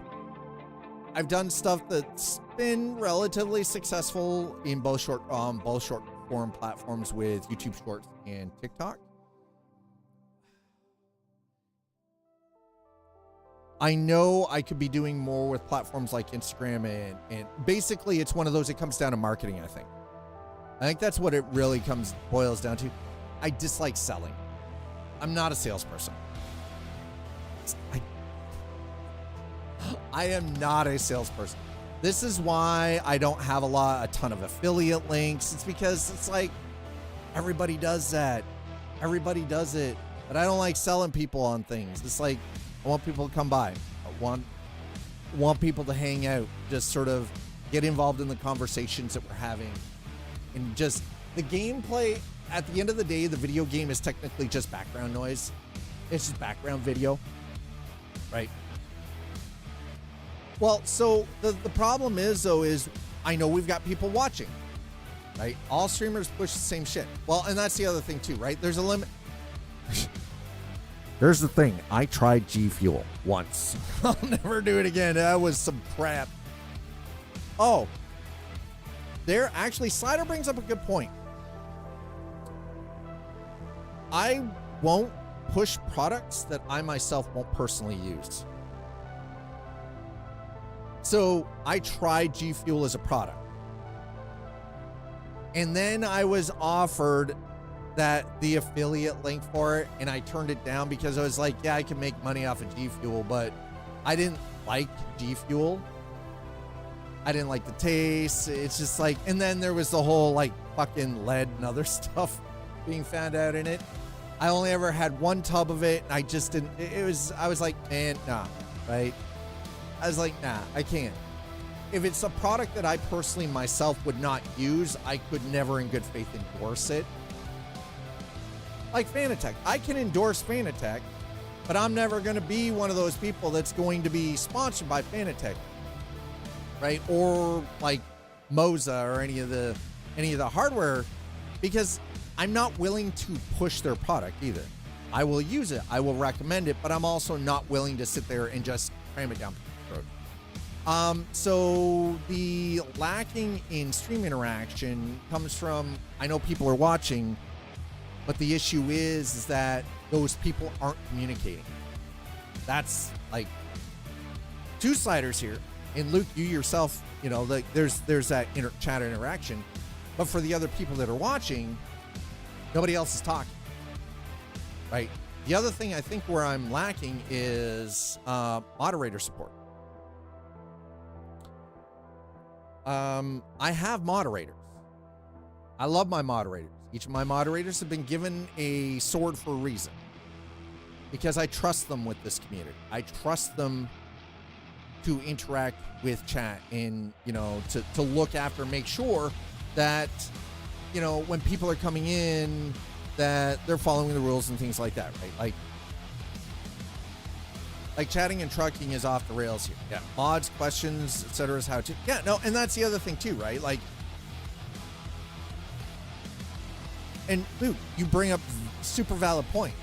I've done stuff that's been relatively successful in both short form platforms with YouTube Shorts and TikTok. I know I could be doing more with platforms like Instagram, and basically it's one of those, it comes down to marketing, I think. I think that's what it really boils down to. I dislike selling. I'm not a salesperson. I am not a salesperson. This is why I don't have a ton of affiliate links. It's because it's like everybody does that. Everybody does it. But I don't like selling people on things. It's like I want people to come by. I want people to hang out, just sort of get involved in the conversations that we're having. And just the gameplay, at the end of the day, the video game is technically just background noise. It's just background video, right? Well, so the problem is, though, is I know we've got people watching, right? All streamers push the same shit. Well, and that's the other thing, too, right? There's a limit. Here's the thing. I tried G Fuel once. I'll never do it again. That was some crap. Oh, there actually, Slider brings up a good point. I won't push products that I myself won't personally use. So I tried G Fuel as a product. And then I was offered the affiliate link for it, and I turned it down because I was like, yeah, I can make money off of G Fuel, but I didn't like G Fuel. I didn't like the taste. It's just like, and then there was the whole like fucking lead and other stuff being found out in it. I only ever had one tub of it, and I just didn't, I was like, man, nah, right? I was like, nah, I can't. If it's a product that I personally myself would not use, I could never in good faith endorse it. Like Fanatec. I can endorse Fanatec, but I'm never going to be one of those people that's going to be sponsored by Fanatec, right? Or like Moza or any of the hardware, because I'm not willing to push their product either. I will use it, I will recommend it, but I'm also not willing to sit there and just cram it down people's throat. So the lacking in stream interaction comes from, I know people are watching, but the issue is that those people aren't communicating. That's like two sliders here. And Luke, you yourself, you know, like there's that chat interaction. But for the other people that are watching, nobody else is talking, right? The other thing I think where I'm lacking is moderator support. I have moderators. I love my moderators. Each of my moderators have been given a sword for a reason, because I trust them with this community. I trust them to interact with chat and, you know, to look after, make sure that, you know, when people are coming in, that they're following the rules and things like that, right? Like chatting and trucking is off the rails here. Yeah. Mods, questions, etc. is how to. Yeah, no, and that's the other thing too, right? Like, and Luke, you bring up super valid point.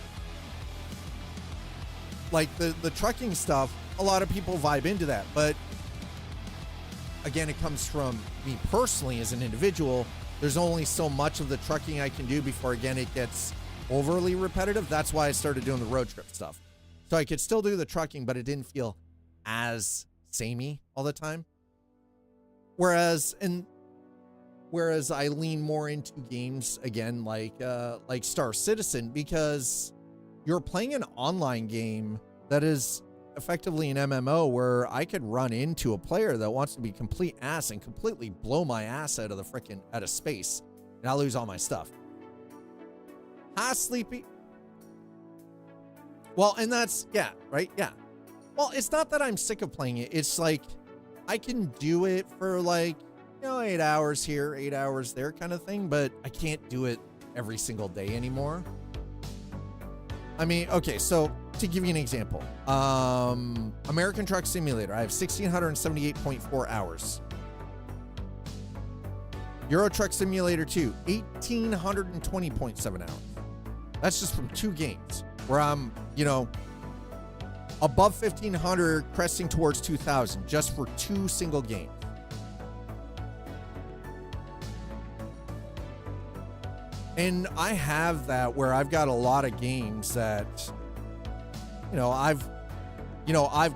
Like the trucking stuff, a lot of people vibe into that, but again, it comes from me personally as an individual. There's only so much of the trucking I can do before, again, it gets overly repetitive. That's why I started doing the road trip stuff. So I could still do the trucking, but it didn't feel as samey all the time. Whereas I lean more into games again, like Star Citizen, because you're playing an online game that is effectively an MMO where I could run into a player that wants to be complete ass and completely blow my ass out of space, and I'll lose all my stuff. Hi, Sleepy. Well, and that's, yeah, right? Yeah. Well, it's not that I'm sick of playing it. It's like I can do it for like, you know, 8 hours here, 8 hours there kind of thing, but I can't do it every single day anymore. I mean, okay, so to give you an example, American Truck Simulator, I have 1,678.4 hours. Euro Truck Simulator 2, 1,820.7 hours. That's just from 2 games where I'm, you know, above 1,500, cresting towards 2,000 just for 2 single games. And I have that where I've got a lot of games that, you know, I've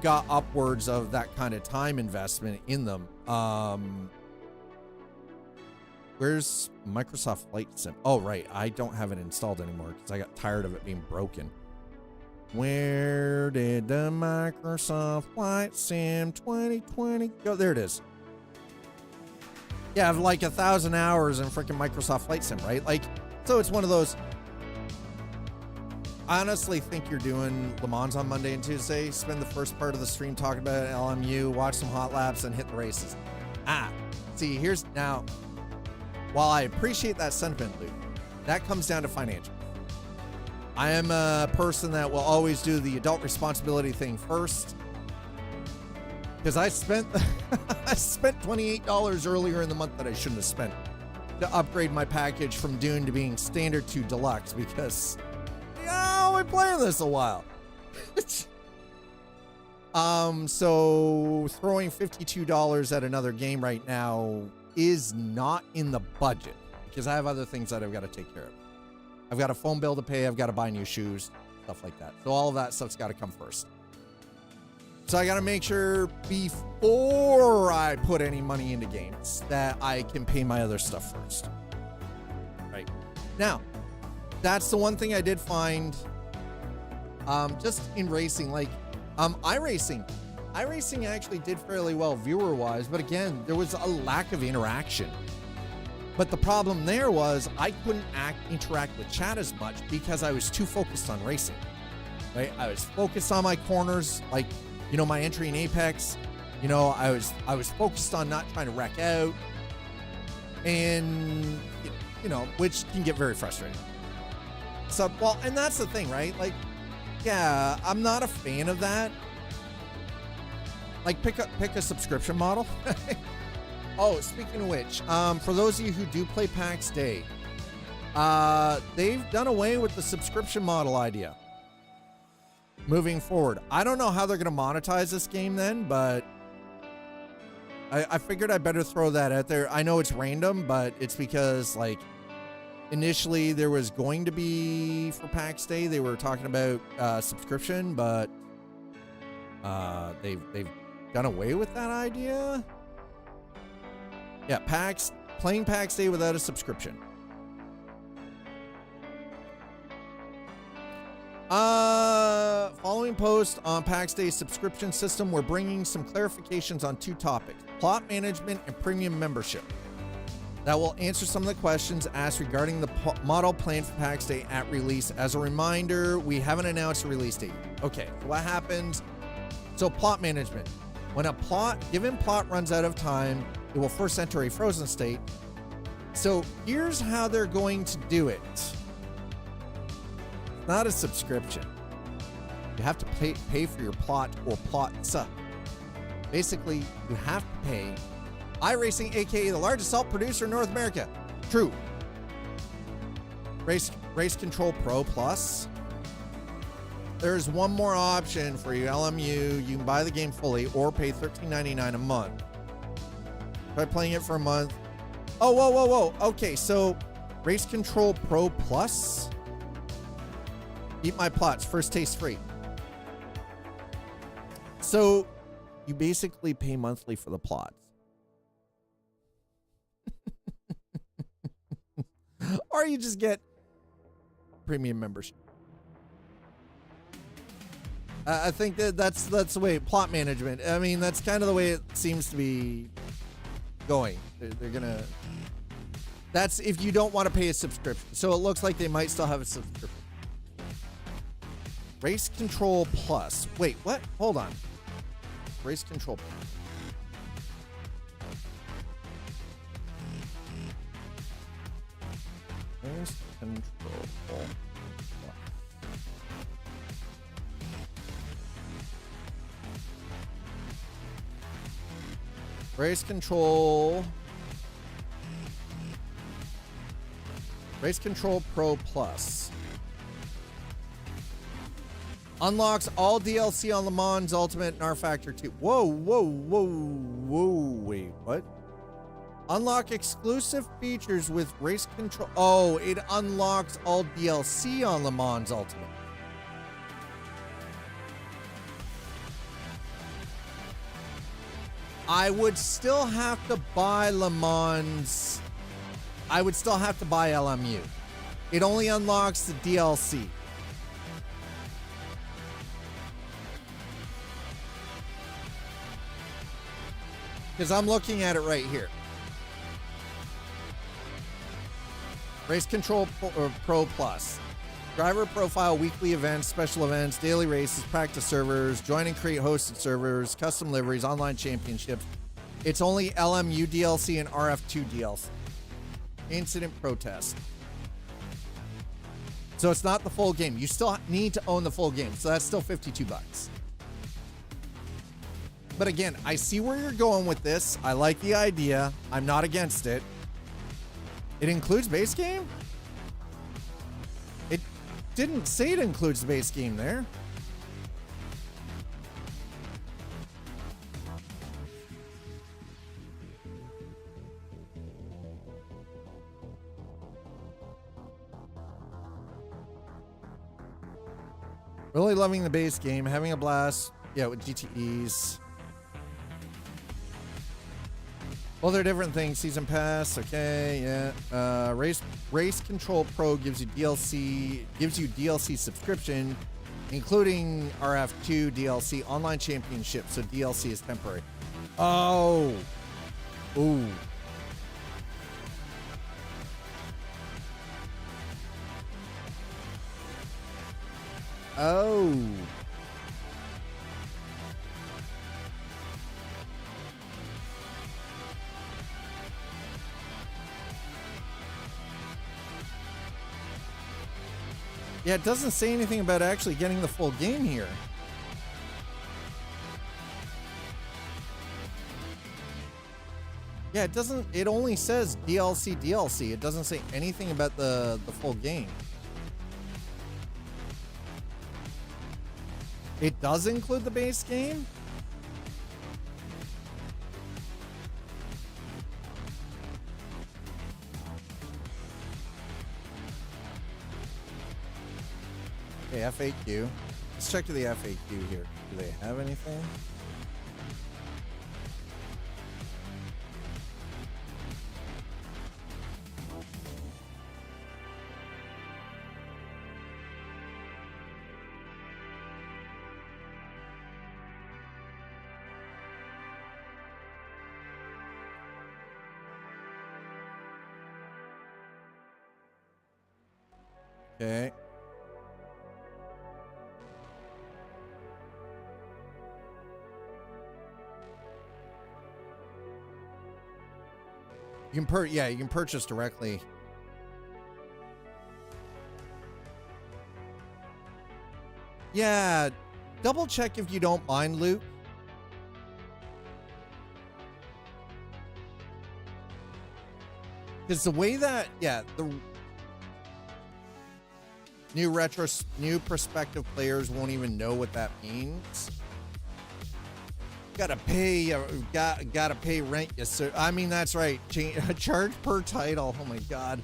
got upwards of that kind of time investment in them. Where's Microsoft Flight Sim? Oh, right. I don't have it installed anymore because I got tired of it being broken. Where did the Microsoft Flight Sim 2020 go? There it is. Yeah, I have like 1,000 hours in freaking Microsoft Flight Sim, right? Like, so it's one of those. I honestly think you're doing Le Mans on Monday and Tuesday. Spend the first part of the stream talking about LMU, watch some hot laps, and hit the races. See, here's now. While I appreciate that sentiment, Luke, that comes down to financial. I am a person that will always do the adult responsibility thing first. Because I spent I spent $28 earlier in the month that I shouldn't have spent to upgrade my package from Dune to being standard to deluxe because I've been playing this a while. So throwing $52 at another game right now is not in the budget because I have other things that I've got to take care of. I've got a phone bill to pay. I've got to buy new shoes, stuff like that. So all of that stuff's got to come first. So I got to make sure before I put any money into games that I can pay my other stuff first. Right. Now, that's the one thing I did find just in racing, like iRacing. iRacing actually did fairly well viewer-wise, but again, there was a lack of interaction. But the problem there was I couldn't interact with chat as much because I was too focused on racing. Right? I was focused on my corners, like, you know, my entry in Apex. You know, I was focused on not trying to wreck out. And, you know, which can get very frustrating. So, well, and that's the thing, right? Like, yeah, I'm not a fan of that. Like, pick a subscription model. Oh, speaking of which, for those of you who do play PAX Day, they've done away with the subscription model idea. Moving forward, I don't know how they're going to monetize this game then, but I figured I better throw that out there. I know it's random, but it's because, like, initially there was going to be, for PAX Day, they were talking about subscription, but they've done away with that idea. Yeah, playing PAX Day without a subscription. Following post on PAX Day's subscription system, we're bringing some clarifications on two topics: plot management and premium membership. That will answer some of the questions asked regarding the model planned for PAX Day at release. As a reminder, we haven't announced a release date. Okay, so what happens? So plot management. When a given plot runs out of time, it will first enter a frozen state. So here's how they're going to do it. Not a subscription. You have to pay for your plot or plots. Basically, you have to pay. iRacing, aka the largest salt producer in North America. True. Race Control Pro Plus. There's one more option for you, LMU. You can buy the game fully or pay $13.99 a month. Try playing it for a month. Oh, whoa. Okay, so Race Control Pro Plus. Eat my plots. First taste free. So you basically pay monthly for the plots. Or you just get premium membership. I think that's the way, plot management. I mean, that's kind of the way it seems to be going. They're gonna. That's if you don't want to pay a subscription. So it looks like they might still have a subscription. Race Control Plus. Wait, what? Hold on. Race Control Plus. Race Control Plus. Race Control Pro Plus. Unlocks all DLC on Le Mans Ultimate and R Factor 2. Whoa. Wait, what? Unlock exclusive features with Race Control. Oh, it unlocks all DLC on Le Mans Ultimate. I would still have to buy Le Mans. I would still have to buy LMU. It only unlocks the DLC. Because I'm looking at it right here. Race Control Pro Plus. Driver profile, weekly events, special events, daily races, practice servers, join and create hosted servers, custom liveries, online championships. It's only LMU DLC and RF2 DLC. Incident protest. So it's not the full game. You still need to own the full game. So that's still $52. But again, I see where you're going with this. I like the idea. I'm not against it. It includes base game? It didn't say it includes the base game there. Really loving the base game, having a blast. Yeah, with GTEs. Well, they're different things. Season pass, okay, yeah. Race Control Pro gives you DLC subscription, including RF2 DLC, online championship. So DLC is temporary. Oh, ooh. Oh. Yeah, it doesn't say anything about actually getting the full game here. Yeah, it doesn't, it only says DLC. It doesn't say anything about the full game. It does include the base game? Okay, FAQ. Let's check to the FAQ here. Do they have anything? Okay. You can purchase directly. Yeah, double check if you don't mind, Luke. Because the way that, the new prospective players won't even know what that means. Gotta pay, gotta pay rent. Yes, sir. I mean, that's right. Charge per title. Oh my God.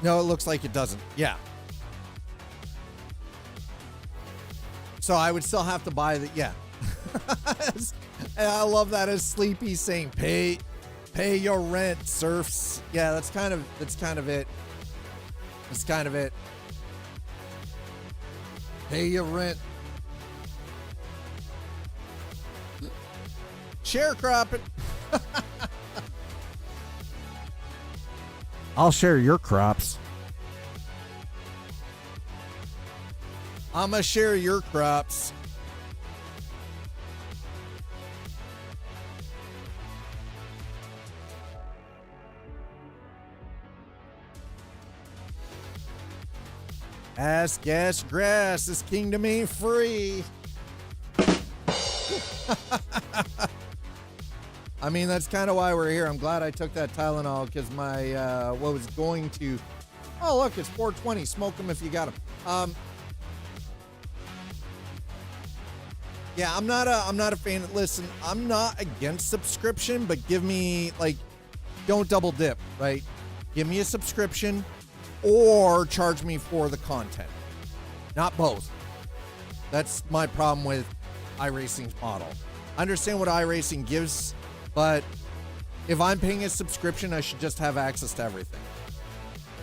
No, it looks like it doesn't. Yeah. So I would still have to buy the, yeah. And I love that as Sleepy saying, pay your rent, serfs. Yeah, that's kind of it. It's kind of it. Pay your rent. Sharecropping. I'll share your crops. I'ma share your crops. Ass, gas, grass. This kingdom ain't free. I mean, that's kind of why we're here. I'm glad I took that Tylenol because my what was going to. Oh, look, it's 420. Smoke them if you got them. Yeah, I'm not a fan. Listen, I'm not against subscription, but give me, like, don't double dip, right? Give me a subscription or charge me for the content. Not both. That's my problem with iRacing's model. I understand what iRacing gives, but if I'm paying a subscription, I should just have access to everything.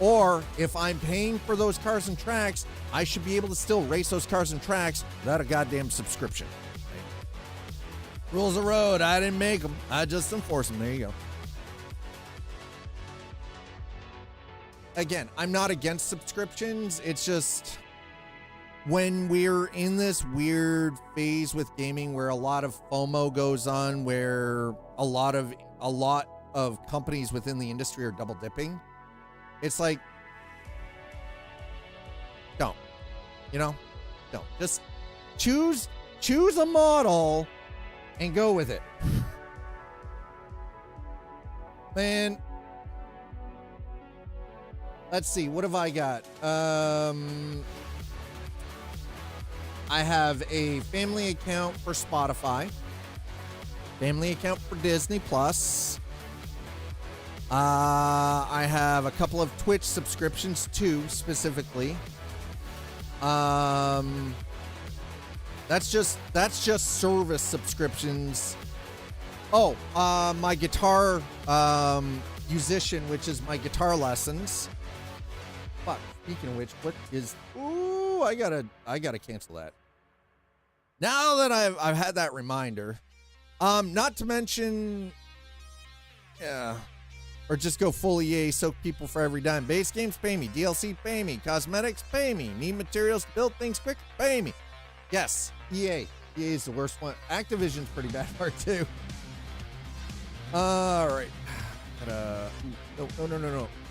Or if I'm paying for those cars and tracks, I should be able to still race those cars and tracks without a goddamn subscription. Rules of the road. I didn't make them. I just enforce them. There you go. Again, I'm not against subscriptions. It's just when we're in this weird phase with gaming where a lot of FOMO goes on, where a lot of companies within the industry are double dipping. It's like, don't, don't. Just choose a model and go with it. Man, let's see, what have I got? I have a family account for Spotify, family account for Disney Plus. I have a couple of Twitch subscriptions too, specifically. That's just service subscriptions. Oh, my guitar musician, which is my guitar lessons. Fuck. Speaking of which, what is? Ooh, I gotta cancel that. Now that I've had that reminder, not to mention, yeah, or just go full EA, soak people for every dime. Base games, pay me. DLC, pay me. Cosmetics, pay me. Need materials to build things quick, pay me. Yes, EA. EA is the worst one. Activision's pretty bad part too. All right. No.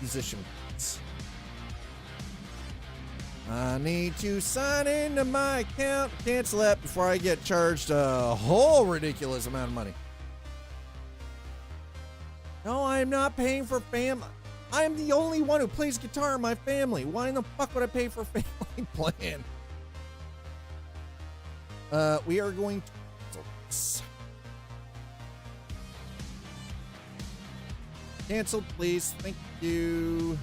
Musician. I need to sign into my account, cancel that before I get charged a whole ridiculous amount of money. No, I'm not paying for family. I'm the only one who plays guitar in my family. Why in the fuck would I pay for family plan? We are going to cancel this. Cancel, please. Thank you.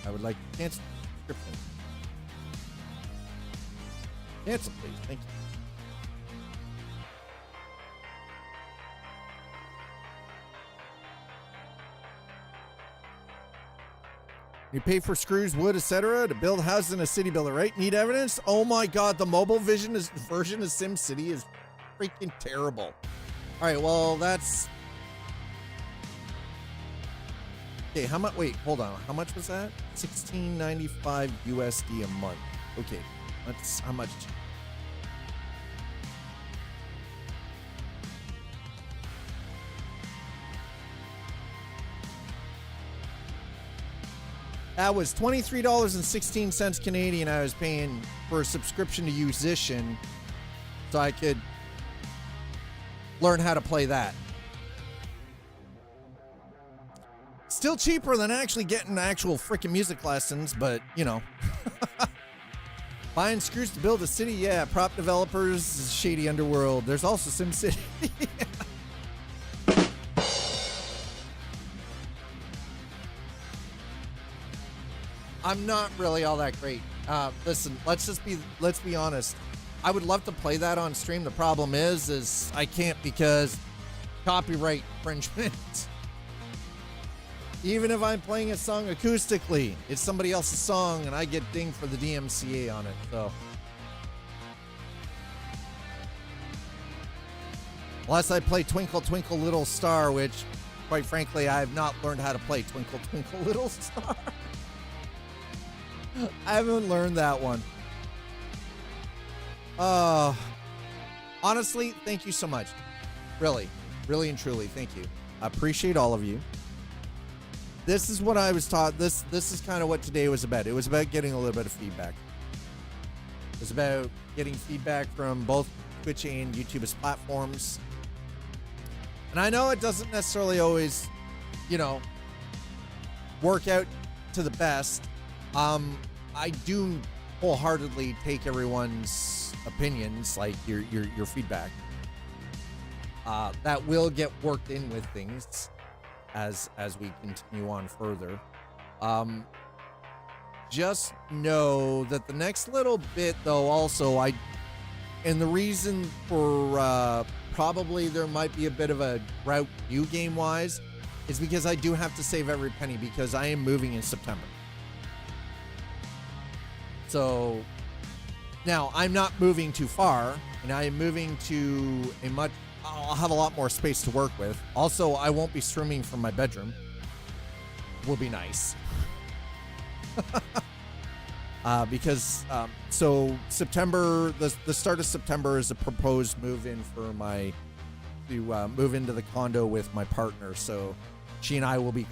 I would like to cancel the subscription. Cancel, please. Thank you. You pay for screws, wood, etc. to build houses in a city builder, right? Need evidence? Oh my god, the mobile version of SimCity is freaking terrible. All right, well, that's... Okay, how much? Wait, hold on. How much was that? $16.95 USD a month. Okay, that's how much? That was $23.16 Canadian. I was paying for a subscription to Musician, so I could learn how to play that. Still cheaper than actually getting actual freaking music lessons, but you know. Buying screws to build a city, yeah. Prop developers, shady underworld. There's also SimCity. I'm not really all that great. Listen, let's be honest. I would love to play that on stream. The problem is I can't because copyright infringement. Even if I'm playing a song acoustically, it's somebody else's song and I get dinged for the DMCA on it, so. Unless I play Twinkle Twinkle Little Star, which, quite frankly, I have not learned how to play Twinkle Twinkle Little Star. I haven't learned that one. Honestly, thank you so much. Really and truly, thank you. I appreciate all of you. This is what I was taught. This is kind of what today was about. It was about getting a little bit of feedback. It was about getting feedback from both Twitch and YouTube as platforms. And I know it doesn't necessarily always, work out to the best. I do wholeheartedly take everyone's opinions, like your feedback. That will get worked in with things as we continue on further. Just know that the next little bit, though, also and the reason for probably there might be a bit of a route new game wise is because I do have to save every penny because I am moving in September. So Now, I'm not moving too far, and I am moving to I'll have a lot more space to work with. Also, I won't be streaming from my bedroom. Will be nice. So September, the start of September is a proposed move-in for move into the condo with my partner. So she and I will be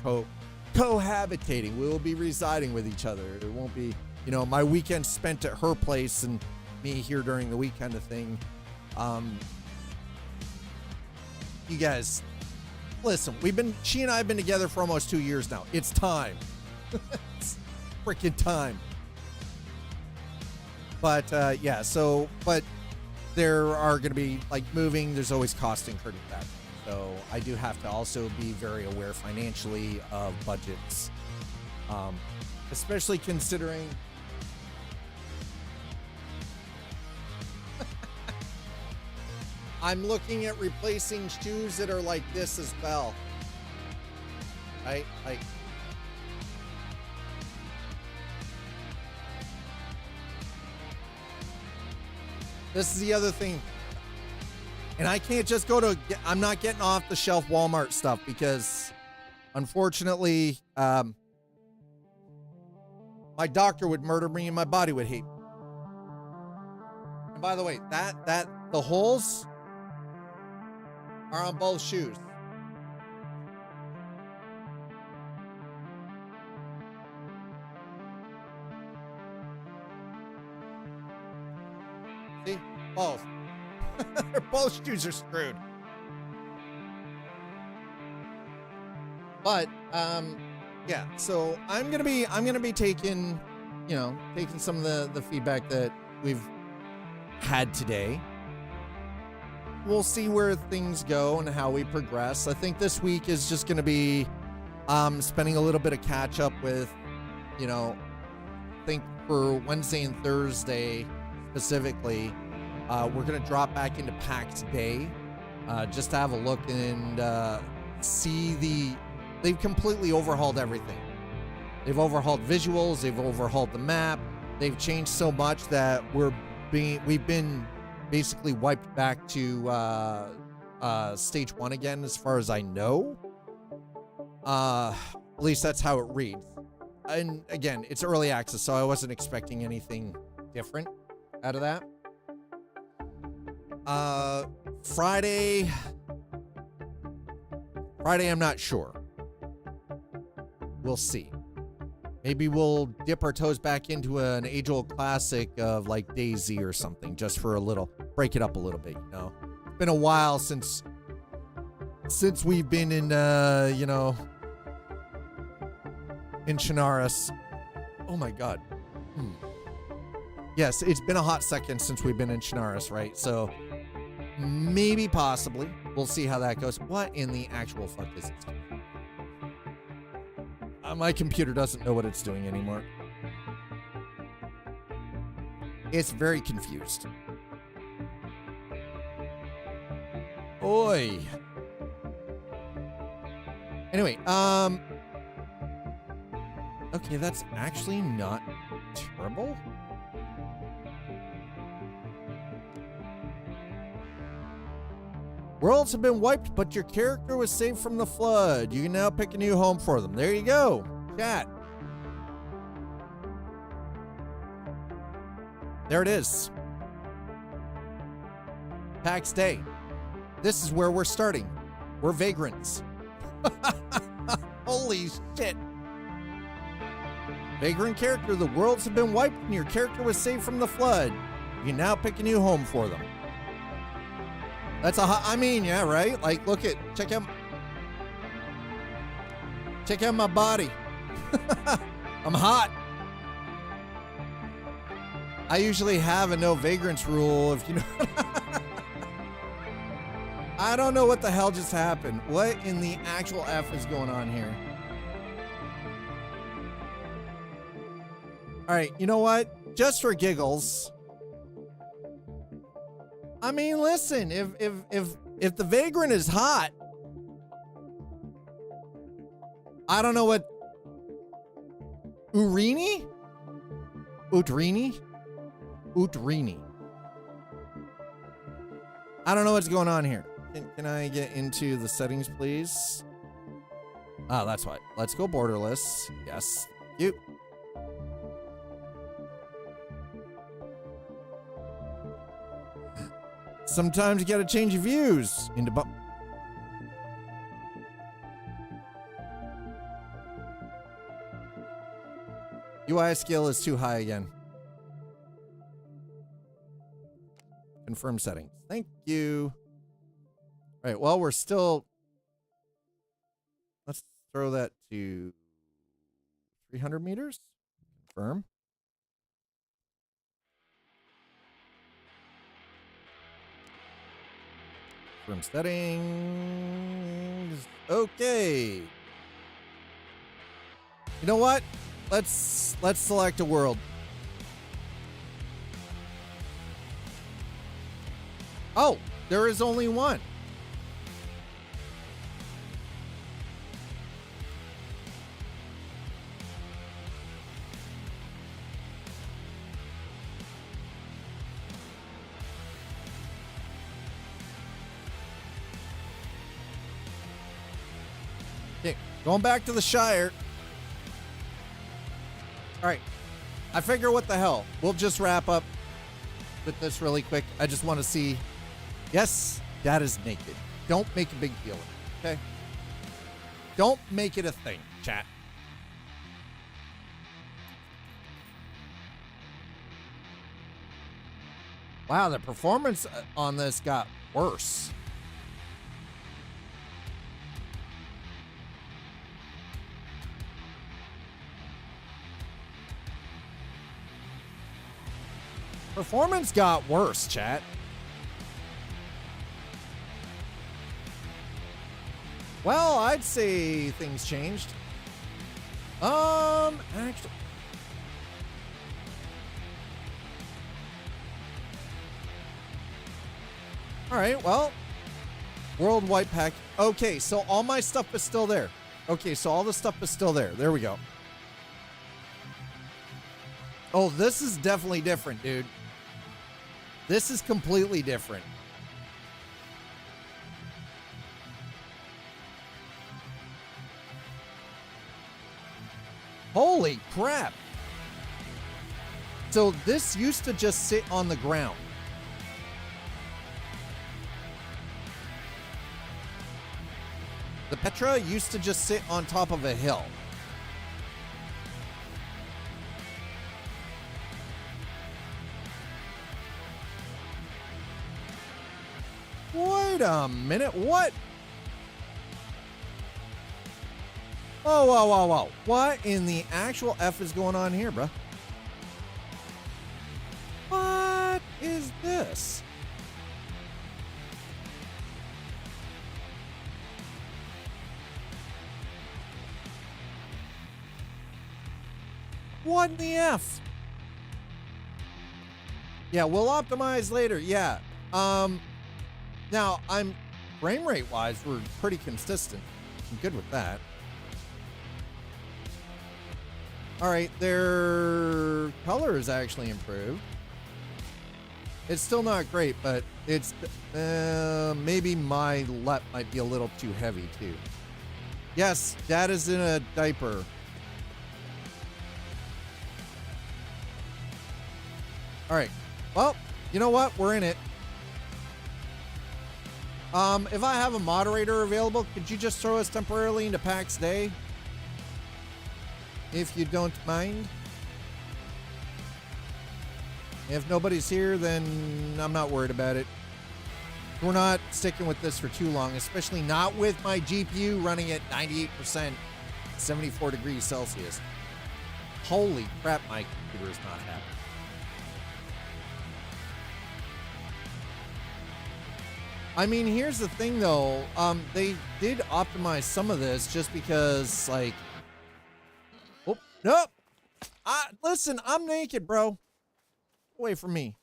cohabitating. We will be residing with each other. It won't be, my weekend spent at her place and me here during the week kind of thing. You guys, listen, she and I have been together for almost 2 years now. It's time. It's freaking time. But, but there are going to be, like, moving. There's always cost incurred with that. So I do have to also be very aware financially of budgets, especially considering I'm looking at replacing shoes that are like this as well. Right? Like, this is the other thing. And I can't just I'm not getting off the shelf Walmart stuff because unfortunately, my doctor would murder me and my body would hate me. And by the way, the holes are on both shoes. See? Both. Both shoes are screwed. But yeah, so I'm gonna be taking some of the feedback that we've had today. We'll see where things go and how we progress. I think this week is just gonna be spending a little bit of catch up with, I think for Wednesday and Thursday specifically. We're going to drop back into PAX Day just to have a look and see they've completely overhauled everything. They've overhauled visuals. They've overhauled the map. They've changed so much that we've been basically wiped back to stage 1 again, as far as I know. At least that's how it reads. And again, it's early access, so I wasn't expecting anything different out of that. Friday, I'm not sure. We'll see. Maybe we'll dip our toes back into an age-old classic of like DayZ or something, just for break it up a little bit, It's been a while since we've been in, in Chernarus. Oh my God. Yes, it's been a hot second since we've been in Chernarus, right? So maybe, possibly. We'll see how that goes. What in the actual fuck is it? My computer doesn't know what it's doing anymore. It's very confused. Oi. Anyway, okay, that's actually not terrible. Worlds have been wiped, but your character was saved from the flood. You can now pick a new home for them. There you go, chat. There it is. PAX Day. This is where we're starting. We're vagrants. Holy shit. Vagrant character. The worlds have been wiped, and your character was saved from the flood. You can now pick a new home for them. That's yeah, right? Like, check out my body. I'm hot. I usually have a no vagrants rule, if you know. I don't know what the hell just happened. What in the actual F is going on here? All right, you know what? Just for giggles. I mean, listen, if the vagrant is hot, I don't know what Udrini? Utrini. I don't know what's going on here. Can I get into the settings, please? Oh, that's why. Let's go borderless. Yes. You. Sometimes you gotta change your views into UI skill is too high again. Confirm settings. Thank you. All right, well, we're still... Let's throw that to 300 meters. Confirm. Confirm settings. Okay. You know what? Let's select a world. Oh, there is only one. Okay, going back to the Shire. All right, I figure what the hell. We'll just wrap up with this really quick. I just want to see. Yes, Dad is naked. Don't make a big deal of it, okay? Don't make it a thing, chat. Wow, the performance on this got worse. Performance got worse, chat. Well, I'd say things changed. Actually. All right, well. World White Pack. Okay, so all my stuff is still there. Okay, so all the stuff is still there. There we go. Oh, this is definitely different, dude. This is completely different. Holy crap. So this used to just sit on the ground. The Petra used to just sit on top of a hill. Wait a minute, what? Whoa, whoa, whoa, whoa. What in the actual F is going on here, bruh? What is this? What in the F? Yeah, we'll optimize later. Yeah. Now, frame rate wise, we're pretty consistent. I'm good with that. All right, their color is actually improved. It's still not great, but it's maybe my LEP might be a little too heavy too. Yes, Dad is in a diaper. All right, well, you know what? We're in it. If I have a moderator available, could you just throw us temporarily into PAX Day? If you don't mind. If nobody's here, then I'm not worried about it. We're not sticking with this for too long, especially not with my GPU running at 98%, 74 degrees Celsius. Holy crap, my computer is not happy. I mean, here's the thing though, they did optimize some of this just because, like, oh, nope. Listen, I'm naked, bro. Away from me.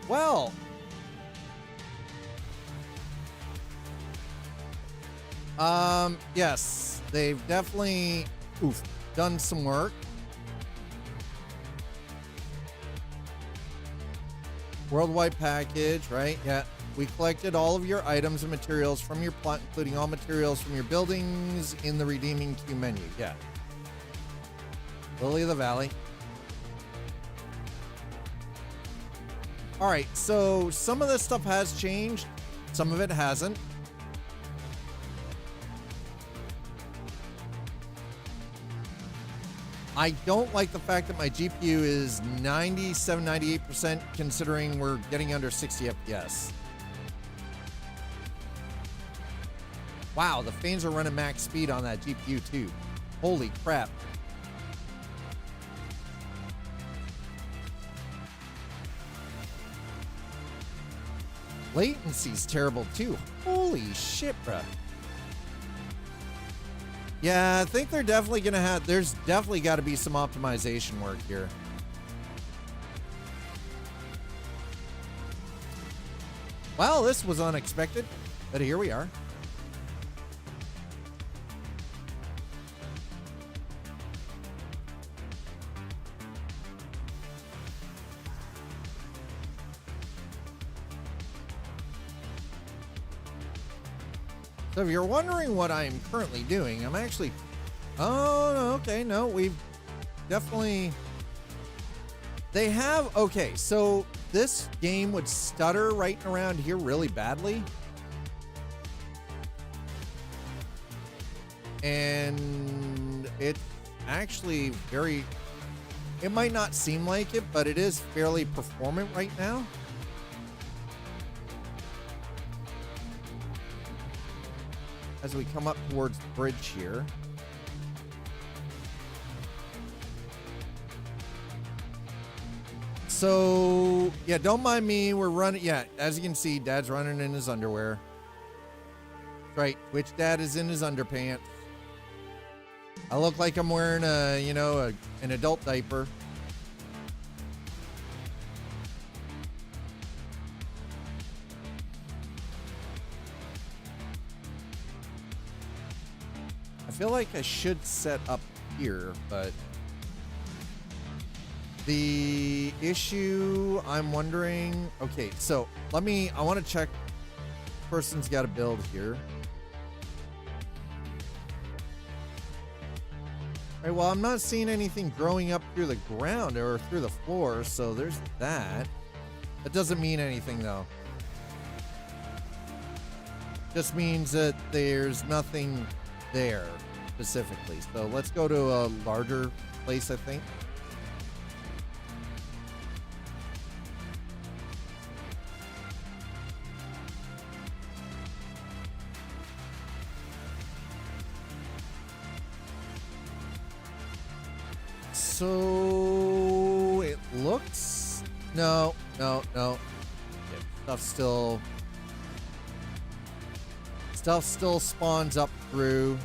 Well, yes, they've definitely done some work. Worldwide package, right? Yeah. We collected all of your items and materials from your plot, including all materials from your buildings in the redeeming queue menu. Yeah. Lily of the Valley. All right, so some of this stuff has changed. Some of it hasn't. I don't like the fact that my GPU is 97, 98% considering we're getting under 60 FPS. Wow, the fans are running max speed on that GPU too. Holy crap. Latency's terrible too. Holy shit, bruh. Yeah, I think they're definitely gonna have, there's definitely got to be some optimization work here. Well, this was unexpected, but here we are. So if you're wondering what I'm currently doing, I'm actually, oh, okay, no, we've definitely, they have, okay, so this game would stutter right around here really badly. And it's actually very, it might not seem like it, but it is fairly performant right now. As we come up towards the bridge here. So, yeah, don't mind me. We're running. Yeah, as you can see, Dad's running in his underwear. Right, which Dad is in his underpants. I look like I'm wearing a, you know, an adult diaper. I feel like I should set up here, but the issue I'm wondering, okay, so I want to check person's got to build here. All right, well, I'm not seeing anything growing up through the ground or through the floor, so there's that. That doesn't mean anything though. Just means that there's nothing there specifically. So let's go to a larger place, I think. So it looks, no. Yeah, stuff still spawns up through.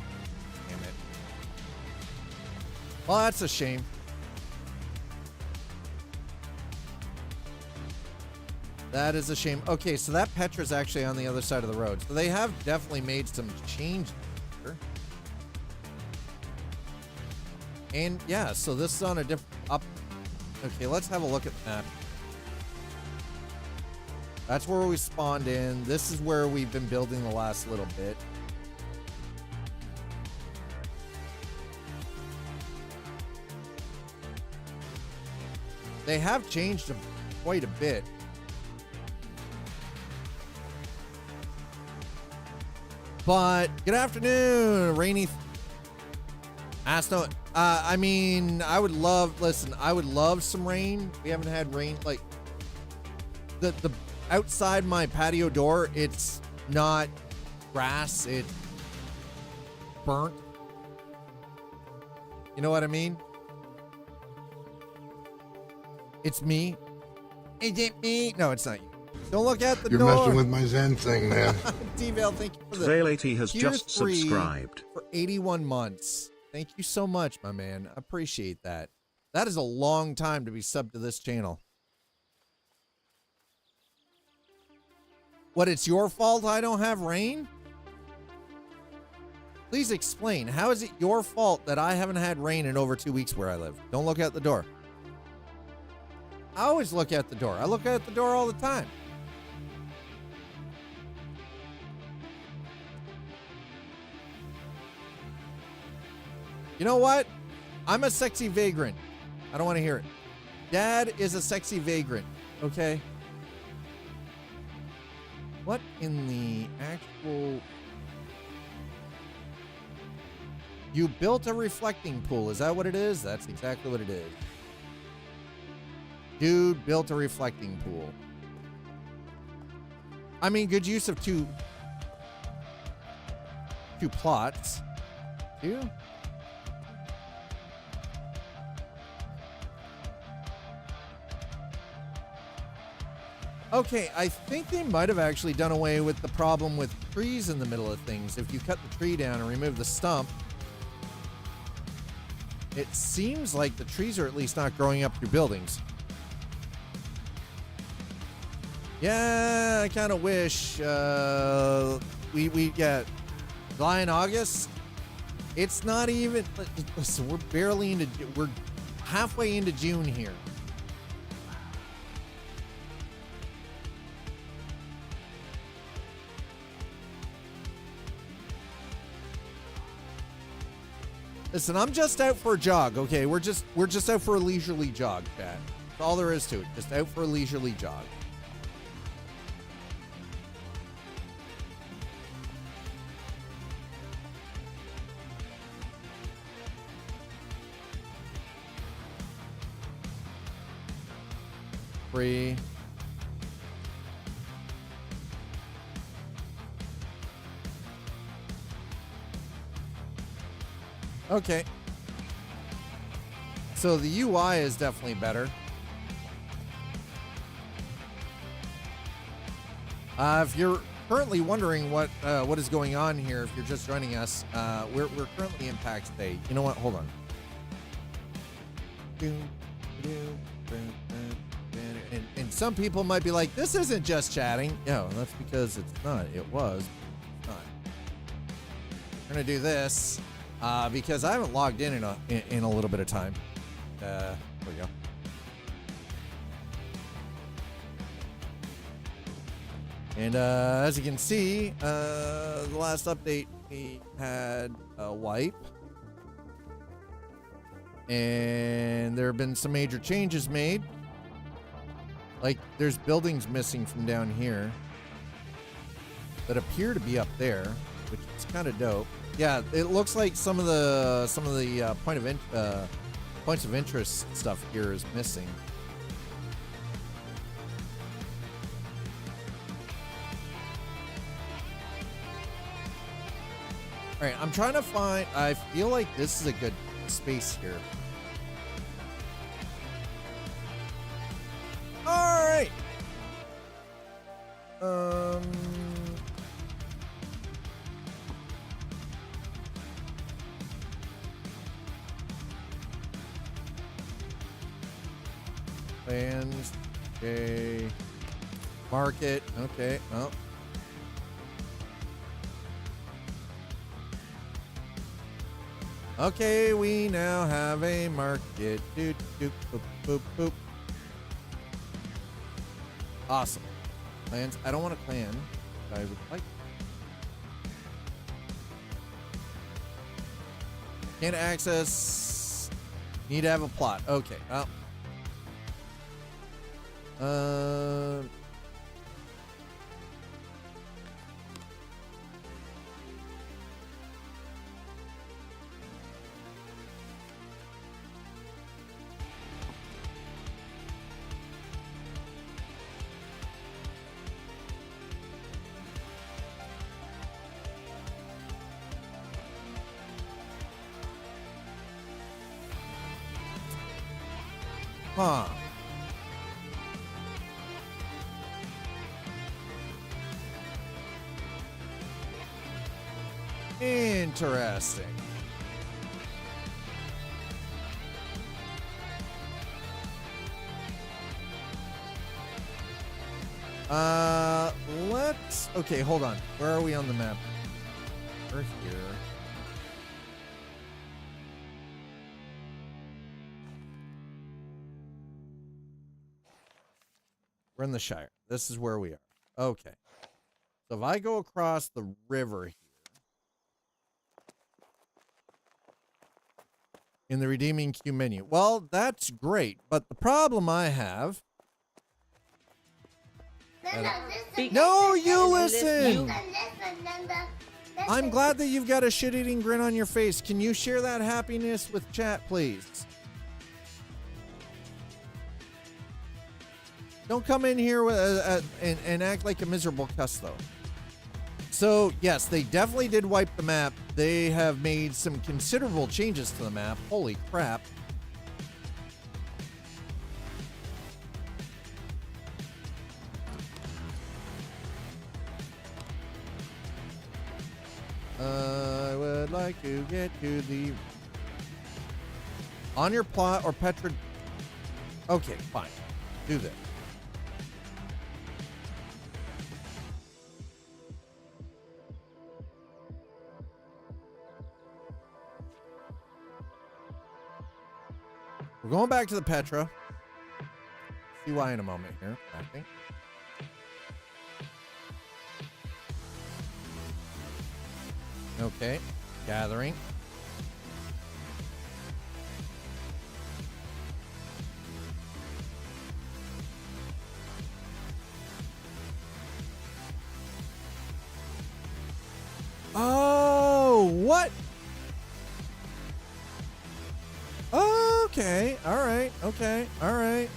Damn it. Well, that's a shame. That is a shame. Okay, so that Petra's actually on the other side of the road. So they have definitely made some changes here. And yeah, so this is on a different up. Okay, let's have a look at that. That's where we spawned in. This is where we've been building the last little bit. They have changed quite a bit. But good afternoon, Rainy. Asno. I mean, I would love some rain. We haven't had rain, like the outside my patio door, it's not grass, it's burnt. You know what I mean? It's me. Is it me? No, it's not you. Don't look at the door. You're messing with my Zen thing, man. T-Vale, thank you for the Vale80 has just subscribed for 81 months. Thank you so much, my man. I appreciate that. That is a long time to be subbed to this channel. What, it's your fault I don't have rain? Please explain. How is it your fault that I haven't had rain in over 2 weeks where I live? Don't look out the door. I always look out the door. I look out the door all the time. You know what? I'm a sexy vagrant. I don't want to hear it. Dad is a sexy vagrant. Okay? What in the actual... You built a reflecting pool. Is that what it is? That's exactly what it is. Dude built a reflecting pool. I mean, good use of two plots. Two? Okay, I think they might have actually done away with the problem with trees in the middle of things. If you cut the tree down and remove the stump, it seems like the trees are at least not growing up through buildings. Yeah, I kind of wish we get July and August. It's not even. Listen, we're halfway into June here. Listen, I'm just out for a jog, okay? We're just out for a leisurely jog, Pat. That's all there is to it. Just out for a leisurely jog. Free. Okay. So the UI is definitely better. If you're currently wondering what is going on here, if you're just joining us, we're currently in PAX Day. You know what? Hold on. And some people might be like, this isn't just chatting. No, that's because it's not. It was. It's not. We're going to do this. Because I haven't logged in a little bit of time. There we go. And as you can see, the last update we had a wipe, and there have been some major changes made. Like there's buildings missing from down here that appear to be up there, which is kind of dope. Yeah, it looks like some of the points of interest stuff here is missing. All right, I'm trying to find. I feel like this is a good space here. All right. Plans, okay, market, okay, well. Okay, we now have a market. Doot, doot, boop, boop, boop. Awesome. Plans, I don't want to plan, but I would like. Can't access, need to have a plot. Okay, well. Huh. Interesting. what? Okay, hold on. Where are we on the map? We're here. We're in the Shire. This is where we are. Okay. So if I go across the river here in the redeeming queue menu, well, that's great. But the problem I have. No, you listen. I'm glad that you've got a shit-eating grin on your face. Can you share that happiness with chat, please? Don't come in here with and act like a miserable cuss, though. So, yes, they definitely did wipe the map. They have made some considerable changes to the map. Holy crap. I would like to get to the... On your plot or Petra... Okay, fine. Do this. We're going back to the Petra. See why in a moment here, I think. Okay, gathering. Oh, what? Okay, all right, okay, all right.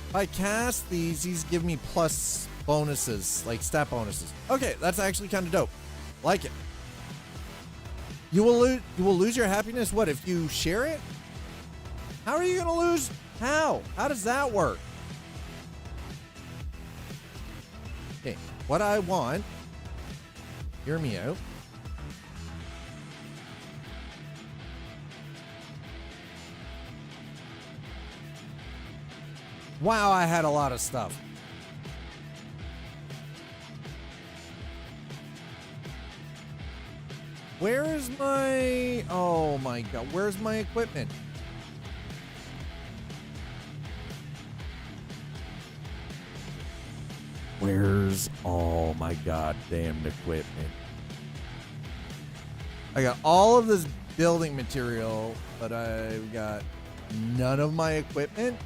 If I cast these give me plus bonuses, like stat bonuses. Okay, that's actually kind of dope. Like it. You will lose your happiness. What if you share it? How are you gonna lose? How? How does that work? Okay, what I want. Hear me out. Wow, I had a lot of stuff. Where is my... Oh my god, where's my equipment? Where's all my goddamn equipment? I got all of this building material, but I've got none of my equipment.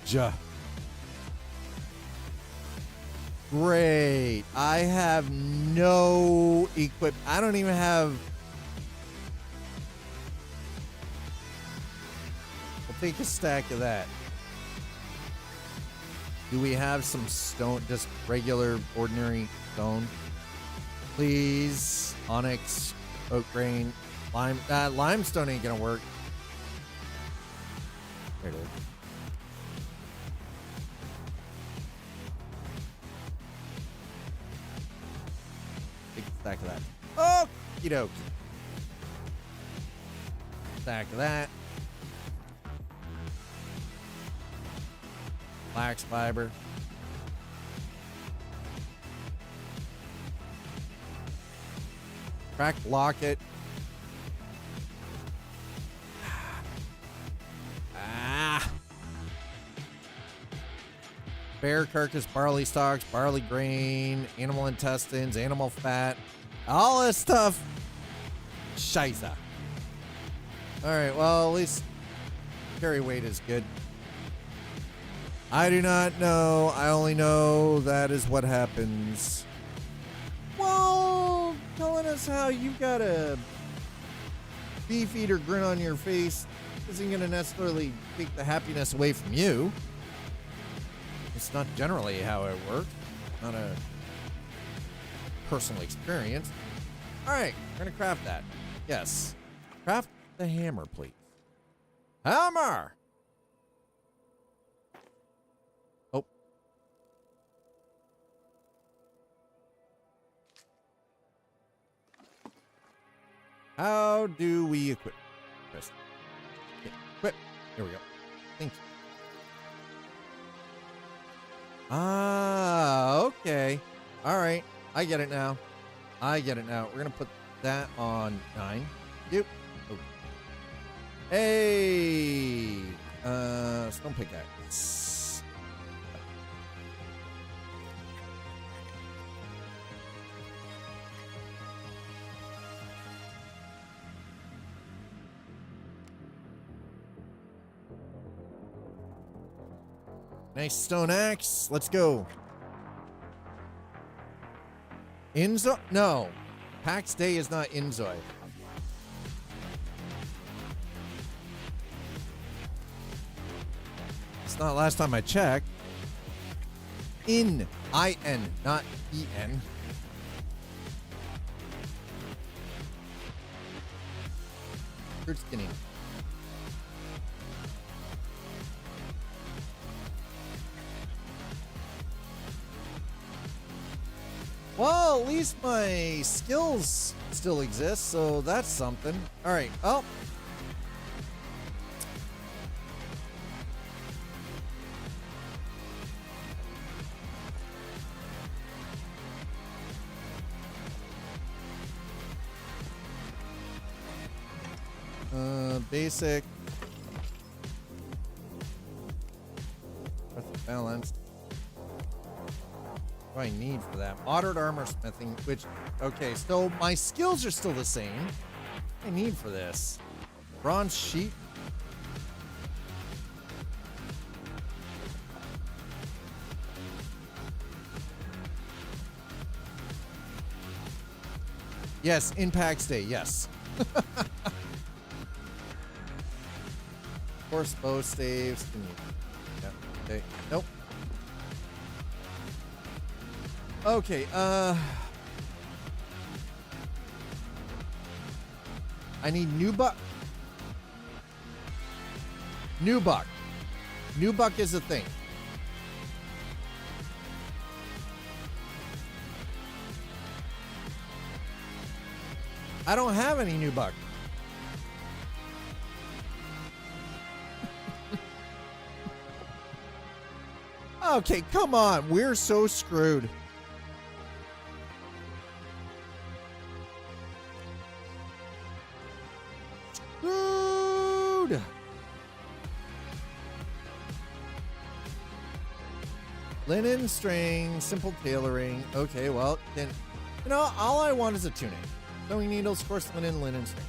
Fudge. Great. I have no equip. I don't even have. I'll take a stack of that. Do we have some stone? Just regular, ordinary stone? Please. Onyx, oak grain, lime. Limestone ain't gonna work. There it is. Big stack of that. Oh, okie dokie. Stack of that. Flax fiber. Cracked locket. Bear carcass, barley stalks, barley grain, animal intestines, animal fat, all this stuff. Scheisse. All right, well, at least carry weight is good. I do not know. I only know that is what happens. Well, telling us how you've got a beef eater grin on your face isn't going to necessarily take the happiness away from you. It's not generally how it works. Not a personal experience. All right, we're going to craft that. Yes. Craft the hammer, please. Hammer! Oh. How do we equip? Press. Okay, equip. Here we go. Thank you. Ah, okay. All right. I get it now. I get it now. We're going to put that on 9. Yep. Oh. Hey. Stone pickaxe. Nice stone axe. Let's go. Inzo? No. PAX Day is not Inzoi. It's not last time I checked. I-N, not E-N. Fruit skinny. Well, at least my skills still exist, so that's something. All right. Oh. Basic. Balance. What do I need for that? Moderate armor smithing, which, okay, so my skills are still the same. What do I need for this? Bronze sheet. Yes, in PAX Day, yes. Of course, bow staves. Yeah, okay. Nope. Okay, I need Nubuck. Nubuck. Nubuck is a thing. I don't have any Nubuck. Okay, come on. We're so screwed. Screwed. Linen string, simple tailoring. Okay, well, then, you know, all I want is a tunic. Sewing needles, coarse linen, linen string.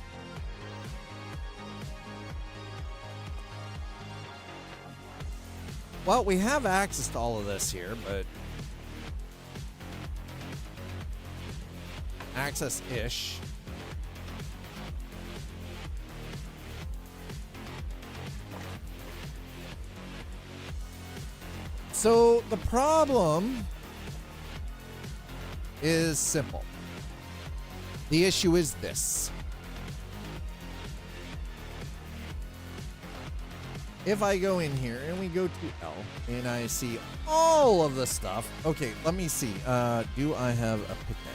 Well, we have access to all of this here, but access-ish. So the problem is simple. The issue is this. If I go in here and we go to L and I see all of the stuff. Okay, let me see. Do I have a pickaxe?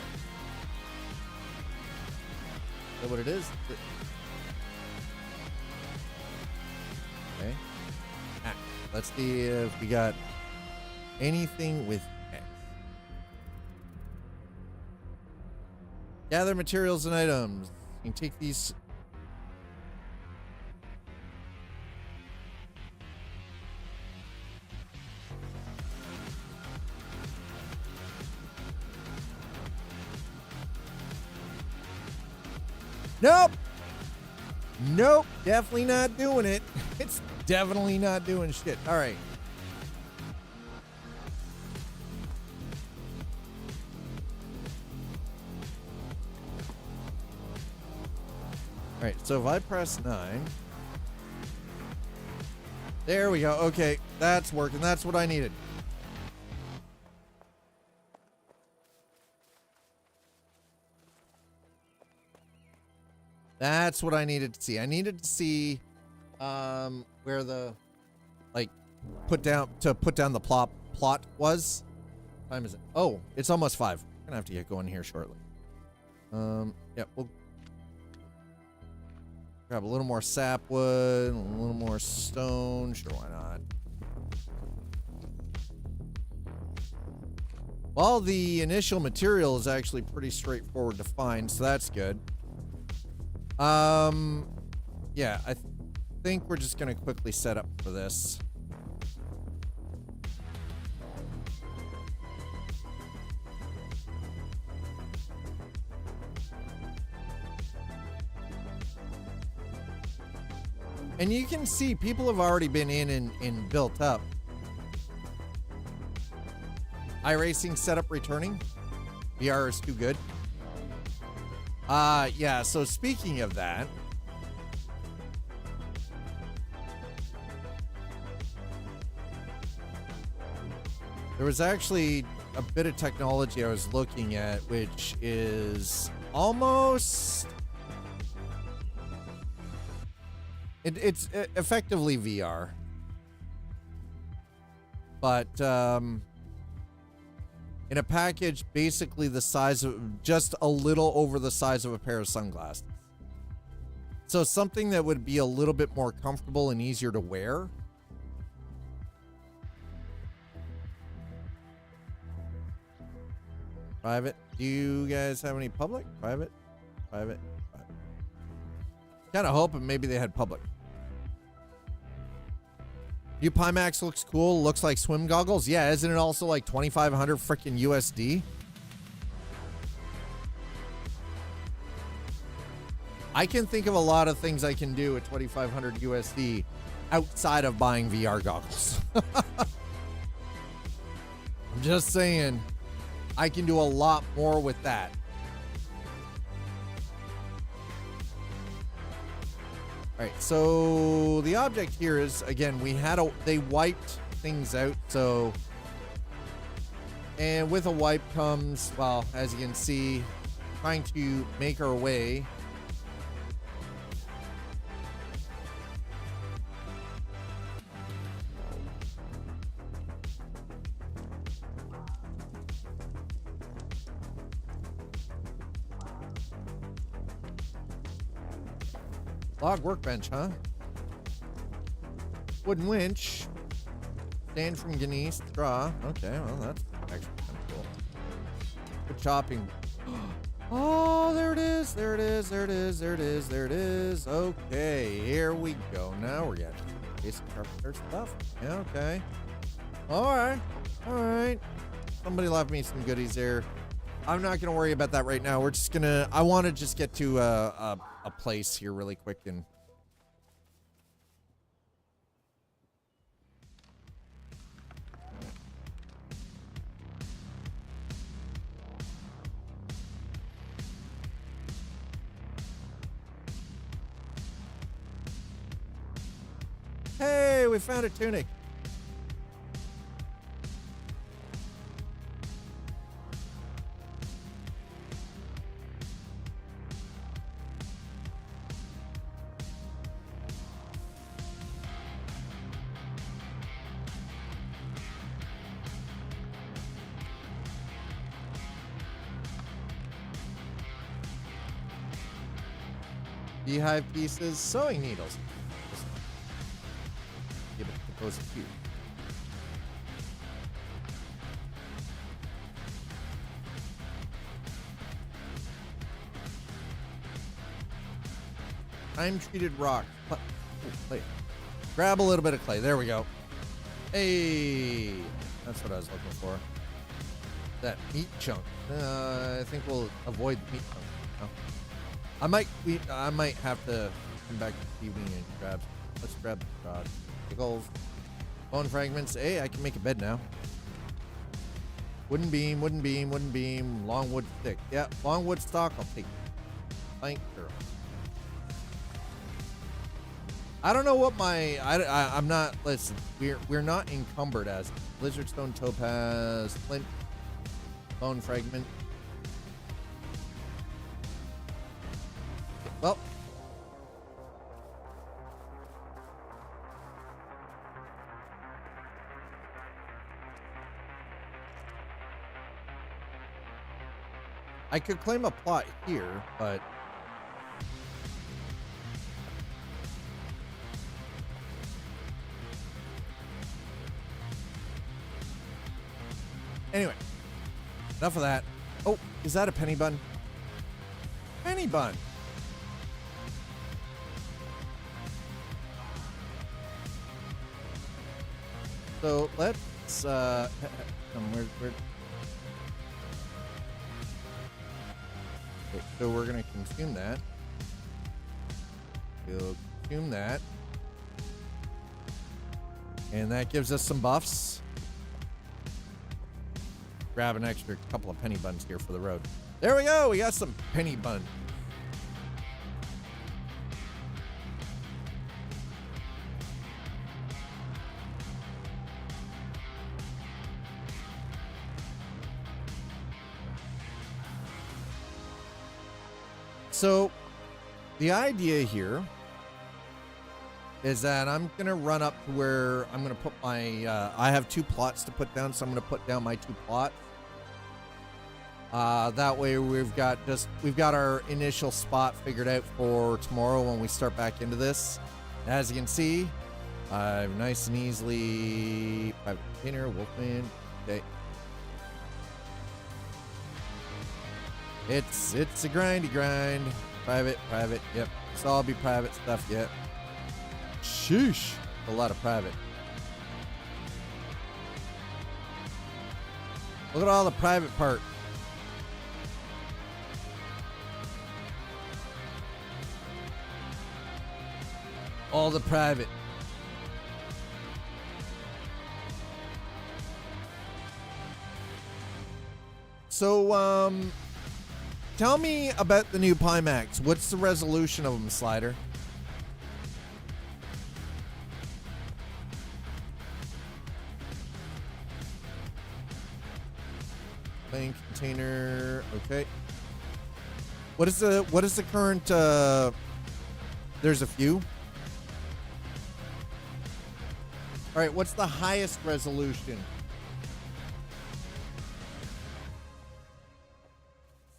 Is that what it is? Okay. Ah, let's see if we got anything with X. Gather materials and items. You can take these. Nope. Nope. Definitely not doing it. It's definitely not doing shit. All right. All right. So if I press 9. There we go. Okay. That's working. That's what I needed. That's what I needed to see. I needed to see where the put down the plot was. What time is it? Oh, it's almost 5. I'm gonna have to get going here shortly. Yeah, we'll Grab a little more sapwood, a little more stone. Sure, why not? Well, the initial material is actually pretty straightforward to find, so that's good. Yeah, I think we're just gonna quickly set up for this. And you can see people have already been in and built up. iRacing setup returning. VR is too good. Yeah, so speaking of that, there was actually a bit of technology I was looking at, which is almost... It's effectively VR. But, in a package basically the size of, just a little over the size of a pair of sunglasses. So something that would be a little bit more comfortable and easier to wear. Private. Do you guys have any public? Private? Private? Private. Kind of hoping maybe they had public. New Pimax looks cool. Looks like swim goggles. Yeah, isn't it also like 2,500 freaking USD? I can think of a lot of things I can do at 2,500 USD outside of buying VR goggles. I'm just saying, I can do a lot more with that. All right, so the object here is, again, they wiped things out, so, and with a wipe comes, well, as you can see, trying to make our way. Log workbench, huh? Wooden winch. Stand from Ganesh. Straw. Okay, well, that's actually kind of cool. Good chopping. Oh, there it is. There it is. There it is. There it is. There it is. Okay, here we go. Now we're getting basic carpenter stuff. Yeah, okay. All right. All right. Somebody left me some goodies there. I'm not going to worry about that right now. We're just going to... I want to just get to a place here really quick and... Hey, we found a tunic. Beehive pieces, sewing needles. Give it to those cute. Time-treated rock. Oh, clay. Grab a little bit of clay. There we go. Hey, that's what I was looking for. That meat chunk. I think we'll avoid meat chunk. No. I might have to come back this evening and grab. Let's grab the gold bone fragments. Hey, I can make a bed now. Wooden beam, wooden beam, wooden beam, long wood stick. Yeah, long wood stock. I'll take it. Thank you. I don't know what my I'm not. Listen, we're not encumbered as lizard stone, topaz, flint, bone fragment. Well, I could claim a plot here, but Anyway, enough of that. Oh, is that a penny bun? Penny bun. So let's where okay, so we're gonna consume that. We'll consume that. And that gives us some buffs. Grab an extra couple of penny buns here for the road. There we go. We got some penny bun. So the idea here is that I'm going to run up to where I'm going to put my, I have 2 plots to put down, so I'm going to put down my 2 plots. That way we've got our initial spot figured out for tomorrow when we start back into this. As you can see, I've nice and easily, private container, Wolfman, okay. It's a grindy grind. Private, yep. It's all be private stuff, yep. Sheesh. A lot of private. Look at all the private part. All the private. So, tell me about the new Pimax. What's the resolution of them, Slider? Plane container. Okay. What is the current? There's a few. All right. What's the highest resolution?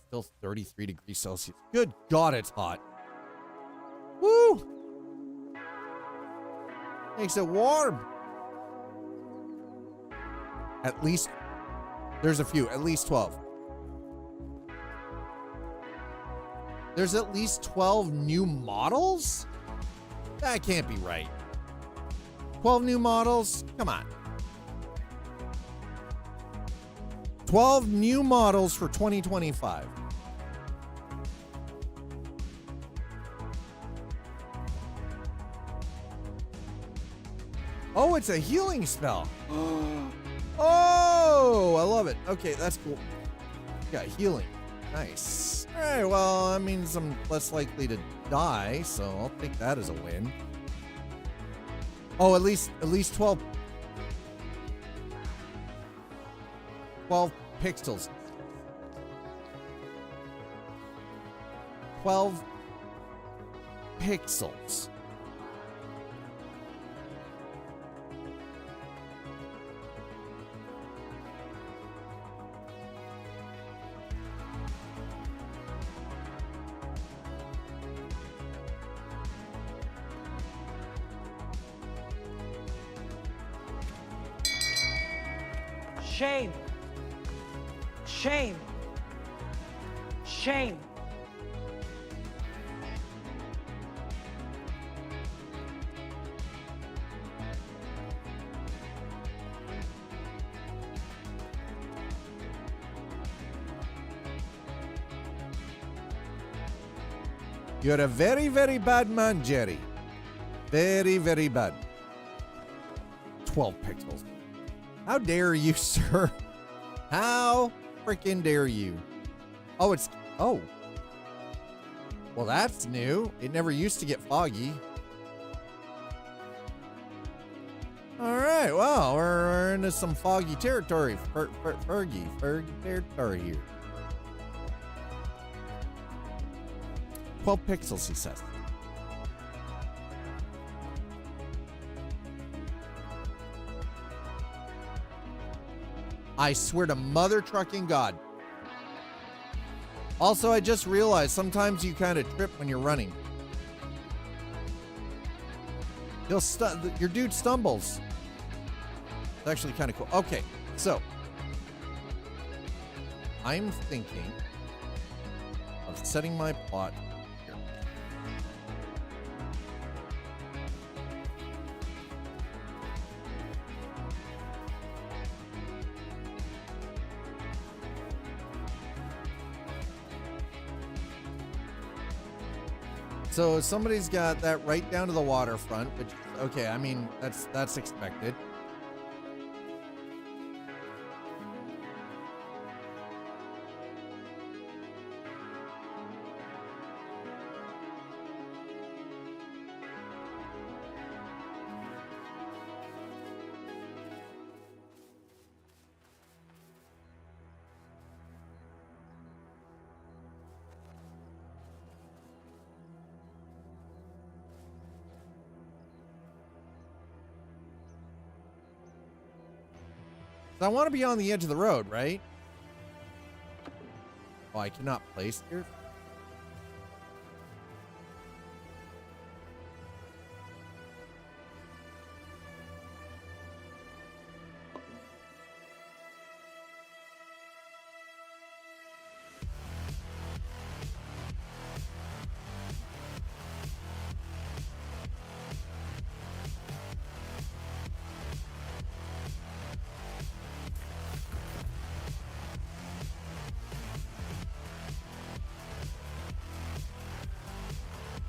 Still 33 degrees Celsius. Good God, it's hot. Woo! Makes it warm. At least, there's a few, at least 12. There's at least 12 new models? That can't be right. 12 new models? Come on. 12 new models for 2025. Oh, it's a healing spell. Oh, I love it. Okay, that's cool. Got healing. Nice. All right, well, that means I'm less likely to die, so I'll take that as a win. Oh, at least 12 pixels. 12 pixels. Shame. Shame. Shame. You're a very, very bad man, Jerry. Very, very bad. 12 pixels. How dare you, sir? How freaking dare you? Oh, oh. Well, that's new. It never used to get foggy. All right, well, we're into some foggy territory. Fergie territory here. 12 pixels, he says. I swear to mother trucking God. Also, I just realized sometimes you kind of trip when you're running. Your dude stumbles. It's actually kind of cool. Okay, so I'm thinking of setting my plot here. So somebody's got that right down to the waterfront, which, okay, I mean, that's expected. I want to be on the edge of the road, right? Oh, I cannot place here.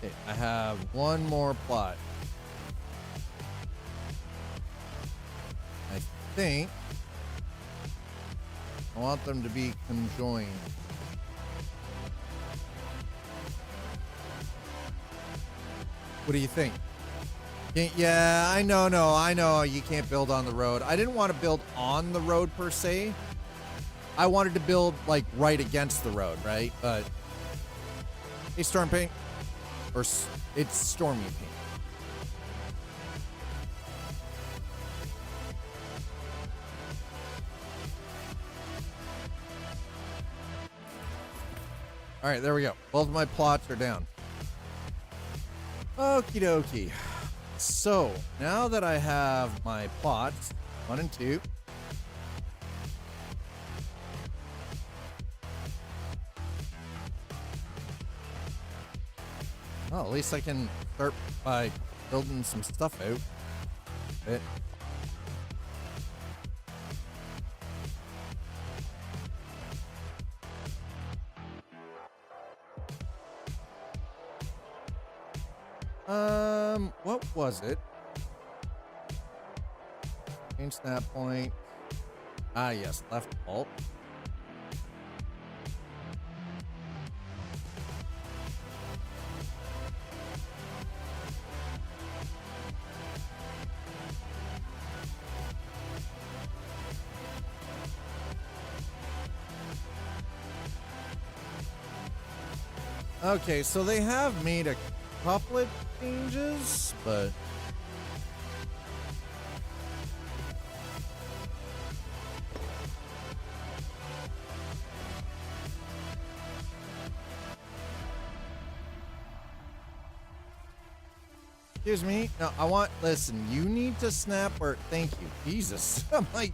Okay, I have one more plot. I think I want them to be conjoined. What do you think? Yeah, I know you can't build on the road. I didn't want to build on the road per se. I wanted to build like right against the road, right? But hey, Storm Paint. Or it's Stormy Paint. All right, there we go. Both of my plots are down. Okie dokie. So now that I have my plots, 1 and 2. Well, at least I can start by building some stuff out. Bit. What was it? Change snap point. Ah, yes, left alt. Okay, so they have made a couple of changes, but excuse me. No, listen, you need to snap where, thank you. Jesus. I'm like,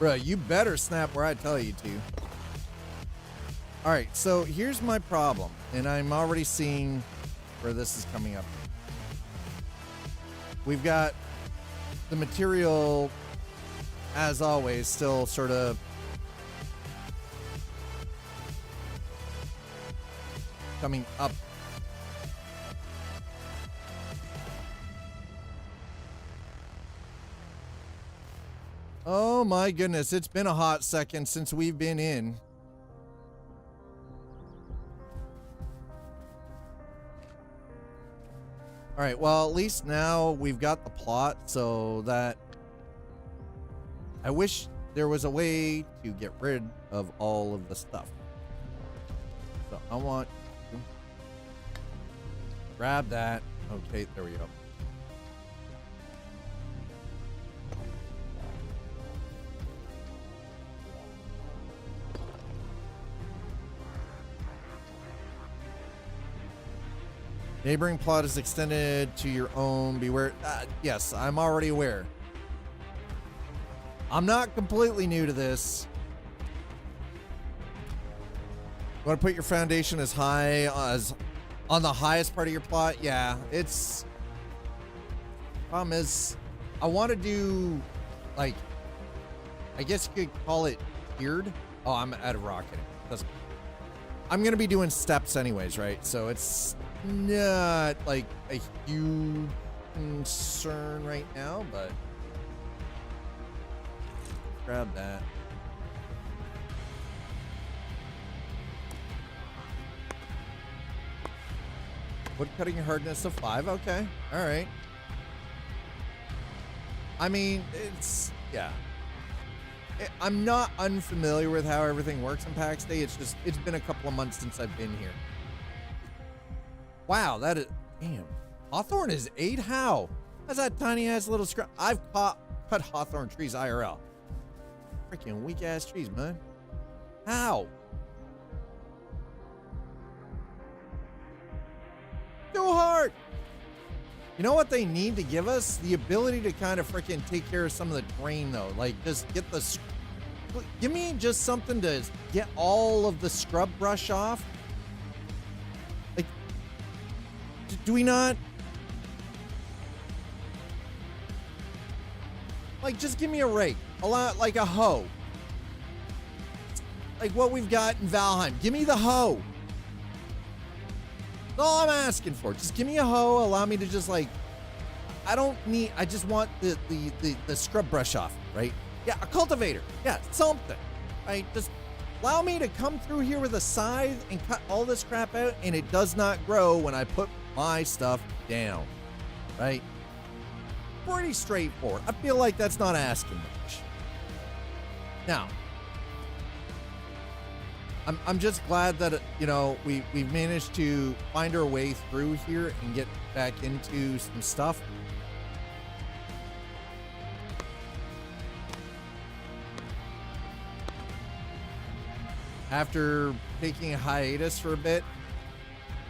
bro, you better snap where I tell you to. All right, so here's my problem, and I'm already seeing where this is coming up. We've got the material, as always, still sort of coming up. Oh my goodness, it's been a hot second since we've been in. All right, well, at least now we've got the plot, so that I wish there was a way to get rid of all of the stuff. So I want to grab that. Okay, there we go. Neighboring plot is extended to your own. Beware. Yes, I'm already aware. I'm not completely new to this. You want to put your foundation as high as on the highest part of your plot? Yeah, it's. Problem is, I want to do like, I guess you could call it tiered. Oh, I'm out of rocket. Doesn't. I'm gonna be doing steps anyways, right? So it's not like a huge concern right now, but grab that. Wood cutting hardness of 5. Okay. All right. I mean, it's, yeah. I'm not unfamiliar with how everything works in PAX Day. It's just, it's been a couple of months since I've been here. Wow, that is, damn. Hawthorne is 8? How? That's that tiny ass little scrap. I've cut hawthorne trees IRL. Freaking weak ass trees, man. How? Too hard. You know what they need to give us? The ability to kind of freaking take care of some of the terrain, though. Like, just get the... Give me just something to get all of the scrub brush off. Like, do we not... Like, just give me a rake. Like a hoe. Like what we've got in Valheim. Give me the hoe. That's all I'm asking for. Just give me a hoe. Allow me to just like, I don't need, I just want the scrub brush off, right? Yeah, a cultivator. Yeah, something. Right? Just allow me to come through here with a scythe and cut all this crap out, and it does not grow when I put my stuff down. Right? Pretty straightforward. I feel like that's not asking much. Now, I'm just glad that, you know, we've managed to find our way through here and get back into some stuff. After taking a hiatus for a bit,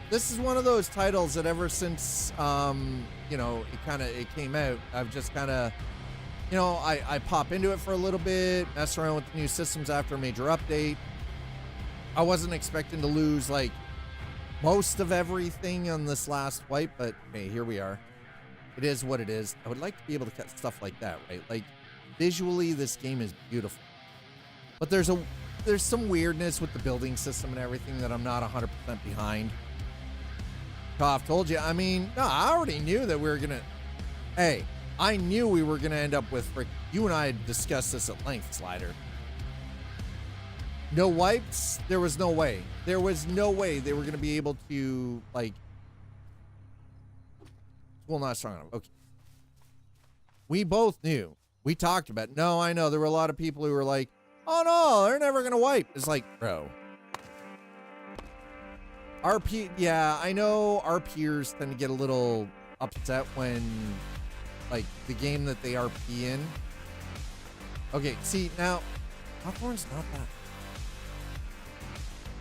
this is one of those titles that ever since, you know, it came out, I've just kind of, you know, I pop into it for a little bit, mess around with the new systems after a major update. I wasn't expecting to lose like most of everything on this last wipe, but hey, here we are. It is what it is. I would like to be able to cut stuff like that, right? Like visually, this game is beautiful, but there's some weirdness with the building system and everything that I'm not 100% behind. Koff told you. I mean, no, I already knew that we were gonna. Hey, I knew we were gonna end up with. You and I had discussed this at length, Slider. No wipes. There was no way. There was no way they were gonna be able to like. Well, not strong enough. Okay. We both knew. We talked about it. No, I know there were a lot of people who were like, "Oh no, they're never gonna wipe." It's like, bro. RP, yeah, I know our peers tend to get a little upset when, like, the game that they RP in. Okay, see, now, Hawthorne's not bad.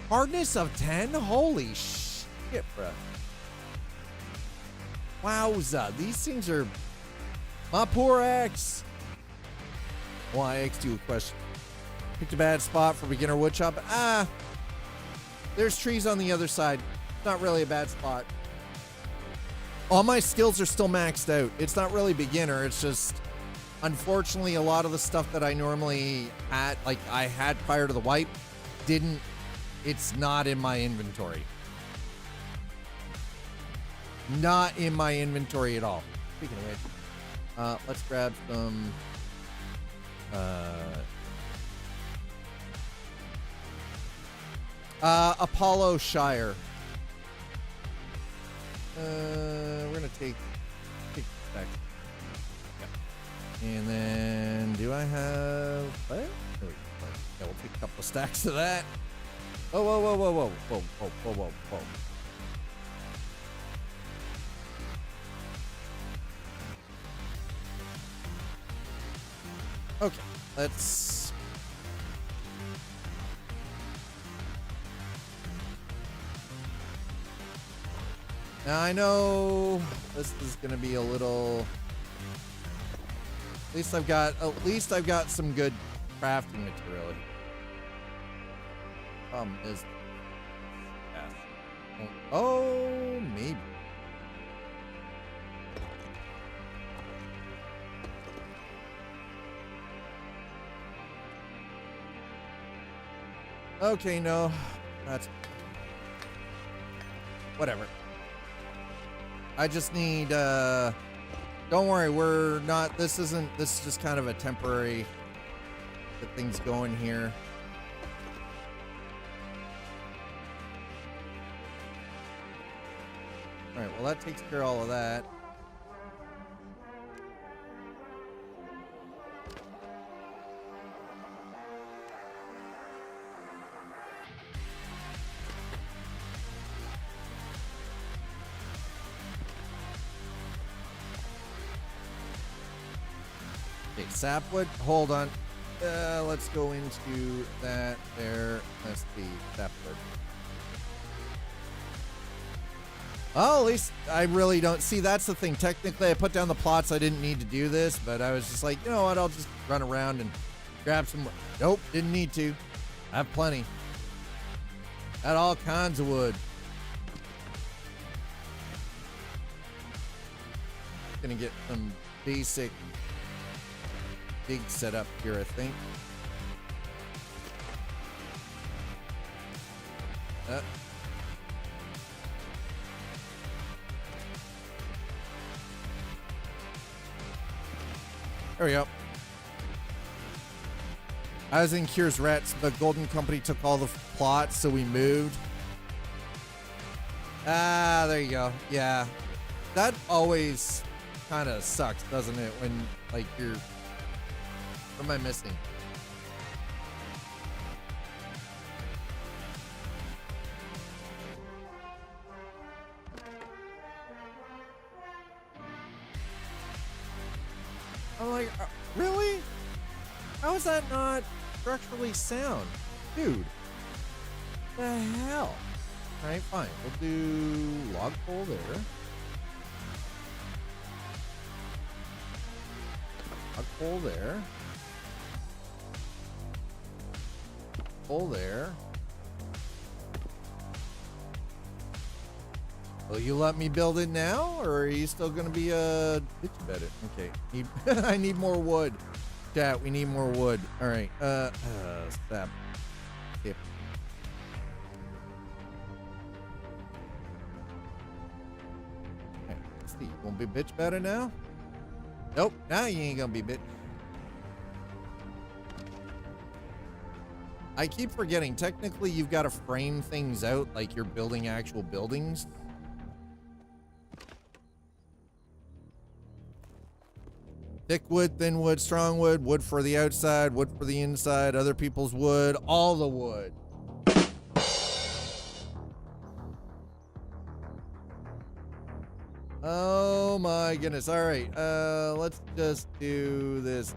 Hardness of 10? Holy shit, bro. Wowza, these things are... My poor X. Well, I asked you a question. Picked a bad spot for beginner woodchop. There's trees on the other side. It's not really a bad spot. All my skills are still maxed out. It's not really beginner. It's just, unfortunately, a lot of the stuff that I normally had, like I had prior to the wipe, it's not in my inventory. Not in my inventory at all. Speaking of which, let's grab some, Apollo Shire. We're gonna take this back. Yeah. And then do I have what? There we go. Yeah, we'll take a couple of stacks of that. Whoa, whoa, whoa, whoa, whoa, whoa, whoa, whoa, whoa, whoa. Okay, let's. Now I know this is gonna be a little. At least I've got some good crafting material. Problem is, Oh, maybe. Okay, no. That's whatever. I just need don't worry, we're not this is just kind of a temporary get things going here. All right, well that takes care of all of that. Okay, sapwood. Hold on. Let's go into that there. That's the sapwood. Oh, at least I really don't see. That's the thing. Technically, I put down the plots. I didn't need to do this, but I was just like, you know what? I'll just run around and grab some. Nope, didn't need to. I have plenty. Got all kinds of wood. Gonna get some basic dig set up here, I think. There we go. I was in Cures Rats. The Golden Company took all the plots, so we moved. Ah, there you go. Yeah. That always kind of sucks, doesn't it? When, like, you're... What am I missing? I'm like, really? How is that not structurally sound? Dude. The hell? Alright, fine. We'll do log pull there. Log pull there. Pull there. Will you let me build it now, or are you still gonna be a bitch about it? Okay, I need more wood. Chat, we need more wood. All right, stop. Yep. Okay, let's see. You gonna be bitch about it now? Nope, now you ain't gonna be bitch. I keep forgetting, technically you've got to frame things out like you're building actual buildings. Thick wood, thin wood, strong wood, wood for the outside, wood for the inside, other people's wood, all the wood. Oh my goodness. All right, let's just do this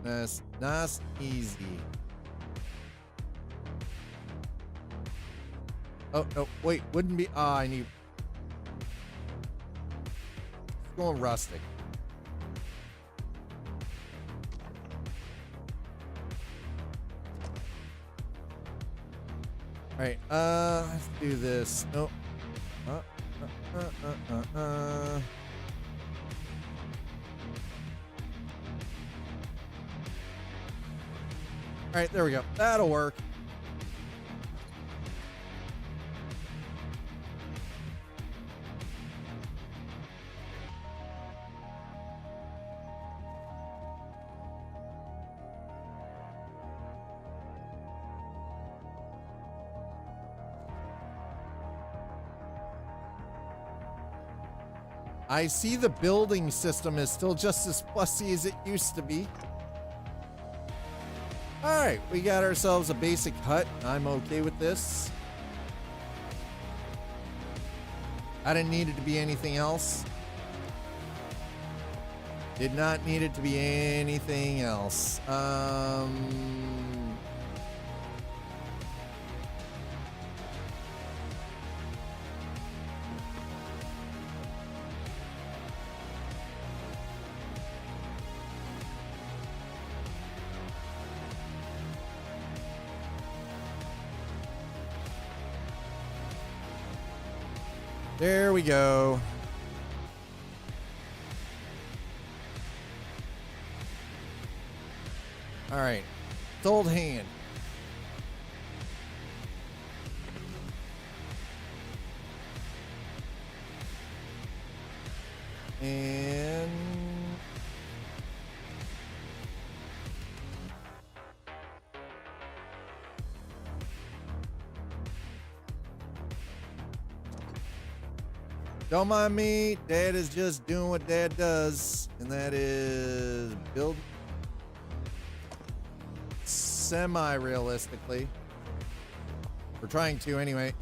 nice easy. Oh, no, wait, wouldn't be, I need, it's going rustic. All right, let's do this. No. All right, there we go. That'll work. I see the building system is still just as fussy as it used to be. All right, we got ourselves a basic hut. I'm okay with this. I didn't need it to be anything else. Did not need it to be anything else. There we go. All right. It's old hand. And don't mind me. Dad is just doing what Dad does, and that is build semi-realistically. We're trying to anyway.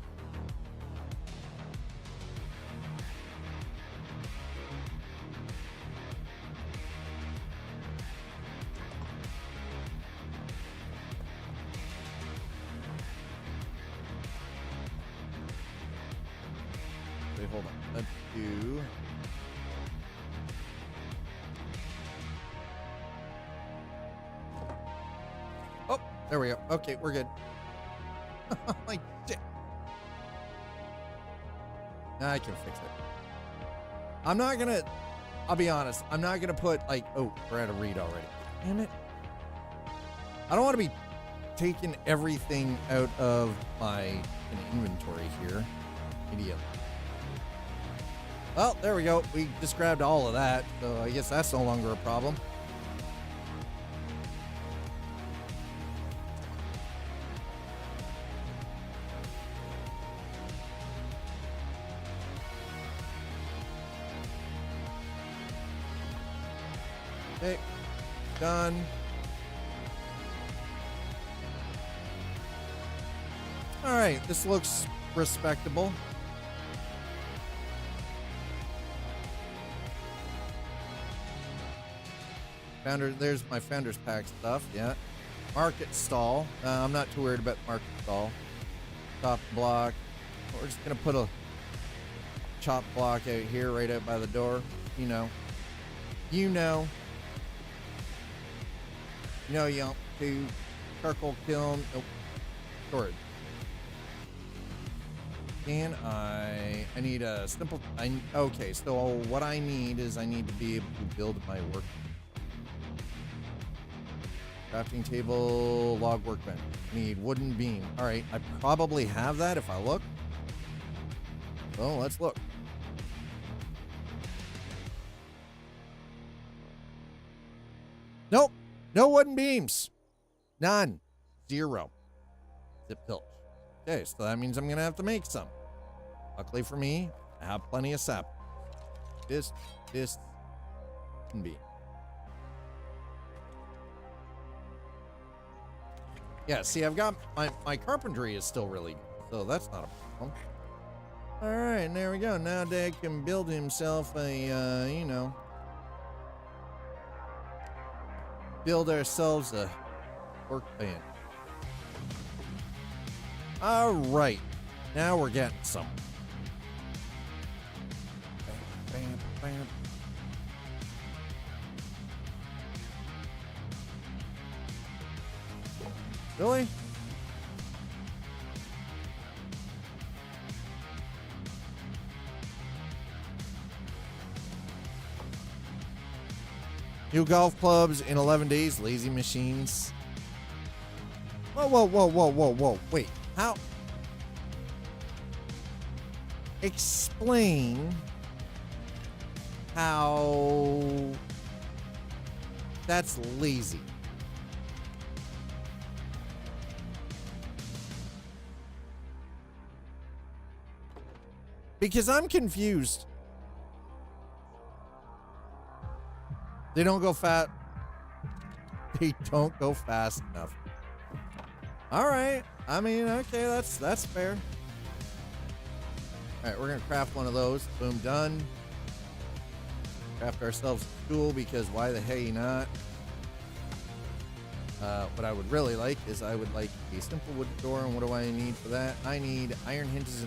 Wait, hold on. Let's do. Oh, there we go. Okay, we're good. Like shit. I can fix it. I'm not gonna. I'll be honest. I'm not gonna put like. Oh, we're at a read already. Damn it. I don't want to be taking everything out of my inventory here. Idiot. Well, there we go. We just grabbed all of that, so I guess that's no longer a problem. Okay, done. All right, this looks respectable. There's my Founder's Pack stuff, yeah. Market stall. I'm not too worried about the market stall. Top block. We're just gonna put a chop block out here, right out by the door. You know. You know. You know, you want to charcoal kiln. Nope. Storage. And I need a simple. Okay, so what I need is I need to be able to build my work. Crafting table, log workbench. Need wooden beam. All right, I probably have that if I look. So let's look. Nope, no wooden beams. None. 0. Zip filch. Okay, so that means I'm gonna have to make some. Luckily for me, I have plenty of sap. This can be. Yeah, see, I've got my carpentry is still really good, so that's not a problem. All right, and there we go. Now Dad can build himself a, you know, build ourselves a workbench. All right, now we're getting some. Bam, bam, bam. Really? New golf clubs in 11 days, lazy machines. Whoa, whoa, whoa, whoa, whoa, whoa. Wait, how? Explain how that's lazy. Because I'm confused. They don't go fat. They don't go fast enough. All right. I mean, okay, that's fair. All right, we're gonna craft one of those. Boom, done. Craft ourselves a tool because why the hell not? What I would really like is I would like a simple wood door, and what do I need for that? I need iron hinges.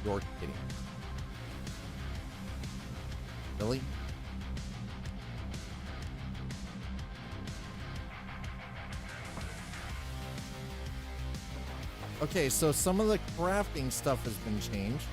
You're kidding. Really? Okay, so some of the crafting stuff has been changed.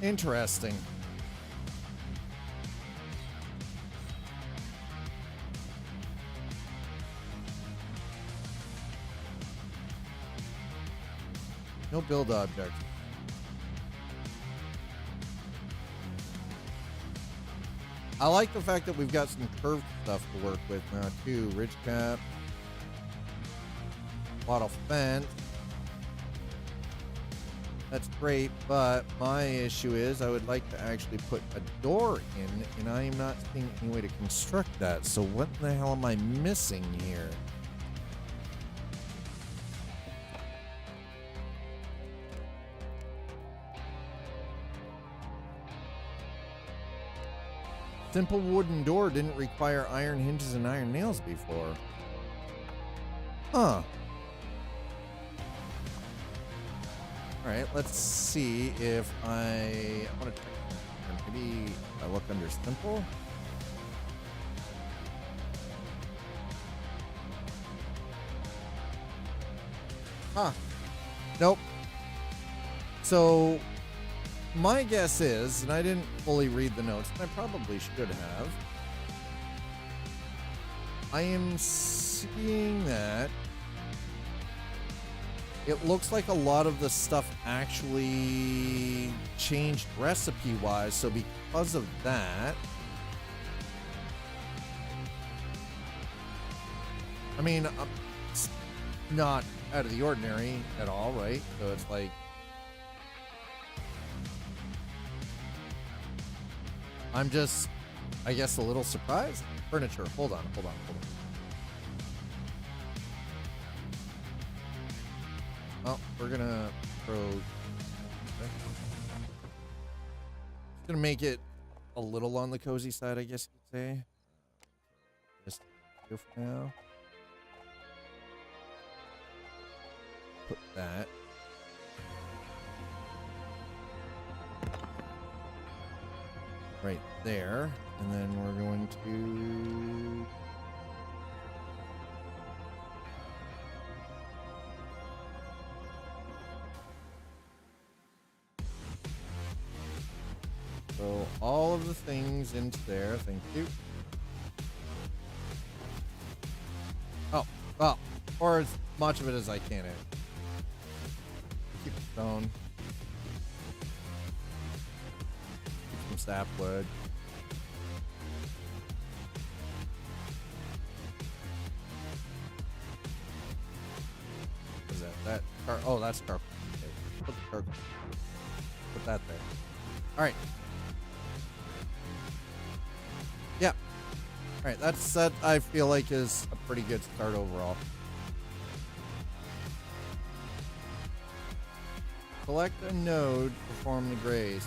Interesting. No build object. I like the fact that we've got some curved stuff to work with now too. Ridge cap. Wattle fence. That's great, but my issue is I would like to actually put a door in, and I am not seeing any way to construct that. So what the hell am I missing here? Simple wooden door didn't require iron hinges and iron nails before. Huh. All right, let's see if I want to check. Maybe if I look under simple. Huh. Nope. So my guess is, and I didn't fully read the notes, and I probably should have. I am seeing that it looks like a lot of the stuff actually changed recipe-wise, so because of that, I mean, it's not out of the ordinary at all, right? So it's like, I'm just, I guess, a little surprised. Furniture, hold on. Well, we're gonna throw. Just gonna make it a little on the cozy side, I guess you'd say. Just here for now. Put that. Right there, and then we're going to. So all of the things into there, thank you. Oh, well, or as much of it as I can in. Keep the stone. Keep some sapwood. What is that? Oh, that's charcoal. Okay. Put the charcoal. Put that there. All right. Yeah. All right. That I feel like is a pretty good start overall. Select a node, perform the graze.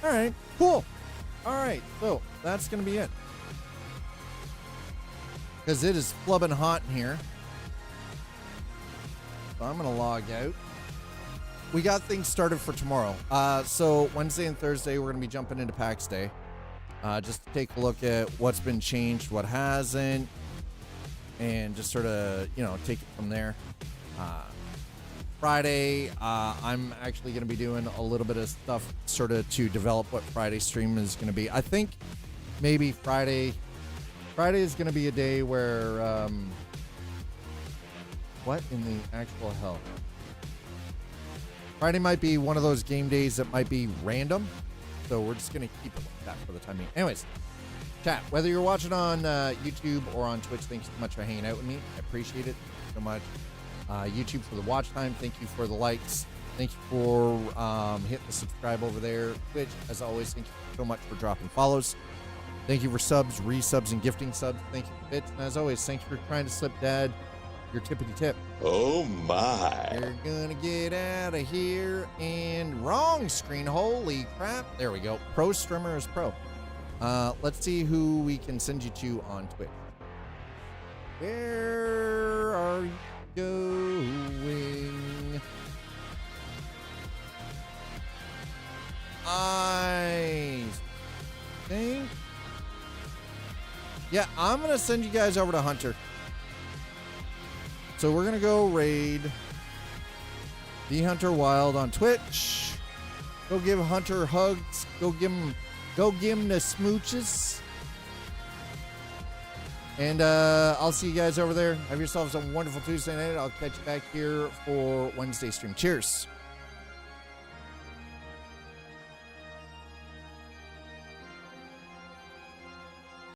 All right, cool. All right, so that's going to be it. Because it is flubbing hot in here. So I'm going to log out. We got things started for tomorrow. So Wednesday and Thursday, we're going to be jumping into PAX Day. Just to take a look at what's been changed, what hasn't, and just sort of, take it from there. Friday, I'm actually going to be doing a little bit of stuff sort of to develop what Friday's stream is going to be. I think maybe Friday is going to be a day where, what in the actual hell? Friday might be one of those game days that might be random. So we're just going to keep it like that for the time being. Anyways, chat, whether you're watching on YouTube or on Twitch, thanks so much for hanging out with me. I appreciate it so much. YouTube for the watch time. Thank you for the likes. Thank you for hitting the subscribe over there. Twitch, as always, thank you so much for dropping follows. Thank you for subs, resubs, and gifting subs. Thank you for bits. And as always, thank you for trying to slip Dad your tippity tip. Oh my. We're gonna get out of here. And wrong screen. Holy crap. There we go. Pro streamer is pro. Let's see who we can send you to on Twitch. Where are you going? I think. Yeah, I'm going to send you guys over to Hunter. So we're going to go raid the Hunter Wild on Twitch. Go give Hunter hugs. Go give him the smooches. And I'll see you guys over there. Have yourselves a wonderful Tuesday night. I'll catch you back here for Wednesday stream. Cheers.